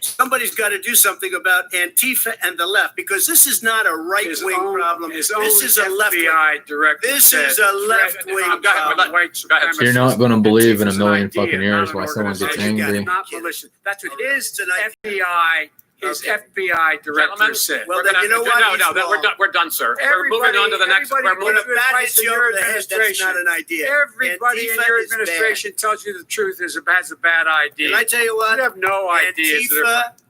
Somebody's got to do something about Antifa and the left, because this is not a right-wing problem. This is a left-wing. This is a left-wing problem. You're not going to believe in a million fucking years why someone gets angry. Not malicious. That's what his FBI, his FBI director Gentlemen, said. Well, then you know what? We're done, sir. We're moving on to the next. We're moving. When a bat hits you over the head, that's not an idea. Everybody in Antifa your is bad. administration tells you the truth is a bad idea. Can I tell you what? You have no idea.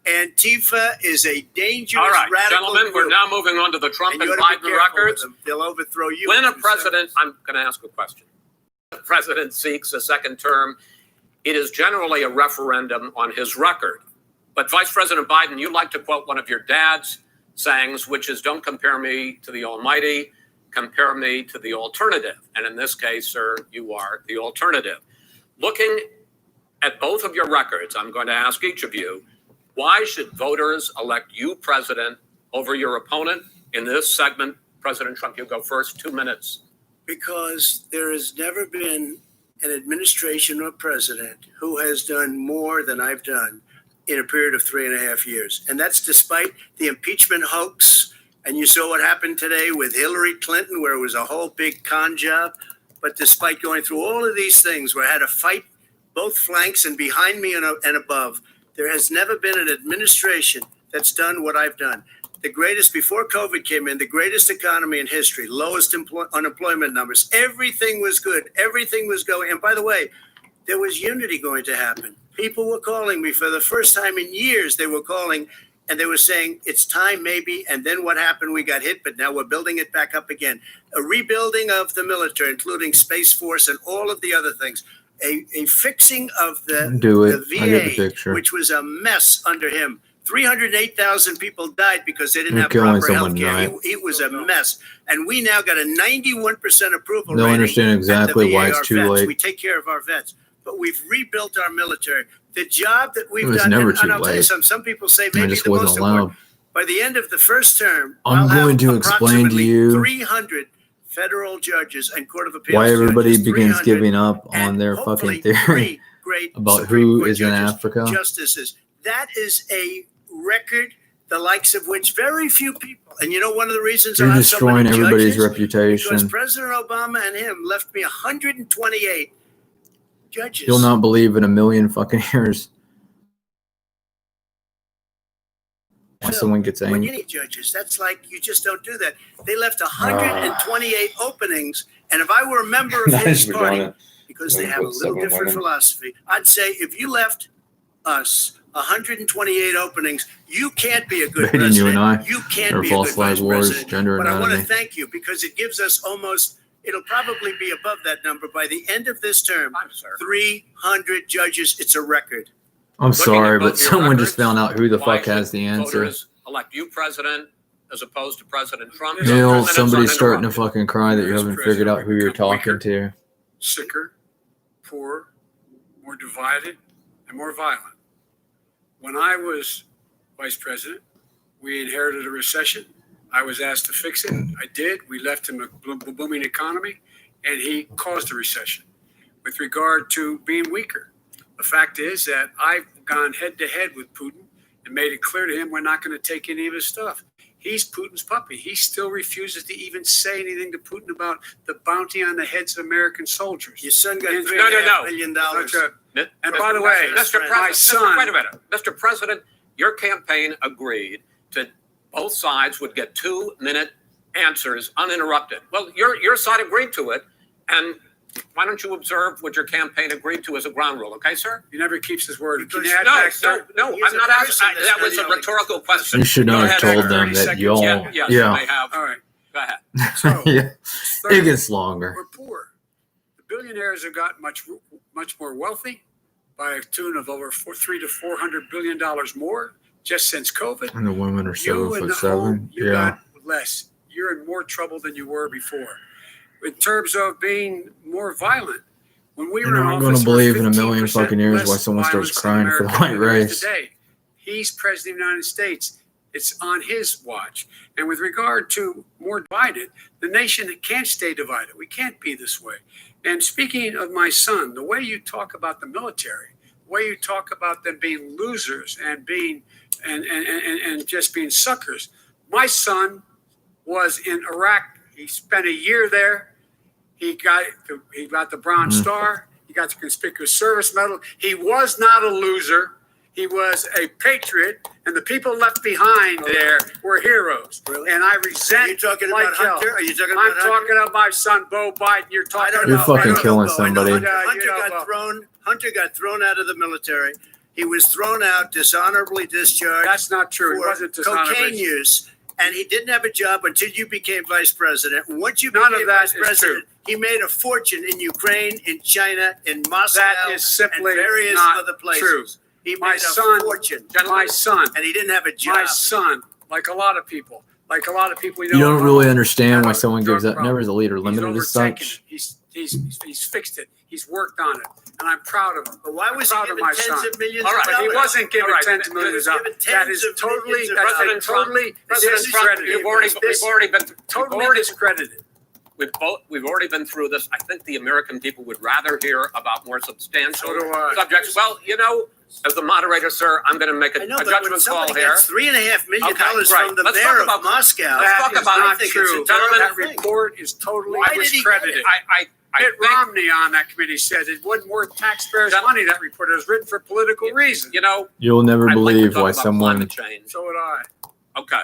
Antifa is a dangerous All right, radical gentlemen, group. we're now moving on to the Trump and you ought to be Biden careful with records. them. They'll overthrow you. When a if you president, I'm going to ask a question. The president seeks a second term. It is generally a referendum on his record. But Vice President Biden, you like to quote one of your dad's sayings, which is, don't compare me to the almighty, compare me to the alternative. And in this case, sir, you are the alternative. Looking at both of your records, I'm going to ask each of you, why should voters elect you president over your opponent? In this segment, President Trump, you go first, 2 minutes. Because there has never been an administration or president who has done more than I've done in a period of 3.5 years. And that's despite the impeachment hoax. And you saw what happened today with Hillary Clinton, where it was a whole big con job. But despite going through all of these things, where I had to fight both flanks and behind me and above, there has never been an administration that's done what I've done. The greatest, before COVID came in, the greatest economy in history, lowest unemployment numbers. Everything was good. Everything was going. And by the way, there was unity going to happen. People were calling me for the first time in years. They were calling and they were saying, it's time maybe. And then what happened? We got hit, but now we're building it back up again. A rebuilding of the military, including Space Force and all of the other things. A fixing of the VA, which was a mess under him. 308,000 people died because they didn't have proper health care. It was a mess. And we now got a 91% approval They'll rating understand exactly why it's too late. We take care of our vets. But we've rebuilt our military. The job that we've It was done, never and too I'll tell you late. something, some people say I maybe just the wasn't most allowed. important. By the end of the first term, I'm I'll going have to explain to approximately you 300 federal judges and Court of Appeals why everybody judges, begins 300, giving up on and their hopefully fucking theory great about Supreme who Court is in judges, Africa. Justices. That is a record, the likes of which very few people. And you know, one of the reasons You're I have so destroying many everybody's judges, reputation. because President Obama and him left me 128 judges. You'll not believe in a million fucking years why someone gets When angry. you need judges, that's like, you just don't do that. They left 128 openings, and if I were a member of his party, because they have a little different philosophy, I'd say if you left us 128 openings, you can't be a good Baiting president. you and I. You can't Or be a false good flag vice wars, president. gender But I want to anatomy. thank you, because it gives us almost, it'll probably be above that number by the end of this term. 300 judges. It's a record. I'm sorry, but both your someone records, just found out who the why fuck has should the answer. Voters elect you president as opposed to President Trump. Neil, 2 somebody's minutes starting to uninterrupted. fucking cry that you haven't figured out who you're talking to. Sicker, poorer, more divided, and more violent. When I was vice president, we inherited a recession. I was asked to fix it. I did. We left him a booming economy, and he caused a recession. With regard to being weaker, the fact is that I've gone head to head with Putin and made it clear to him we're not going to take any of his stuff. He's Putin's puppy. He still refuses to even say anything to Putin about the bounty on the heads of American soldiers. Your son got No. $3.5 million. And by the way, Mr. my President, son. wait a minute. Mr. President, your campaign agreed to both sides would get 2-minute answers uninterrupted. Well, your side agreed to it, and why don't you observe what your campaign agreed to as a ground rule, okay, sir? He never keeps his word. No, I'm not asking. That was a rhetorical question. You should not have told them that 30 y'all. seconds. Yes, Yeah. you may have. All right. Go ahead. So Yeah. It gets longer. we're poor. The billionaires have gotten much more wealthy by a tune of over $300 to $400 billion more just since COVID. And the women are You in the 7'7". home, you Yeah. got less. You're in more trouble than you were before. In terms of being more violent, when we And were in I'm office, going to believe in a 15% million fucking years less why someone starts violence in crying for the America white than there is race. Today. He's president of the United States. It's on his watch. And with regard to more divided, the nation can't stay divided. We can't be this way. And speaking of my son, the way you talk about the military, the way you talk about them being losers and being and just being suckers. My son was in Iraq. He spent a year there. He got the Bronze Star. He got the Conspicuous Service Medal. He was not a loser. He was a patriot, and the people left behind there were heroes. Really? And I resent. Are you talking like about hell. Hunter? Are you talking I'm about Hunter? talking about my son, Bo Biden. You're talking You're about. fucking killing Bo. I know somebody. Hunter got thrown out of the military. He was thrown out, dishonorably discharged. That's not true. He for wasn't dishonorably. cocaine use, and he didn't have a job until you became vice president. Once you None became of that vice is president, he made a fortune in Ukraine, in China, in Moscow, That is simply and various not other places. true. He My made son, a fortune. my son, and he didn't have a job. my son, like a lot of people, we You don't really understand why have a someone gives drug up. Never problem. is a leader He's limited as overtaken such. it. He's fixed it. He's worked on it, and I'm proud of him. But why was he I'm proud of given my tens son. of millions All right, of But he dollars? wasn't given All right, tens of he was millions of given dollars. That tens is of totally, millions of that's dollars. totally President Trump, discredited. we've already discredited. We've already been through this. I think the American people would rather hear about more substantial So do I. subjects. Well, as the moderator, sir, I'm going to make I know, a but when judgment call somebody here. gets $3.5 million Okay, right. from the Let's mayor talk of about- Moscow, let's talk That is about not I think true. it's a terrible That thing. report is totally Why did he get discredited. it? Mitt Romney on that committee said it wasn't worth taxpayers' money. That report it was written for political reasons. You'll never I'd like to believe talk why about someone. climate change. So would I. Okay.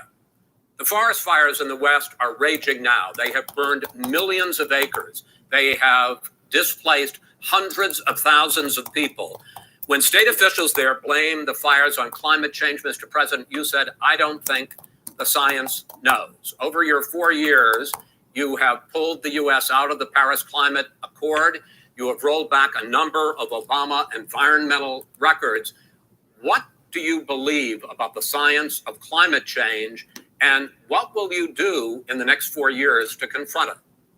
The forest fires in the West are raging now. They have burned millions of acres. They have displaced hundreds of thousands of people. When state officials there blame the fires on climate change, Mr. President, you said, I don't think the science knows. Over your 4 years, you have pulled the U.S. out of the Paris Climate Accord. You have rolled back a number of Obama environmental records. What do you believe about the science of climate change, and what will you do in the next 4 years to confront it?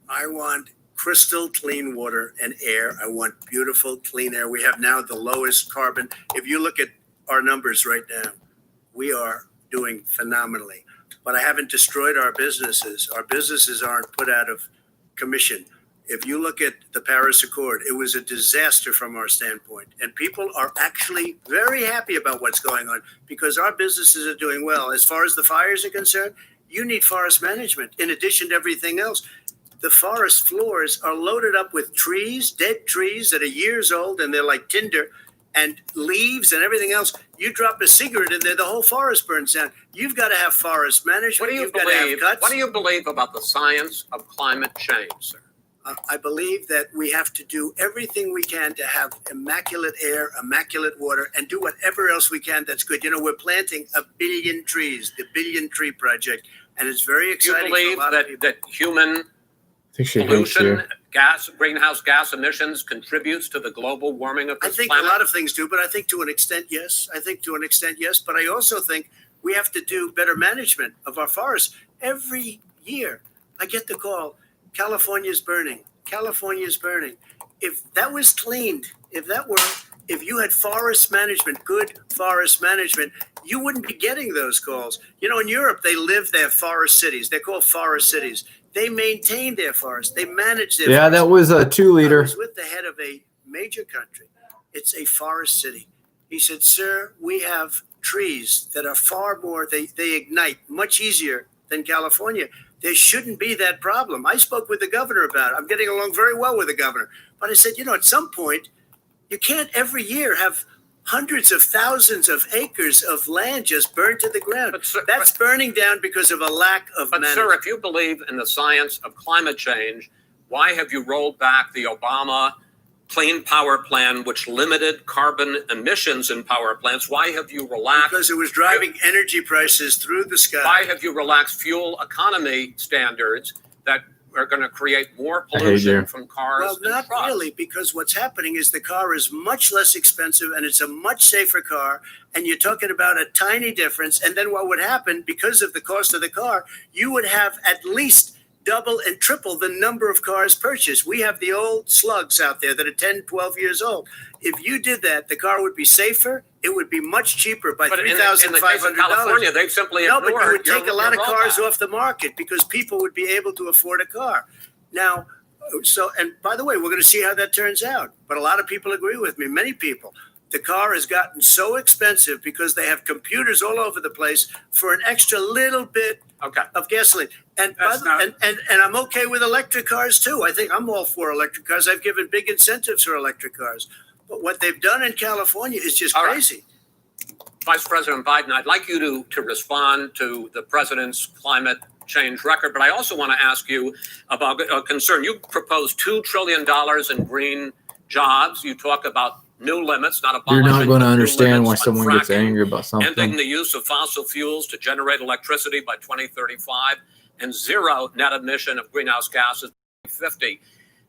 I want crystal clean water and air. I want beautiful clean air. We have now the lowest carbon. If you look at our numbers right now, we are doing phenomenally. But I haven't destroyed our businesses. Our businesses aren't put out of commission. If you look at the Paris Accord, it was a disaster from our standpoint. And people are actually very happy about what's going on because our businesses are doing well. As far as the fires are concerned, you need forest management in addition to everything else. The forest floors are loaded up with trees, dead trees that are years old, and they're like tinder, and leaves and everything else. You drop a cigarette in there, the whole forest burns down. You've got to have forest management. What do you You've got to have believe? cuts. What do you believe about the science of climate change, sir? I believe that we have to do everything we can to have immaculate air, immaculate water, and do whatever else we can that's good. We're planting 1 billion trees, the Billion Tree Project, and it's very Do exciting. you believe for a lot of people. that human I think she hates pollution, you. greenhouse gas emissions contributes to the global warming of I this think planet? a lot of things do, but I think to an extent, yes. But I also think we have to do better management of our forests. Every year, I get the call, California's burning. If that was cleaned, if you had forest management, good forest management, you wouldn't be getting those calls. In Europe, they have forest cities. They're called forest cities. They maintain their forests. They manage their Yeah, forests. that was a 2 I liter. was with the head of a major country. It's a forest city. He said, sir, we have trees that are far more, they ignite much easier than California. There shouldn't be that problem. I spoke with the governor about it. I'm getting along very well with the governor. But I said, at some point, you can't every year have hundreds of thousands of acres of land just burned to the ground. That's burning down because of a lack of management. Sir, if you believe in the science of climate change, why have you rolled back the Obama Clean Power Plan, which limited carbon emissions in power plants? Why have you relaxed? Because it was driving energy prices through the sky. Why have you relaxed fuel economy standards that are going to create more pollution from cars? Well, not really, because what's happening is the car is much less expensive and it's a much safer car. And you're talking about a tiny difference. And then what would happen, because of the cost of the car, you would have at least double and triple the number of cars purchased. We have the old slugs out there that are 10, 12 years old. If you did that, the car would be safer. It would be much cheaper by $3,500. In the case of California, they've simply ignored. No, but you would take a lot of cars off the market because people would be able to afford a car. Now, and by the way, we're going to see how that turns out. But a lot of people agree with me, many people. The car has gotten so expensive because they have computers all over the place for an extra little bit of gasoline. And I'm okay with electric cars too. I think I'm all for electric cars. I've given big incentives for electric cars. But what they've done in California is just crazy. Vice President Biden, I'd like you to respond to the president's climate change record, but I also want to ask you about a concern. You proposed $2 trillion in green jobs. You talk about new limits, not abolishing. You're not going to understand why someone gets angry about something. Ending the use of fossil fuels to generate electricity by 2035 and zero net emission of greenhouse gases by 2050.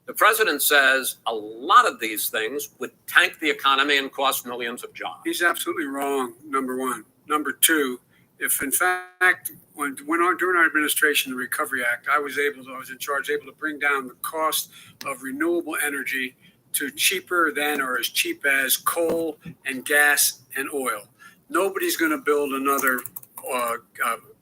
The president says a lot of these things would tank the economy and cost millions of jobs. He's absolutely wrong, number one. Number two, if in fact, during our administration, the Recovery Act, I was able to bring down the cost of renewable energy to cheaper than or as cheap as coal and gas and oil. Nobody's going to build another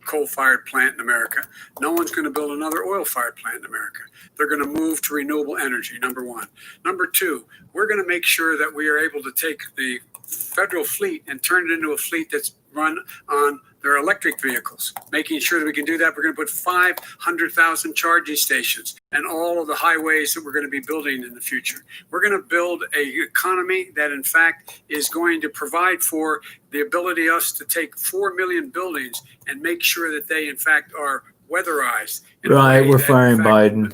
coal-fired plant in America. No one's going to build another oil-fired plant in America. They're going to move to renewable energy, number one. Number two, we're going to make sure that we are able to take the federal fleet and turn it into a fleet that's run on their electric vehicles. Making sure that we can do that, we're going to put 500,000 charging stations and all of the highways that we're going to be building in the future. We're going to build an economy that, in fact, is going to provide for the ability of us to take 4 million buildings and make sure that they, in fact, are weatherized. Right, we're firing Biden.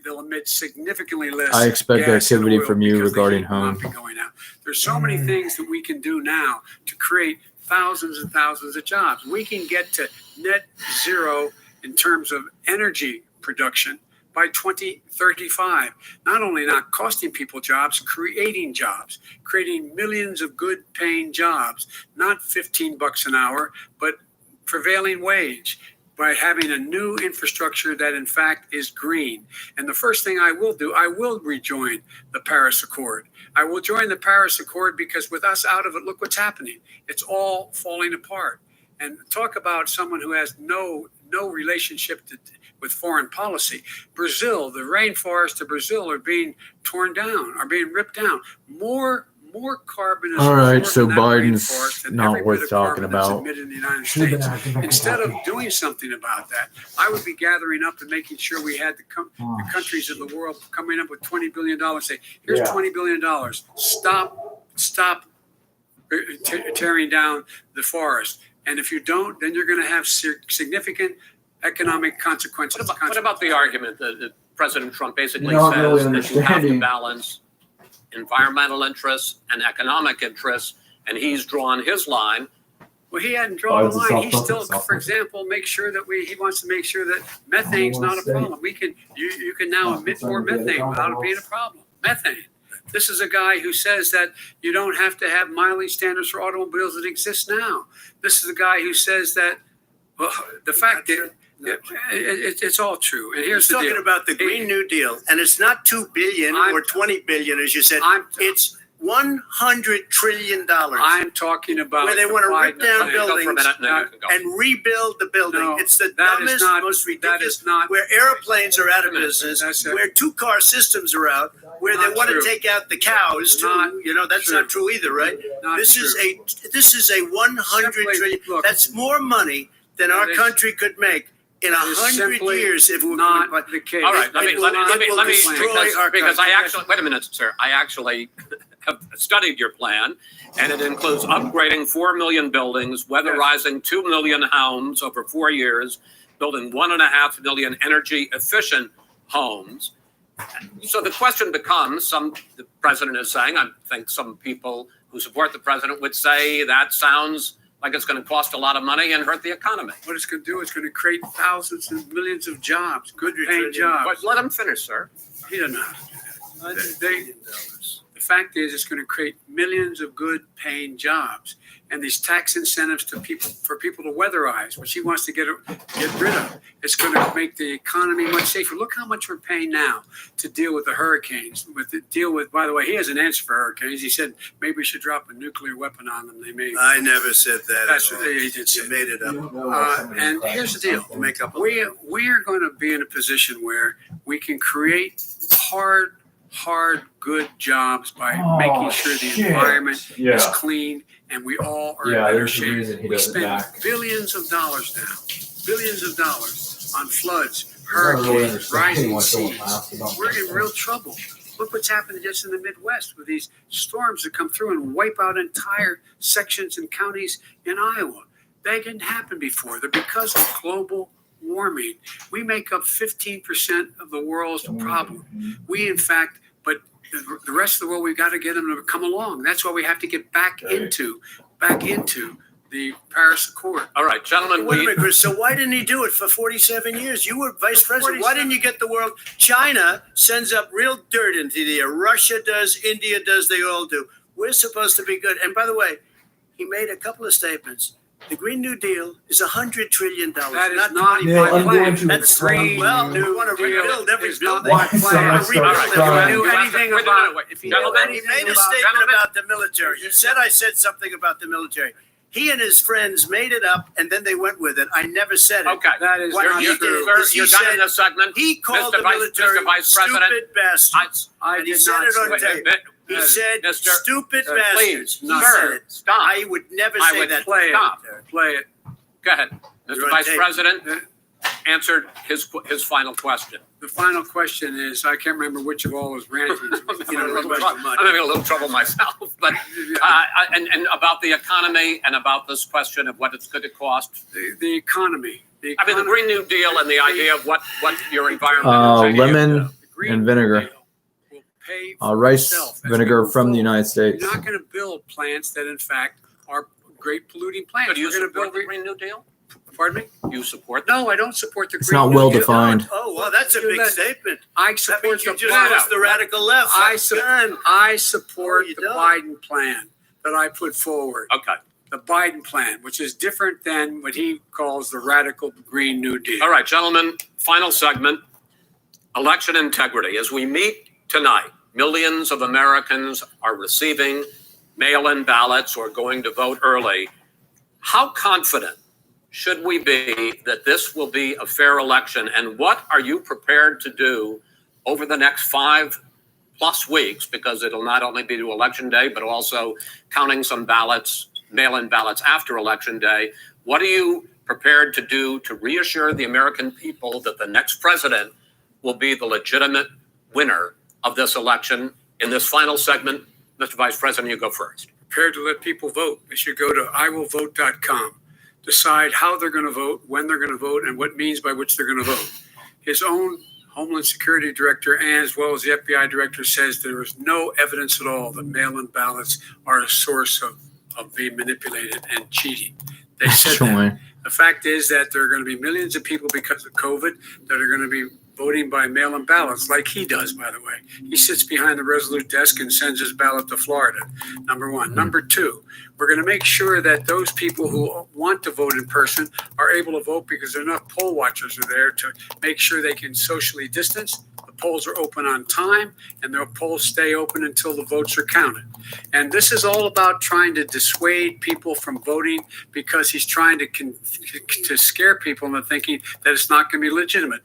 They'll emit significantly less. I expect activity from you regarding home. There's so many things that we can do now to create thousands and thousands of jobs. We can get to net zero in terms of energy production by 2035. Not only not costing people jobs, creating millions of good paying jobs, not $15 an hour, but prevailing wage, by having a new infrastructure that in fact is green. And the first thing I will do, I will rejoin the Paris Accord. I will join the Paris Accord because with us out of it, look what's happening. It's all falling apart. And talk about someone who has no relationship with foreign policy. Brazil, the rainforests of Brazil are being torn down, are being ripped down. More carbon is all right, so Biden's not worth talking about. In the United States. Instead of doing something about that, I would be gathering up and making sure we had the countries of the world coming up with $20 billion. Say, here's $20 billion. Stop tearing down the forest. And if you don't, then you're going to have significant economic consequences. What about the argument that President Trump basically says that you have to balance environmental interests and economic interests, and he's drawn his line? Well, he hadn't drawn the line. He still, for example, he wants to make sure that methane's not a problem. You can now emit more methane without it being a problem. Methane. This is a guy who says that you don't have to have mileage standards for automobiles that exist now. This is a guy who says that, well, the fact that it's all true. And here's the deal. He's talking about the Green New Deal, and it's not $2 billion or $20 billion, as you said. It's $100 trillion. I'm talking about where they want to rip down buildings and rebuild the building. No, it's the dumbest, most ridiculous. Where airplanes are out of business, where two-car systems are out, where they want to take out the cows too. That's not true either, right? This is a $100 trillion. That's more money than our country could make in 100 years if we not the case. All right, let me because I actually wait a minute, sir. I actually have studied your plan, and it includes upgrading 4 million buildings, weatherizing 2 million homes over 4 years, building 1.5 million energy-efficient homes. So the question becomes, the president is saying, I think some people who support the president would say that sounds like it's going to cost a lot of money and hurt the economy. What it's going to do is going to create thousands and millions of jobs, good paying jobs. But let him finish, sir. He doesn't know how to do that. The fact is, it's going to create millions of good paying jobs, and these tax incentives for people to weatherize, which he wants to get rid of. It's going to make the economy much safer. Look how much we're paying now to deal with the hurricanes. By the way, he has an answer for hurricanes. He said maybe we should drop a nuclear weapon on them. They may. I never said that. That's what he did say. You made it up. And here's the deal: we are going to be in a position where we can create hard, good jobs by making sure the environment is clean and we all are in better shape. We spend billions of dollars on floods, hurricanes, rising seas. We're in real trouble. Look what's happening just in the Midwest with these storms that come through and wipe out entire sections and counties in Iowa. That didn't happen before. They're because of global warming. We make up 15% of the world's problem. But the rest of the world, we've got to get them to come along. That's why we have to get back into the Paris Accord. All right, gentlemen. Wait a minute, Chris. So why didn't he do it for 47 years? You were vice president. Why didn't you get the world? China sends up real dirt into the air. Russia does. India does. They all do. We're supposed to be good. And by the way, he made a couple of statements. The Green New Deal is $100 trillion. That is not my plan. That's Green well, New we want to rebuild every building. My plan. If he made a statement about the military. He said I said something about the military. He and his friends made it up, and then they went with it. I never said it. Okay, that is what he did is you're done in this segment. He called the military stupid bastards. I he said it on tape. He said, stupid bastards. Please, sir, stop. I would never say that. Play it. Go ahead. Mr. Vice President answered his final question. The final question is, I can't remember which of all was ranting. I'm having a little trouble myself. But and about the economy and about this question of what it's going to cost. The economy. I mean, the Green New Deal and the idea of what your environment lemon and vinegar. Rice vinegar from the United States. You're not going to build plants that, in fact, are great polluting plants. So do you support the Green New Deal? Pardon me? You support? No, I don't support the Green It's not New well Deal. defined. Oh, well, that's a big statement. I support the radical left. I support the Biden plan that I put forward. Okay. The Biden plan, which is different than what he calls the radical Green New Deal. All right, gentlemen, final segment, election integrity. As we meet tonight, millions of Americans are receiving mail-in ballots or going to vote early. How confident should we be that this will be a fair election? And what are you prepared to do over the next 5+ weeks? Because it'll not only be to Election Day, but also counting some ballots, mail-in ballots after Election Day. What are you prepared to do to reassure the American people that the next president will be the legitimate winner of this election? In this final segment, Mr. Vice President, you go first. Prepared to let people vote. They should go to iwillvote.com. Decide how they're going to vote, when they're going to vote, and what means by which they're going to vote. His own Homeland Security Director, and as well as the FBI Director, says there is no evidence at all that mail-in ballots are a source of being manipulated and cheating. They said that. The fact is that there are going to be millions of people because of COVID that are going to be voting by mail-in ballots, like he does, by the way. He sits behind the Resolute desk and sends his ballot to Florida, number one. Number two, we're going to make sure that those people who want to vote in person are able to vote because enough poll watchers are there to make sure they can socially distance. The polls are open on time, and the polls stay open until the votes are counted. And this is all about trying to dissuade people from voting because he's trying to scare people into thinking that it's not going to be legitimate.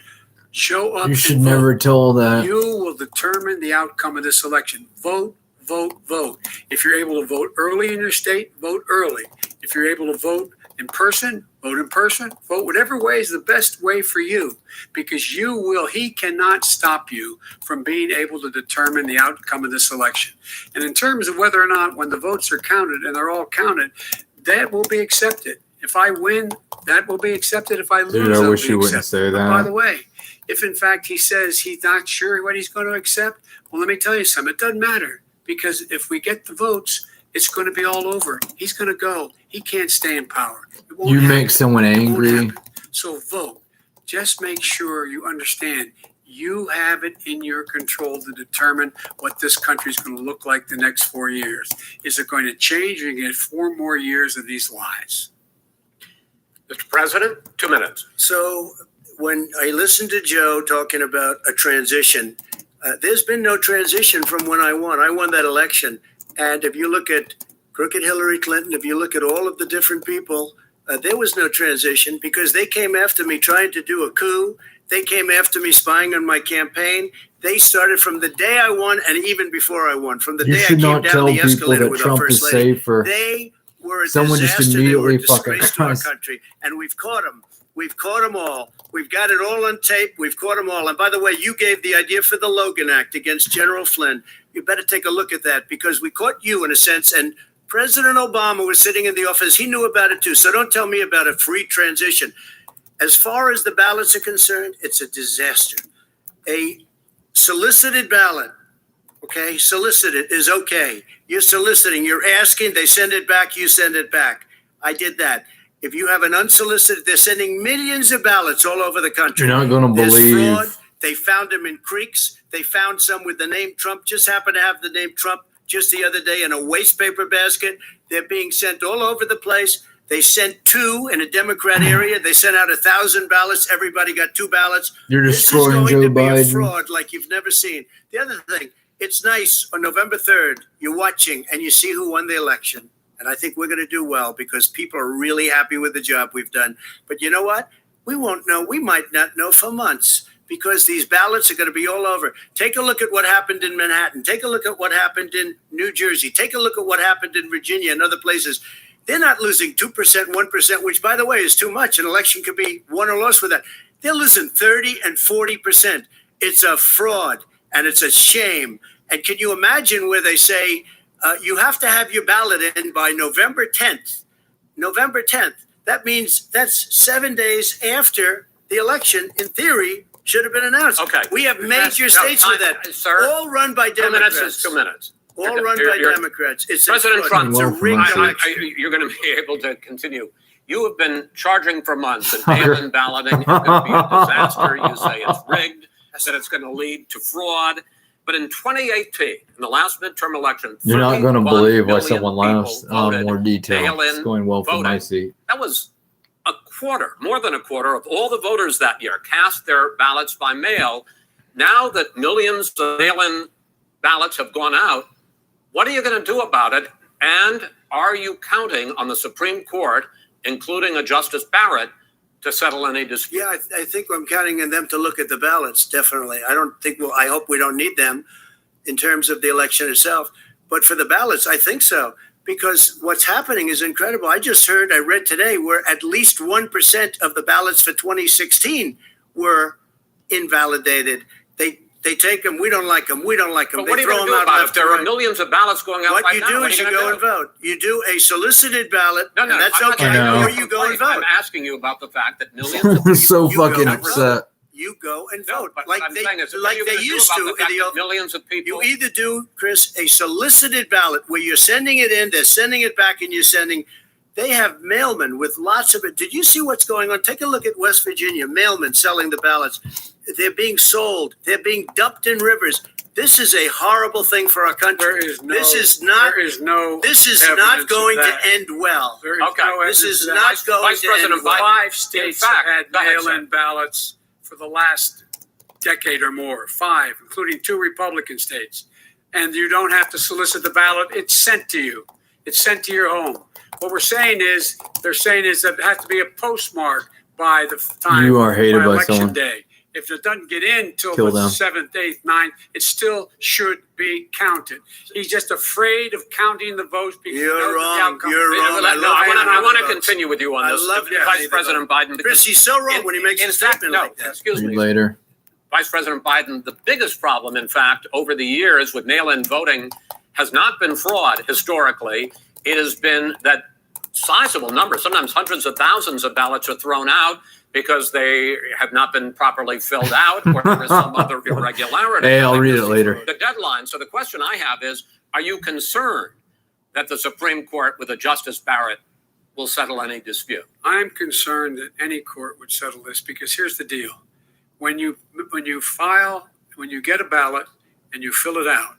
Show up. You should never tell that. You will determine the outcome of this election. Vote, vote, vote. If you're able to vote early in your state, vote early. If you're able to vote in person, vote in person, vote whatever way is the best way for you, because he cannot stop you from being able to determine the outcome of this election. And in terms of whether or not when the votes are counted and they're all counted, that will be accepted. If I win, that will be accepted. If I lose, Dude, I wish you wouldn't say But by that. the way, if in fact he says he's not sure what he's going to accept, well, let me tell you something. It doesn't matter, because if we get the votes, it's going to be all over. He's going to go. He can't stay in power. It won't You happen. make someone It won't angry. happen. So vote. Just make sure you understand you have it in your control to determine what this country is going to look like the next 4 years. Is it going to change, or you get 4 more years of these lies? Mr. President, 2 minutes. So when I listened to Joe talking about a transition, there's been no transition from when I won. I won that election. And if you look at crooked Hillary Clinton, if you look at all of the different people, there was no transition, because they came after me trying to do a coup. They came after me spying on my campaign. They started from the day I won, and even before I won, from the You day I should came not down tell the people escalator that with our Trump first is lady. safe, or They were a someone just disaster. They were a immediately fucking disgrace to our cries. country, and we've caught them. We've caught them all. We've got it all on tape. We've caught them all. And by the way, you gave the idea for the Logan Act against General Flynn. You better take a look at that, because we caught you in a sense. And President Obama was sitting in the office. He knew about it too. So don't tell me about a free transition. As far as the ballots are concerned, it's a disaster. A solicited ballot, okay, solicited is okay. You're soliciting, you're asking, they send it back, you send it back. I did that. If you have an unsolicited, they're sending millions of ballots all over the country. You're not going to There's believe. fraud. They found them in creeks. They found some with the name Trump, just happened to have the name Trump just the other day in a waste paper basket. They're being sent all over the place. They sent 2 in a Democrat area. They sent out 1,000 ballots. Everybody got 2 ballots. You're This is destroying going Joe to be a Biden. fraud like you've never seen. The other thing, it's nice on November 3rd, you're watching and you see who won the election. And I think we're going to do well, because people are really happy with the job we've done. But you know what? We won't know. We might not know for months, because these ballots are going to be all over. Take a look at what happened in Manhattan. Take a look at what happened in New Jersey. Take a look at what happened in Virginia and other places. They're not losing 2%, 1%, which, by the way, is too much. An election could be won or lost with that. They're losing 30 and 40%. It's a fraud, and it's a shame. And can you imagine where they say you have to have your ballot in by November 10th? November 10th. That means that's 7 days after the election, in theory, should have been announced. Okay. We have major states with that. Sir, All run by 2 minutes Democrats. is 2 minutes. All run by Democrats. It's President a Trump, It's a rigged election. you're going to be able to continue. You have been charging for months that mail-in balloting is going to be a disaster. You say it's rigged, that it's going to lead to fraud. But in 2018, in the last midterm election, You're not going to 31 believe why million someone laughs people on voted more detail. mail-in It's going well for my voting. seat. That was a quarter, more than a quarter of all the voters that year cast their ballots by mail. Now that millions of mail-in ballots have gone out, what are you going to do about it? And are you counting on the Supreme Court, including a Justice Barrett, to settle any dispute? Yeah, I think I'm counting on them to look at the ballots, definitely. I hope we don't need them in terms of the election itself. But for the ballots, I think so. Because what's happening is incredible. I read today, where at least 1% of the ballots for 2016 were invalidated. They take them. We don't like them. We don't like them. But what They are you throw going to them do out about it? left If there and are right. millions of ballots going out What right you now, do what is are you gonna go do? and vote. You do a solicited ballot, No, and that's I'm not okay. saying Or you you go and vote. I'm asking you about the fact that millions of I'm so You go fucking and vote. upset. You go and No, vote, but like what I'm they saying is, what are you gonna do used about to the in fact the that old. millions of people? You either do, Chris, a solicited ballot where you're sending it in, they're sending it back, and you're sending. They have mailmen with lots of it. Did you see what's going on? Take a look at West Virginia. Mailmen selling the ballots. They're being sold. They're being dumped in rivers. This is a horrible thing for our country. This is not going to end well. This is not going to end well. 5 states have had mail-in ballots for the last decade or more. 5, including 2 Republican states. And you don't have to solicit the ballot. It's sent to you. It's sent to your home. What they're saying is that it has to be a postmark by the time You are hated by election someone. day. If it doesn't get in till Kill the them. 7th, 8th, 9th, it still should be counted. He's just afraid of counting the votes because he knows You're the wrong. outcome. You're wrong. I want to continue with you on I this, love Vice President Biden. Chris, he's so wrong when he makes a statement like that. Excuse me. Later. Vice President Biden, the biggest problem, in fact, over the years with mail-in voting has not been fraud historically. It has been that sizable number, sometimes hundreds of thousands of ballots are thrown out because they have not been properly filled out or there is some other irregularity. Hey, I'll read it later. The deadline. So the question I have is, are you concerned that the Supreme Court with a Justice Barrett will settle any dispute? I'm concerned that any court would settle this because here's the deal. When you get a ballot and you fill it out,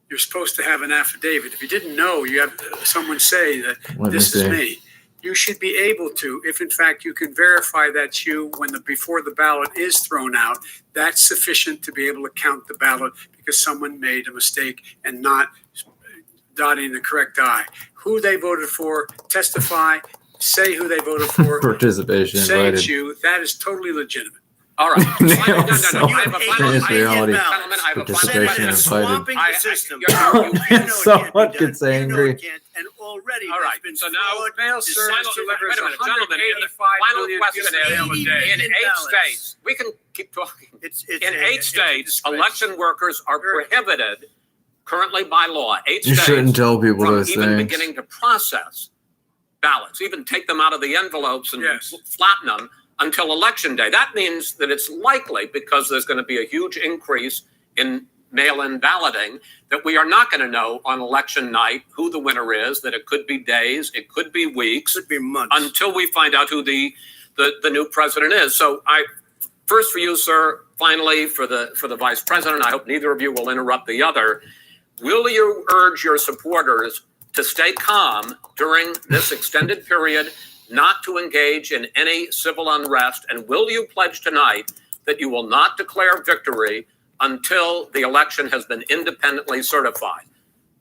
you're supposed to have an affidavit. If you didn't know, you have someone say that this is me. You should be able to, if in fact you can verify that's you before the ballot is thrown out, that's sufficient to be able to count the ballot because someone made a mistake and not dotting the correct I. Who they voted for, testify, say who they voted for. Participation say invited. it's you. That is totally legitimate. All right. No, it's reality. Participation invited. Someone gets angry. And already all right. So now, final question is, in 8 states, we can keep talking. In 8 states, election workers are prohibited currently by law. 8 You states shouldn't tell people from those even things. beginning to process ballots, even take them out of the envelopes and flatten them until election day. That means that it's likely, because there's going to be a huge increase in mail-in balloting, that we are not going to know on election night who the winner is, that it could be days, it could be weeks, could be months, until we find out who the new president is. So first for you, sir, finally for the vice president, I hope neither of you will interrupt the other. Will you urge your supporters to stay calm during this extended period, not to engage in any civil unrest? And will you pledge tonight that you will not declare victory until the election has been independently certified?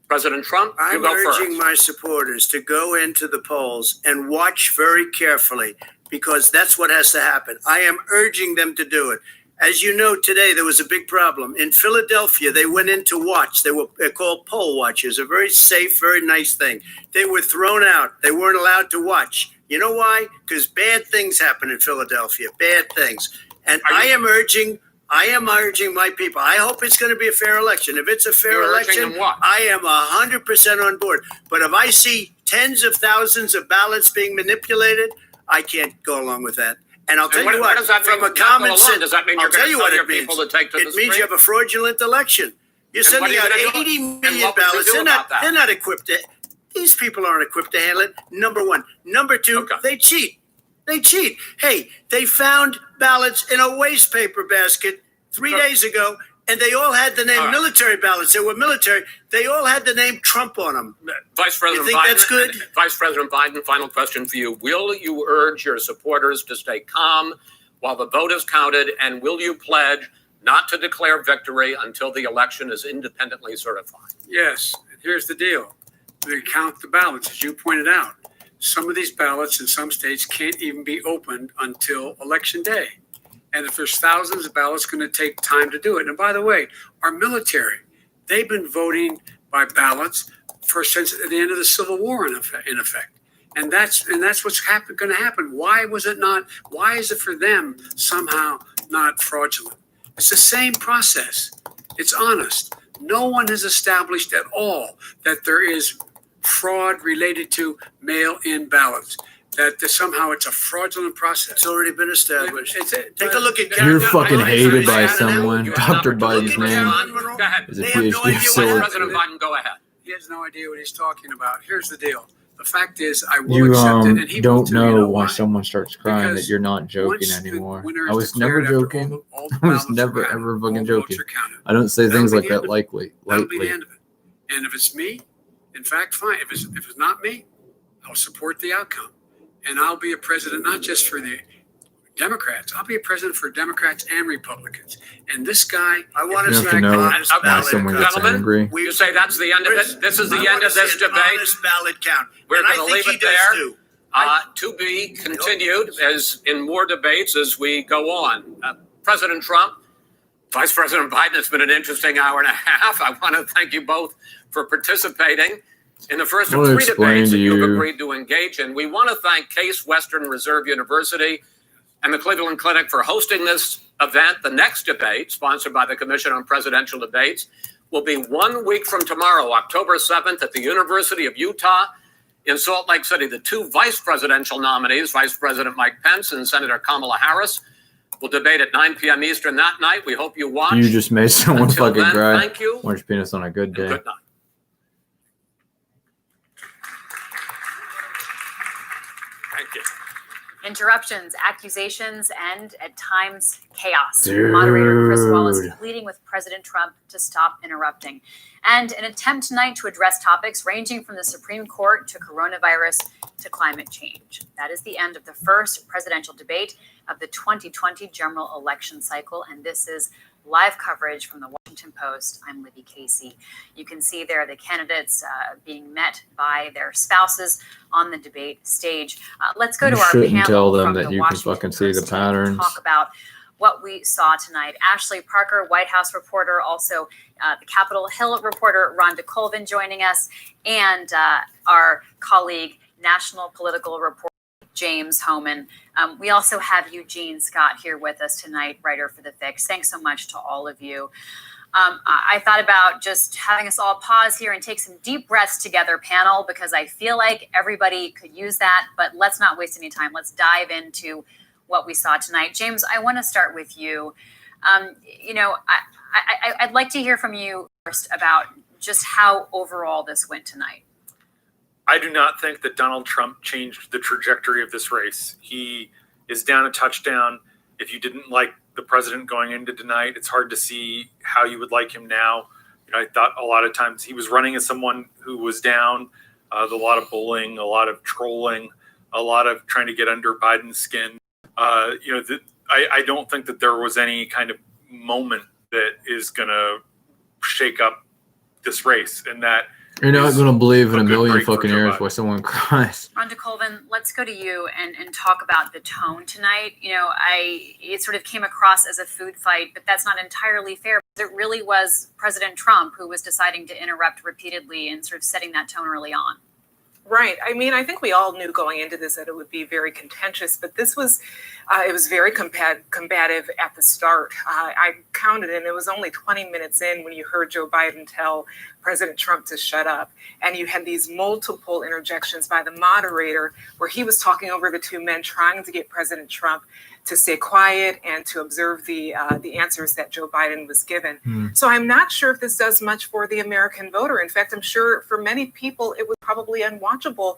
President Trump, you I'm go urging first. my supporters to go into the polls and watch very carefully because that's what has to happen. I am urging them to do it. As you know, today there was a big problem. In Philadelphia, they went in to watch. They're called poll watchers, a very safe, very nice thing. They were thrown out. They weren't allowed to watch. You know why? Because bad things happen in Philadelphia, bad things. And I am urging my people. I hope it's going to be a fair election. If it's a fair election, I am 100% on board. But if I see tens of thousands of ballots being manipulated, I can't go along with that. And I'll tell you what, does that from mean? a common sense, Does that mean I'll you're tell going you to what tell your it means. people to take to the It means you have a fraudulent election. You're And what sending are you out gonna do? 80 And million what will you ballots. do about that? They're not equipped to. These people aren't equipped to handle it. Number one. Number two, they cheat. They cheat. Hey, they found ballots in a waste paper basket 3 days ago, and they all had the name military ballots. They were military. They all had the name Trump on them. Vice President You think Biden, that's good? Vice President Biden, final question for you. Will you urge your supporters to stay calm while the vote is counted, and will you pledge not to declare victory until the election is independently certified? Yes. Here's the deal. They count the ballots, as you pointed out. Some of these ballots in some states can't even be opened until election day. And if there's thousands of ballots, it's going to take time to do it. And by the way, our military, they've been voting by ballots since at the end of the Civil War, in effect. And that's what's going to happen. Why is it for them somehow not fraudulent? It's the same process. It's honest. No one has established at all that there is fraud related to mail-in ballots, that somehow it's a fraudulent process. It's already been established. Take a look at You're Canada. fucking hated by someone. Dr. Biden's name is a PhD facility. President Biden, go ahead. He has no idea what he's talking about. Here's the deal. The fact is, I will You accept it, and he will don't too. know You know why why? someone starts crying Because that you're not joking once the anymore. winner I is was never declared after joking. all the I was ballots are never counted, ever all fucking votes joking. are counted. I don't say That'll things be like the that end of it. lightly. That'll be the end of it. And if it's me, in fact, fine. If it's not me, I'll support the outcome. And I'll be a president not just for the Democrats. I'll be a president for Democrats and Republicans. And this guy, I want You to have to smack know the honest why ballot someone count. gets angry. You say that's the end of it? This is the end of this debate? Honest ballot count. We're And I going to think leave he it does there. too. To be continued as in more debates as we go on. President Trump, Vice President Biden, it's been an interesting hour and a half. I want to thank you both for participating in the first of 3 debates that you've agreed to engage in. We want to thank Case Western Reserve University and the Cleveland Clinic for hosting this event. The next debate, sponsored by the Commission on Presidential Debates, will be 1 week from tomorrow, October 7th, at the University of Utah in Salt Lake City. The 2 vice presidential nominees, Vice President Mike Pence and Senator Kamala Harris, will debate at 9 p.m. Eastern that night. We hope you watch. You just made someone Until fucking then, cry. thank you. Orange penis on a good day. Good night. Thank you. Interruptions, accusations, and at times chaos. Moderator Chris Wallace pleading with President Trump to stop interrupting. And an attempt tonight to address topics ranging from the Supreme Court to coronavirus to climate change. That is the end of the first presidential debate of the 2020 general election cycle. And this is live coverage from the Washington Post. I'm Libby Casey. You can see there the candidates being met by their spouses on the debate stage. Let's go to our panel. You shouldn't tell them from that the you Washington can fucking see the Post team to patterns. talk about what we saw tonight. Ashley Parker, White House reporter, also the Capitol Hill reporter, Rhonda Colvin joining us, and our colleague, national political reporter, James Homan. We also have Eugene Scott here with us tonight, writer for The Fix. Thanks so much to all of you. I thought about just having us all pause here and take some deep breaths together, panel, because I feel like everybody could use that, but let's not waste any time. Let's dive into what we saw tonight. James, I want to start with you. I'd like to hear from you first about just how overall this went tonight. I do not think that Donald Trump changed the trajectory of this race. He is down a touchdown. If you didn't like the president going into tonight, it's hard to see how you would like him now. I thought a lot of times he was running as someone who was down. A lot of bullying, a lot of trolling, a lot of trying to get under Biden's skin. I don't think that there was any kind of moment that is going to shake up this race, and that you're not going to believe in a million break for fucking Joe years Biden. why someone cries. Rhonda Colvin, let's go to you and talk about the tone tonight. It sort of came across as a food fight, but that's not entirely fair. It really was President Trump who was deciding to interrupt repeatedly and sort of setting that tone early on. Right. I mean, I think we all knew going into this that it would be very contentious, but this was, it was very combative at the start. I counted, and it was only 20 minutes in when you heard Joe Biden tell President Trump to shut up. And you had these multiple interjections by the moderator where he was talking over the 2 men, trying to get President Trump to stay quiet and to observe the answers that Joe Biden was given. So I'm not sure if this does much for the American voter. In fact, I'm sure for many people it was probably unwatchable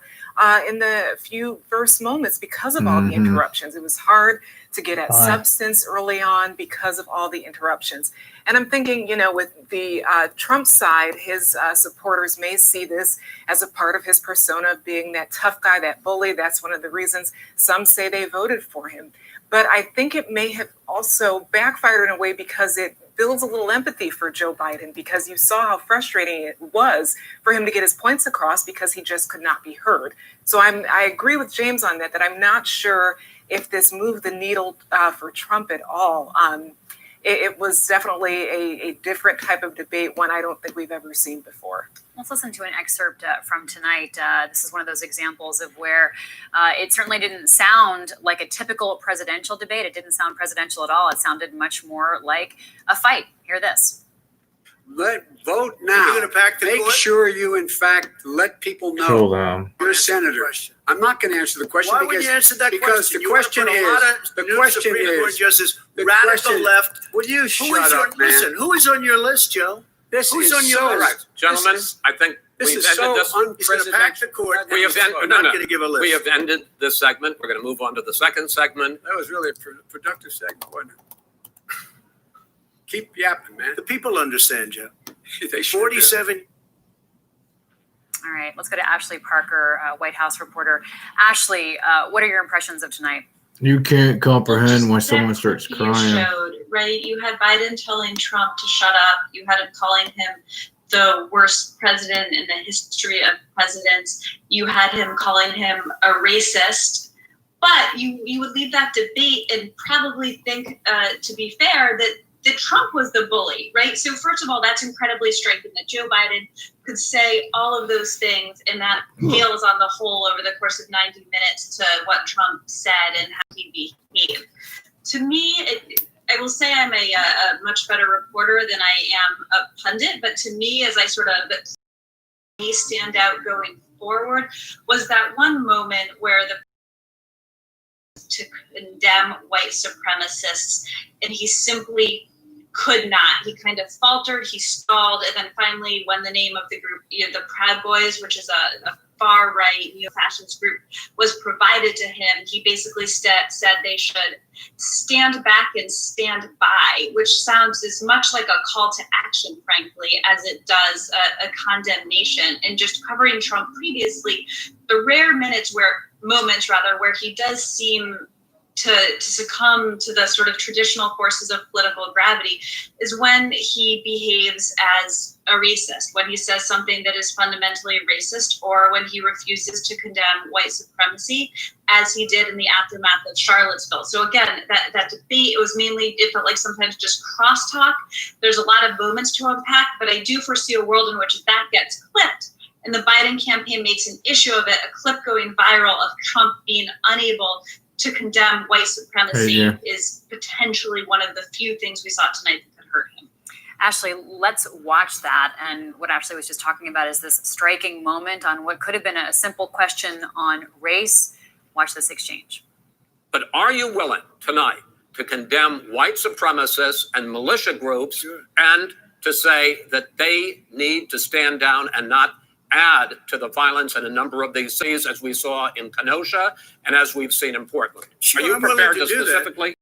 in the few first moments because of all the interruptions. It was hard to get at substance early on because of all the interruptions. And I'm thinking, with the Trump side, his supporters may see this as a part of his persona of being that tough guy, that bully. That's one of the reasons some say they voted for him. But I think it may have also backfired in a way because it builds a little empathy for Joe Biden, because you saw how frustrating it was for him to get his points across because he just could not be heard. So I agree with James on that I'm not sure if this moved the needle for Trump at all. It was definitely a different type of debate, one I don't think we've ever seen before. Let's listen to an excerpt from tonight. This is one of those examples of where it certainly didn't sound like a typical presidential debate. It didn't sound presidential at all. It sounded much more like a fight. Hear this. Vote now. You're going to pack the Make court? sure you, in fact, let people know Hold on. you're a senator. I'm not going to answer the question. Why would you answer that because question? the question is, Supreme Court Justice, radical left. Will you Who is your, listen, who is on your list, Joe? Who's on your list? Right, gentlemen, I think This we've is ended so this. He's going to pack the court. We have I'm not going to give a list. We have ended this segment. We're going to move on to the second segment. That was really a productive segment, wasn't it? Keep yapping, man. The people understand, Joe. They sure 47. do. All right, let's go to Ashley Parker, White House reporter. Ashley, what are your impressions of tonight? You can't comprehend when someone starts You crying. showed, right? You had Biden telling Trump to shut up. You had him calling him the worst president in the history of presidents. You had him calling him a racist But you would leave that debate and probably think, to be fair, that Trump was the bully, right? So first of all, that's incredibly striking that Joe Biden could say all of those things, and that pales on the whole over the course of 90 minutes to what Trump said and how he behaved. To me, I will say I'm a much better reporter than I am a pundit, but to me, as I sort of stand out going forward, was that one moment where to condemn white supremacists, and he simply could not. He kind of faltered, he stalled, and then finally, when the name of the group, the Proud Boys, which is a far-right neo-fascist group, was provided to him, he basically said they should stand back and stand by, which sounds as much like a call to action, frankly, as it does a condemnation. And just covering Trump previously, the rare moments where he does seem to succumb to the sort of traditional forces of political gravity is when he behaves as a racist, when he says something that is fundamentally racist, or when he refuses to condemn white supremacy, as he did in the aftermath of Charlottesville. So again, that debate, it felt like sometimes just crosstalk. There's a lot of moments to unpack, but I do foresee a world in which that gets clipped and the Biden campaign makes an issue of it, a clip going viral of Trump being unable to condemn white supremacy is potentially one of the few things we saw tonight that could hurt him. Ashley, let's watch that. And what Ashley was just talking about is this striking moment on what could have been a simple question on race. Watch this exchange. But are you willing tonight to condemn white supremacists and militia groups and to say that they need to stand down and not add to the violence in a number of these cities, as we saw in Kenosha and as we've seen in Portland? Sure, are you prepared to do specifically?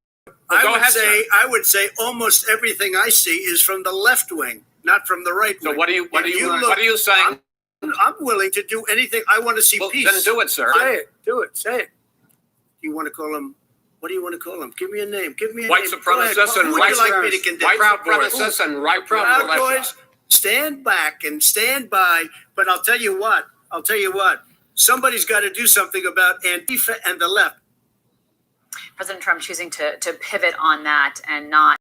I would say almost everything I see is from the left wing, not from the right wing. So what are you saying? I'm willing to do anything. I want to see peace. Then do it, sir. Do it. Say it. You want to call them? What do you want to call them? Give me a name. White supremacists and white supremacists and right Proud Boys. Stand back and stand by. But I'll tell you what. Somebody's got to do something about Antifa and the left. President Trump choosing to pivot on that and not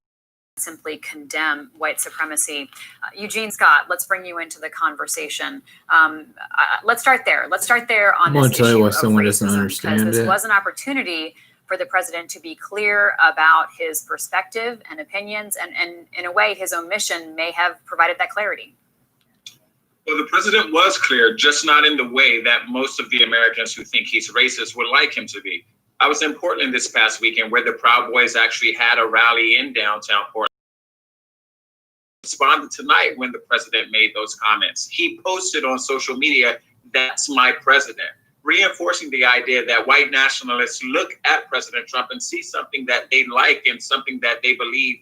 simply condemn white supremacy. Eugene Scott, let's bring you into the conversation. Let's start there. Let's start there on this issue tell you why of someone racism, doesn't understand because this it. was an opportunity for the president to be clear about his perspective and opinions, and in a way, his omission may have provided that clarity. Well, the president was clear, just not in the way that most of the Americans who think he's racist would like him to be. I was in Portland this past weekend where the Proud Boys actually had a rally in downtown Portland. Responded tonight when the president made those comments. He posted on social media, "That's my president," reinforcing the idea that white nationalists look at President Trump and see something that they like and something that they believe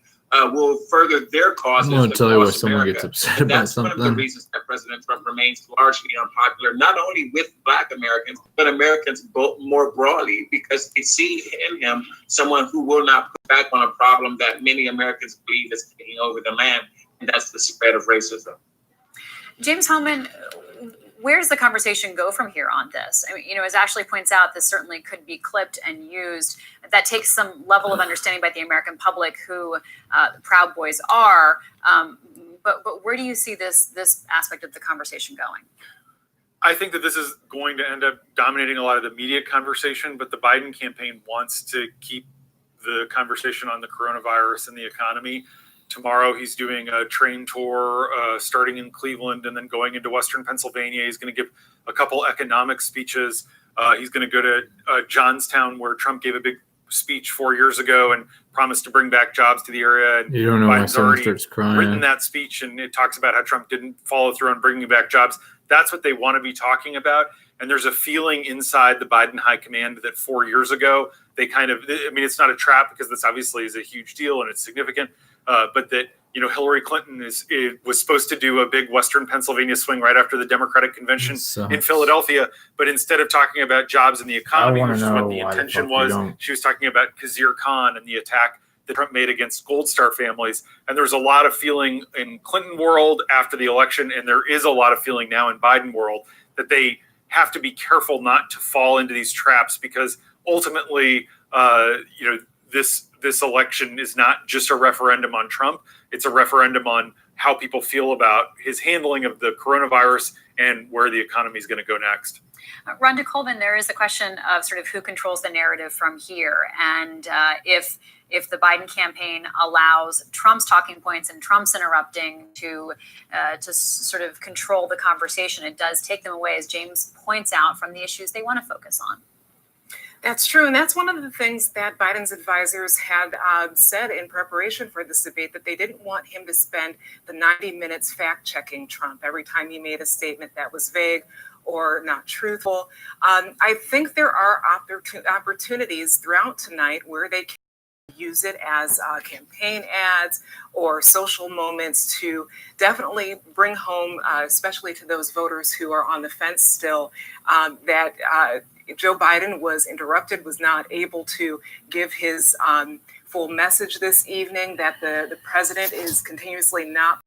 will further their causes. I'm going to tell you why someone gets upset about That's something. one of the reasons that President Trump remains largely unpopular, not only with Black Americans, but Americans more broadly, because they see in him someone who will not put back on a problem that many Americans believe is taking over the land, and that's the spread of racism. James Hohmann, where does the conversation go from here on this? I mean, as Ashley points out, this certainly could be clipped and used. That takes some level of understanding by the American public who the Proud Boys are. But where do you see this aspect of the conversation going? I think that this is going to end up dominating a lot of the media conversation, but the Biden campaign wants to keep the conversation on the coronavirus and the economy. Tomorrow, he's doing a train tour starting in Cleveland and then going into Western Pennsylvania. He's going to give a couple economic speeches. He's going to go to Johnstown, where Trump gave a big speech 4 years ago and promised to bring back jobs to the area. And You don't know why Biden's someone already starts crying. written that speech, and it talks about how Trump didn't follow through on bringing back jobs. That's what they want to be talking about. And there's a feeling inside the Biden high command that 4 years ago, they it's not a trap because this obviously is a huge deal and it's significant. But that, Hillary Clinton was supposed to do a big Western Pennsylvania swing right after the Democratic convention in Philadelphia. But instead of talking about jobs and the economy, which is what the intention was, she was talking about Khizr Khan and the attack that Trump made against Gold Star families. And there was a lot of feeling in Clinton world after the election, and there is a lot of feeling now in Biden world that they have to be careful not to fall into these traps, because ultimately, this election is not just a referendum on Trump. It's a referendum on how people feel about his handling of the coronavirus and where the economy is going to go next. Rhonda Colvin, there is a question of sort of who controls the narrative from here, and if the Biden campaign allows Trump's talking points and Trump's interrupting to sort of control the conversation, it does take them away, as James points out, from the issues they want to focus on. That's true. And that's one of the things that Biden's advisors had said in preparation for this debate, that they didn't want him to spend the 90 minutes fact-checking Trump every time he made a statement that was vague or not truthful. I think there are opportunities throughout tonight where they can use it as campaign ads or social moments to definitely bring home, especially to those voters who are on the fence still, that Joe Biden was interrupted, was not able to give his full message this evening, that the president is continuously not,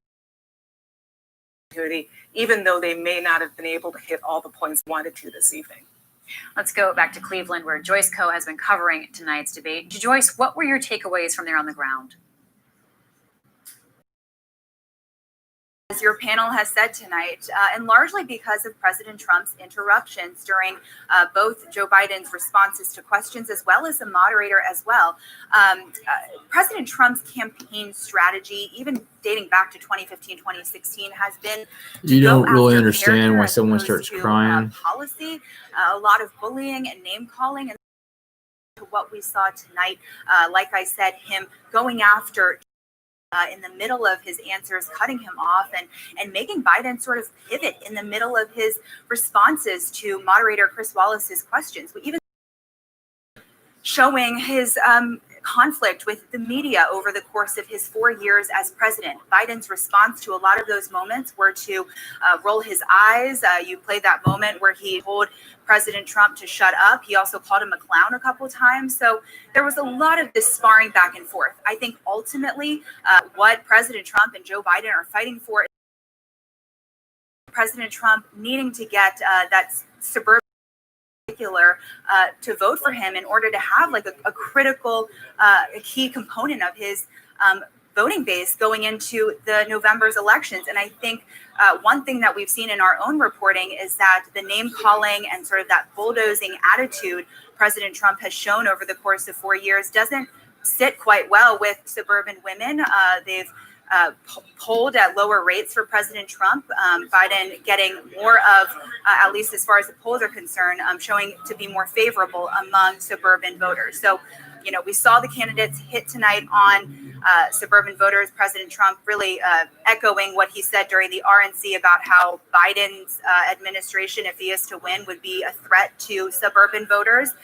even though they may not have been able to hit all the points wanted to this evening. Let's go back to Cleveland, where Joyce Coe has been covering tonight's debate. Joyce, what were your takeaways from there on the ground? As your panel has said tonight, and largely because of President Trump's interruptions during both Joe Biden's responses to questions as well as the moderator as well. President Trump's campaign strategy, even dating back to 2015, 2016, has been you don't really understand why someone starts crying. Policy, a lot of bullying and name calling, and to what we saw tonight, like I said, him going after in the middle of his answers, cutting him off and making Biden sort of pivot in the middle of his responses to moderator Chris Wallace's questions. We even showing his conflict with the media over the course of his 4 years as president. Biden's response to a lot of those moments were to roll his eyes. You played that moment where he told President Trump to shut up. He also called him a clown a couple times. So there was a lot of this sparring back and forth. I think ultimately what President Trump and Joe Biden are fighting for is President Trump needing to get that suburban to vote for him in order to have like a critical, a key component of his voting base going into the November's elections. And I think one thing that we've seen in our own reporting is that the name calling and sort of that bulldozing attitude President Trump has shown over the course of 4 years doesn't sit quite well with suburban women. They've polled at lower rates for President Trump. Biden getting more of, at least as far as the polls are concerned, showing to be more favorable among suburban voters. So, you know, we saw the candidates hit tonight on suburban voters. President Trump really echoing what he said during the RNC about how Biden's administration, if he is to win, would be a threat to suburban voters.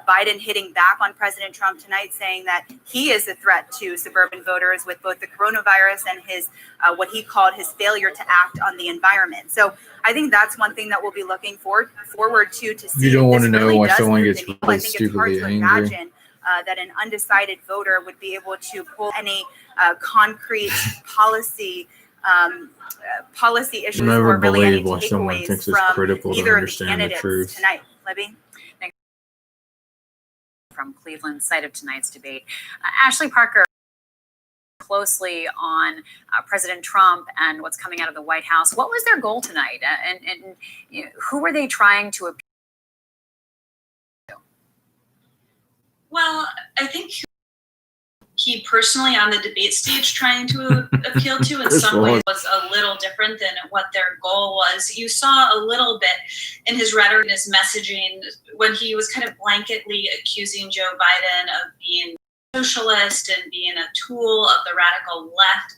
Biden hitting back on President Trump tonight, saying that he is a threat to suburban voters with both the coronavirus and his what he called his failure to act on the environment. So I think that's one thing that we'll be looking forward to see. You don't want to know why someone gets really stupidly angry. Imagine that an undecided voter would be able to pull any concrete policy issues or really any takeaways from either of the candidates tonight. Libby? From Cleveland's side of tonight's debate. Ashley Parker, closely on President Trump and what's coming out of the White House. What was their goal tonight? And you know, who were they trying to appeal to? Well, I think he personally on the debate stage trying to appeal to in some ways was a little different than what their goal was. You saw a little bit in his rhetoric and his messaging when he was kind of blanketly accusing Joe Biden of being socialist and being a tool of the radical left.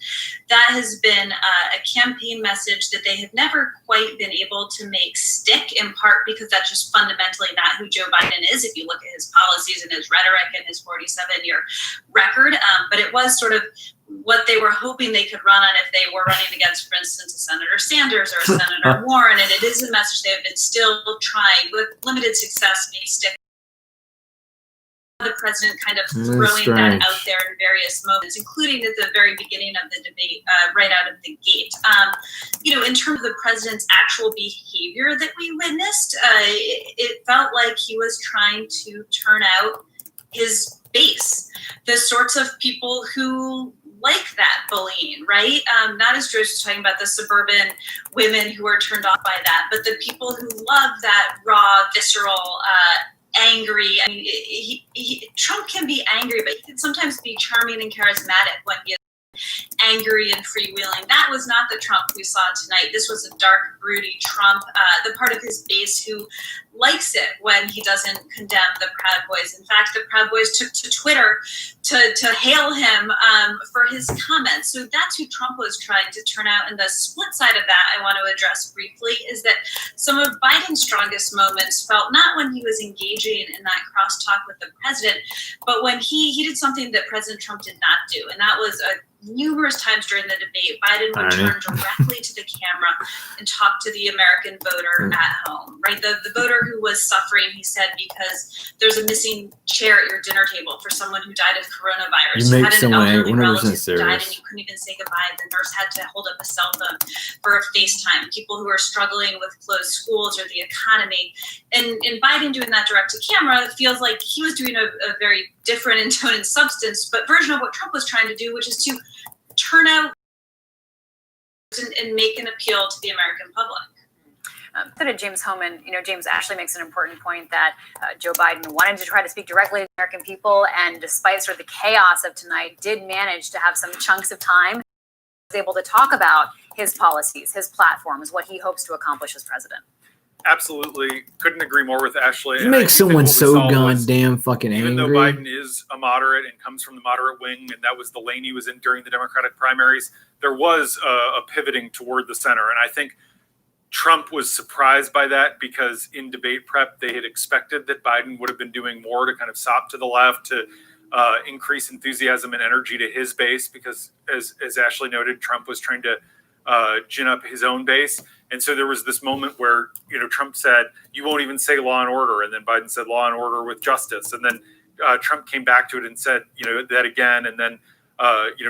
That has been a campaign message that they have never quite been able to make stick, in part because that's just fundamentally not who Joe Biden is if you look at his policies and his rhetoric and his 47-year record. But it was sort of what they were hoping they could run on if they were running against, for instance, a Senator Sanders or a Senator Warren. And it is a message they have been still trying with limited success make stick. The president kind of throwing that out there in various moments, including at the very beginning of the debate, right out of the gate. You know, in terms of the president's actual behavior that we witnessed, it felt like he was trying to turn out his base, the sorts of people who like that bullying, right? Not as Joyce was talking about the suburban women who are turned off by that, but the people who love that raw, visceral, angry. I mean, Trump can be angry, but he can sometimes be charming and charismatic when he is angry and freewheeling. That was not the Trump we saw tonight. This was a dark, broody Trump, the part of his base who likes it when he doesn't condemn the Proud Boys. In fact, the Proud Boys took to Twitter to hail him for his comments. So that's who Trump was trying to turn out. And the split side of that I want to address briefly is that some of Biden's strongest moments felt not when he was engaging in that crosstalk with the president, but when he did something that President Trump did not do. And that was numerous times during the debate, Biden would turn directly to the camera and talk to the American voter at home, right? The voter who was suffering, he said, because there's a missing chair at your dinner table for someone who died of coronavirus. You make had an someone elderly 100% relative who died serious. and you couldn't even say goodbye. The nurse had to hold up a cell phone for a FaceTime. People who are struggling with closed schools or the economy. And Biden doing that direct to camera feels like he was doing a very different in tone and substance, but version of what Trump was trying to do, which is to turn out and make an appeal to the American public. To James Homan, James Ashley makes an important point that Joe Biden wanted to try to speak directly to the American people, and despite sort of the chaos of tonight, did manage to have some chunks of time, was able to talk about his policies, his platforms, what he hopes to accomplish as president. Absolutely. Couldn't agree more with Ashley. You make someone so goddamn fucking angry. Even though Biden is a moderate and comes from the moderate wing, and that was the lane he was in during the Democratic primaries, there was a pivoting toward the center. And I think Trump was surprised by that because in debate prep, they had expected that Biden would have been doing more to kind of sop to the left, to increase enthusiasm and energy to his base, because as Ashley noted, Trump was trying to gin up his own base. And so there was this moment where, Trump said, you won't even say law and order. And then Biden said law and order with justice. And then Trump came back to it and said, that again. And then,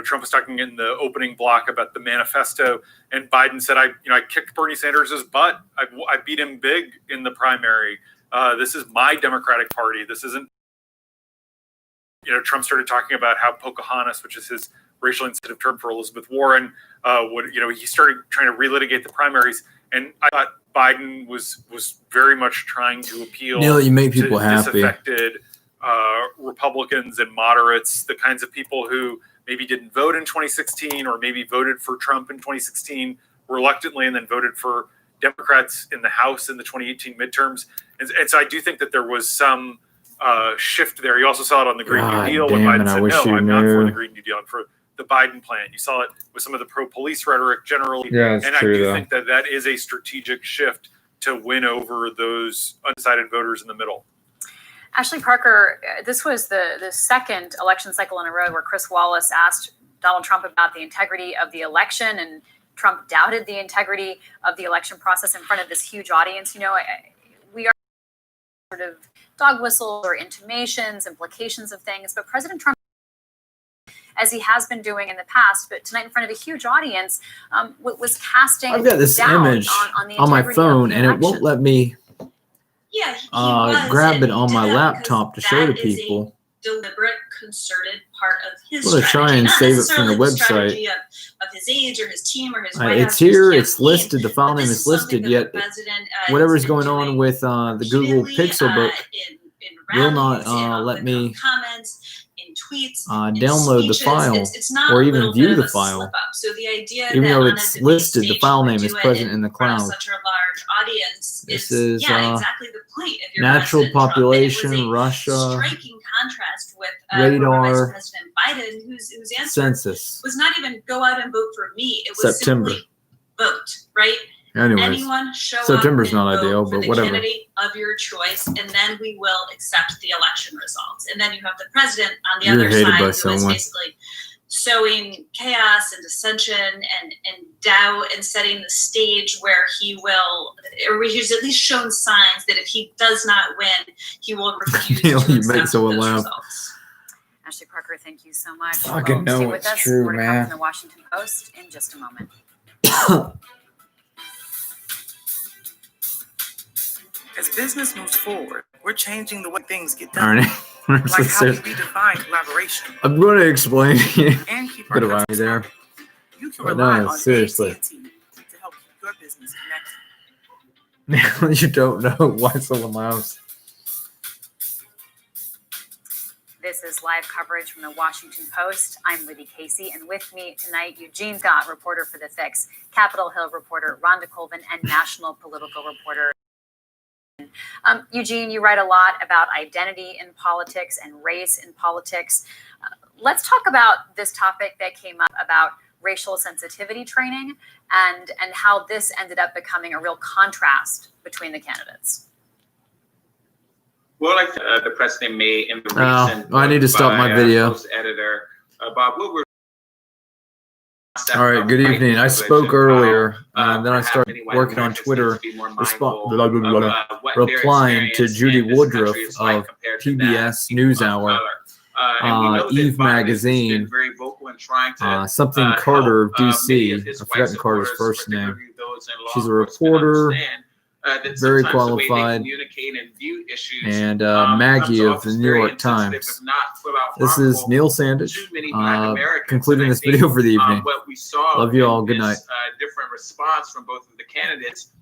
Trump was talking in the opening block about the manifesto. And Biden said, I kicked Bernie Sanders' butt. I beat him big in the primary. This is my Democratic Party. This isn't, Trump started talking about how Pocahontas, which is his racially insensitive term for Elizabeth Warren, he started trying to relitigate the primaries. And I thought Biden was very much trying to appeal Neil, you make people to happy. disaffected Republicans and moderates, the kinds of people who maybe didn't vote in 2016 or maybe voted for Trump in 2016 reluctantly and then voted for Democrats in the House in the 2018 midterms. And so I do think that there was some shift there. You also saw it on the Green New Deal when Biden said, no, I'm not for the Green New Deal, I'm for the Biden plan. You saw it with some of the pro-police rhetoric generally. Yeah, it's and true, I do though. think that is a strategic shift to win over those undecided voters in the middle. Ashley Parker, this was the second election cycle in a row where Chris Wallace asked Donald Trump about the integrity of the election, and Trump doubted the integrity of the election process in front of this huge audience. We are sort of dog whistles or intimations, implications of things, but President Trump, as he has been doing in the past, but tonight in front of a huge audience, was casting I've got this doubt image on the on my integrity of phone, the and it election. won't let me Yeah, he grab was, it on my and he did that laptop to because show to that is a people. deliberate, concerted part of his I'm gonna try strategy, and not save it from the necessarily website. strategy of his age or his team or his White It's House or his here. It's campaign. listed. The file But name this is is something listed. that Yet the president whatever's has been going on with the Google repeatedly, Pixel book in will rallies, not in let me comments, in tweets, in download the speeches. file It's not or a even little view bit the of a file. slip up. So the idea Even that though on a it's debate listed, the stage file you would name do is it present in the in front of cloud. such a large audience This is is exactly the point. If you're natural President Trump. And it was population, a Russia, striking contrast with former radar, Vice President Biden, whose answer census. was not even go out and vote for me. It was September. simply vote, right? Anyways, Anyone show September's up not and ideal, vote for but the whatever. candidate of your choice, and then we will accept the election results. And then you have the president on the You're other hated side by who is someone. basically sowing chaos and dissension and doubt and setting the stage where he will, or he's at least shown signs that if he does not win, he will refuse Neil, to you make accept someone those laugh. results. Ashley Parker, thank you so much. Fucking Stay know with it's us. true, More to come man. from the Washington Post in just a moment. business moves forward, we're changing the way things get All done. right. Like how we redefine collaboration. I'm going to explain And keep bit our about me there. You can But rely no, on seriously. AT&T to help keep your business connected. Now you don't know why someone laughs. This is live coverage from the Washington Post. I'm Libby Casey, and with me tonight, Eugene Scott, reporter for The Fix, Capitol Hill reporter Rhonda Colvin, and national political reporter. Eugene, you write a lot about identity in politics and race in politics. Let's talk about this topic that came up about racial sensitivity training and how this ended up becoming a real contrast between the candidates. Well, like the president made in the recent I need to stop my video. Editor Bob Woodward. All right, good evening. I spoke earlier, and then I started working on Twitter, replying to Judy Woodruff of PBS NewsHour, Eve Magazine, something Carter of DC. I've forgotten Carter's first name. She's a reporter, very qualified, and Maggie of the New York Times. This is Neil Sandage, concluding this video for the evening. Love you all. Good night. Different response from both of the candidates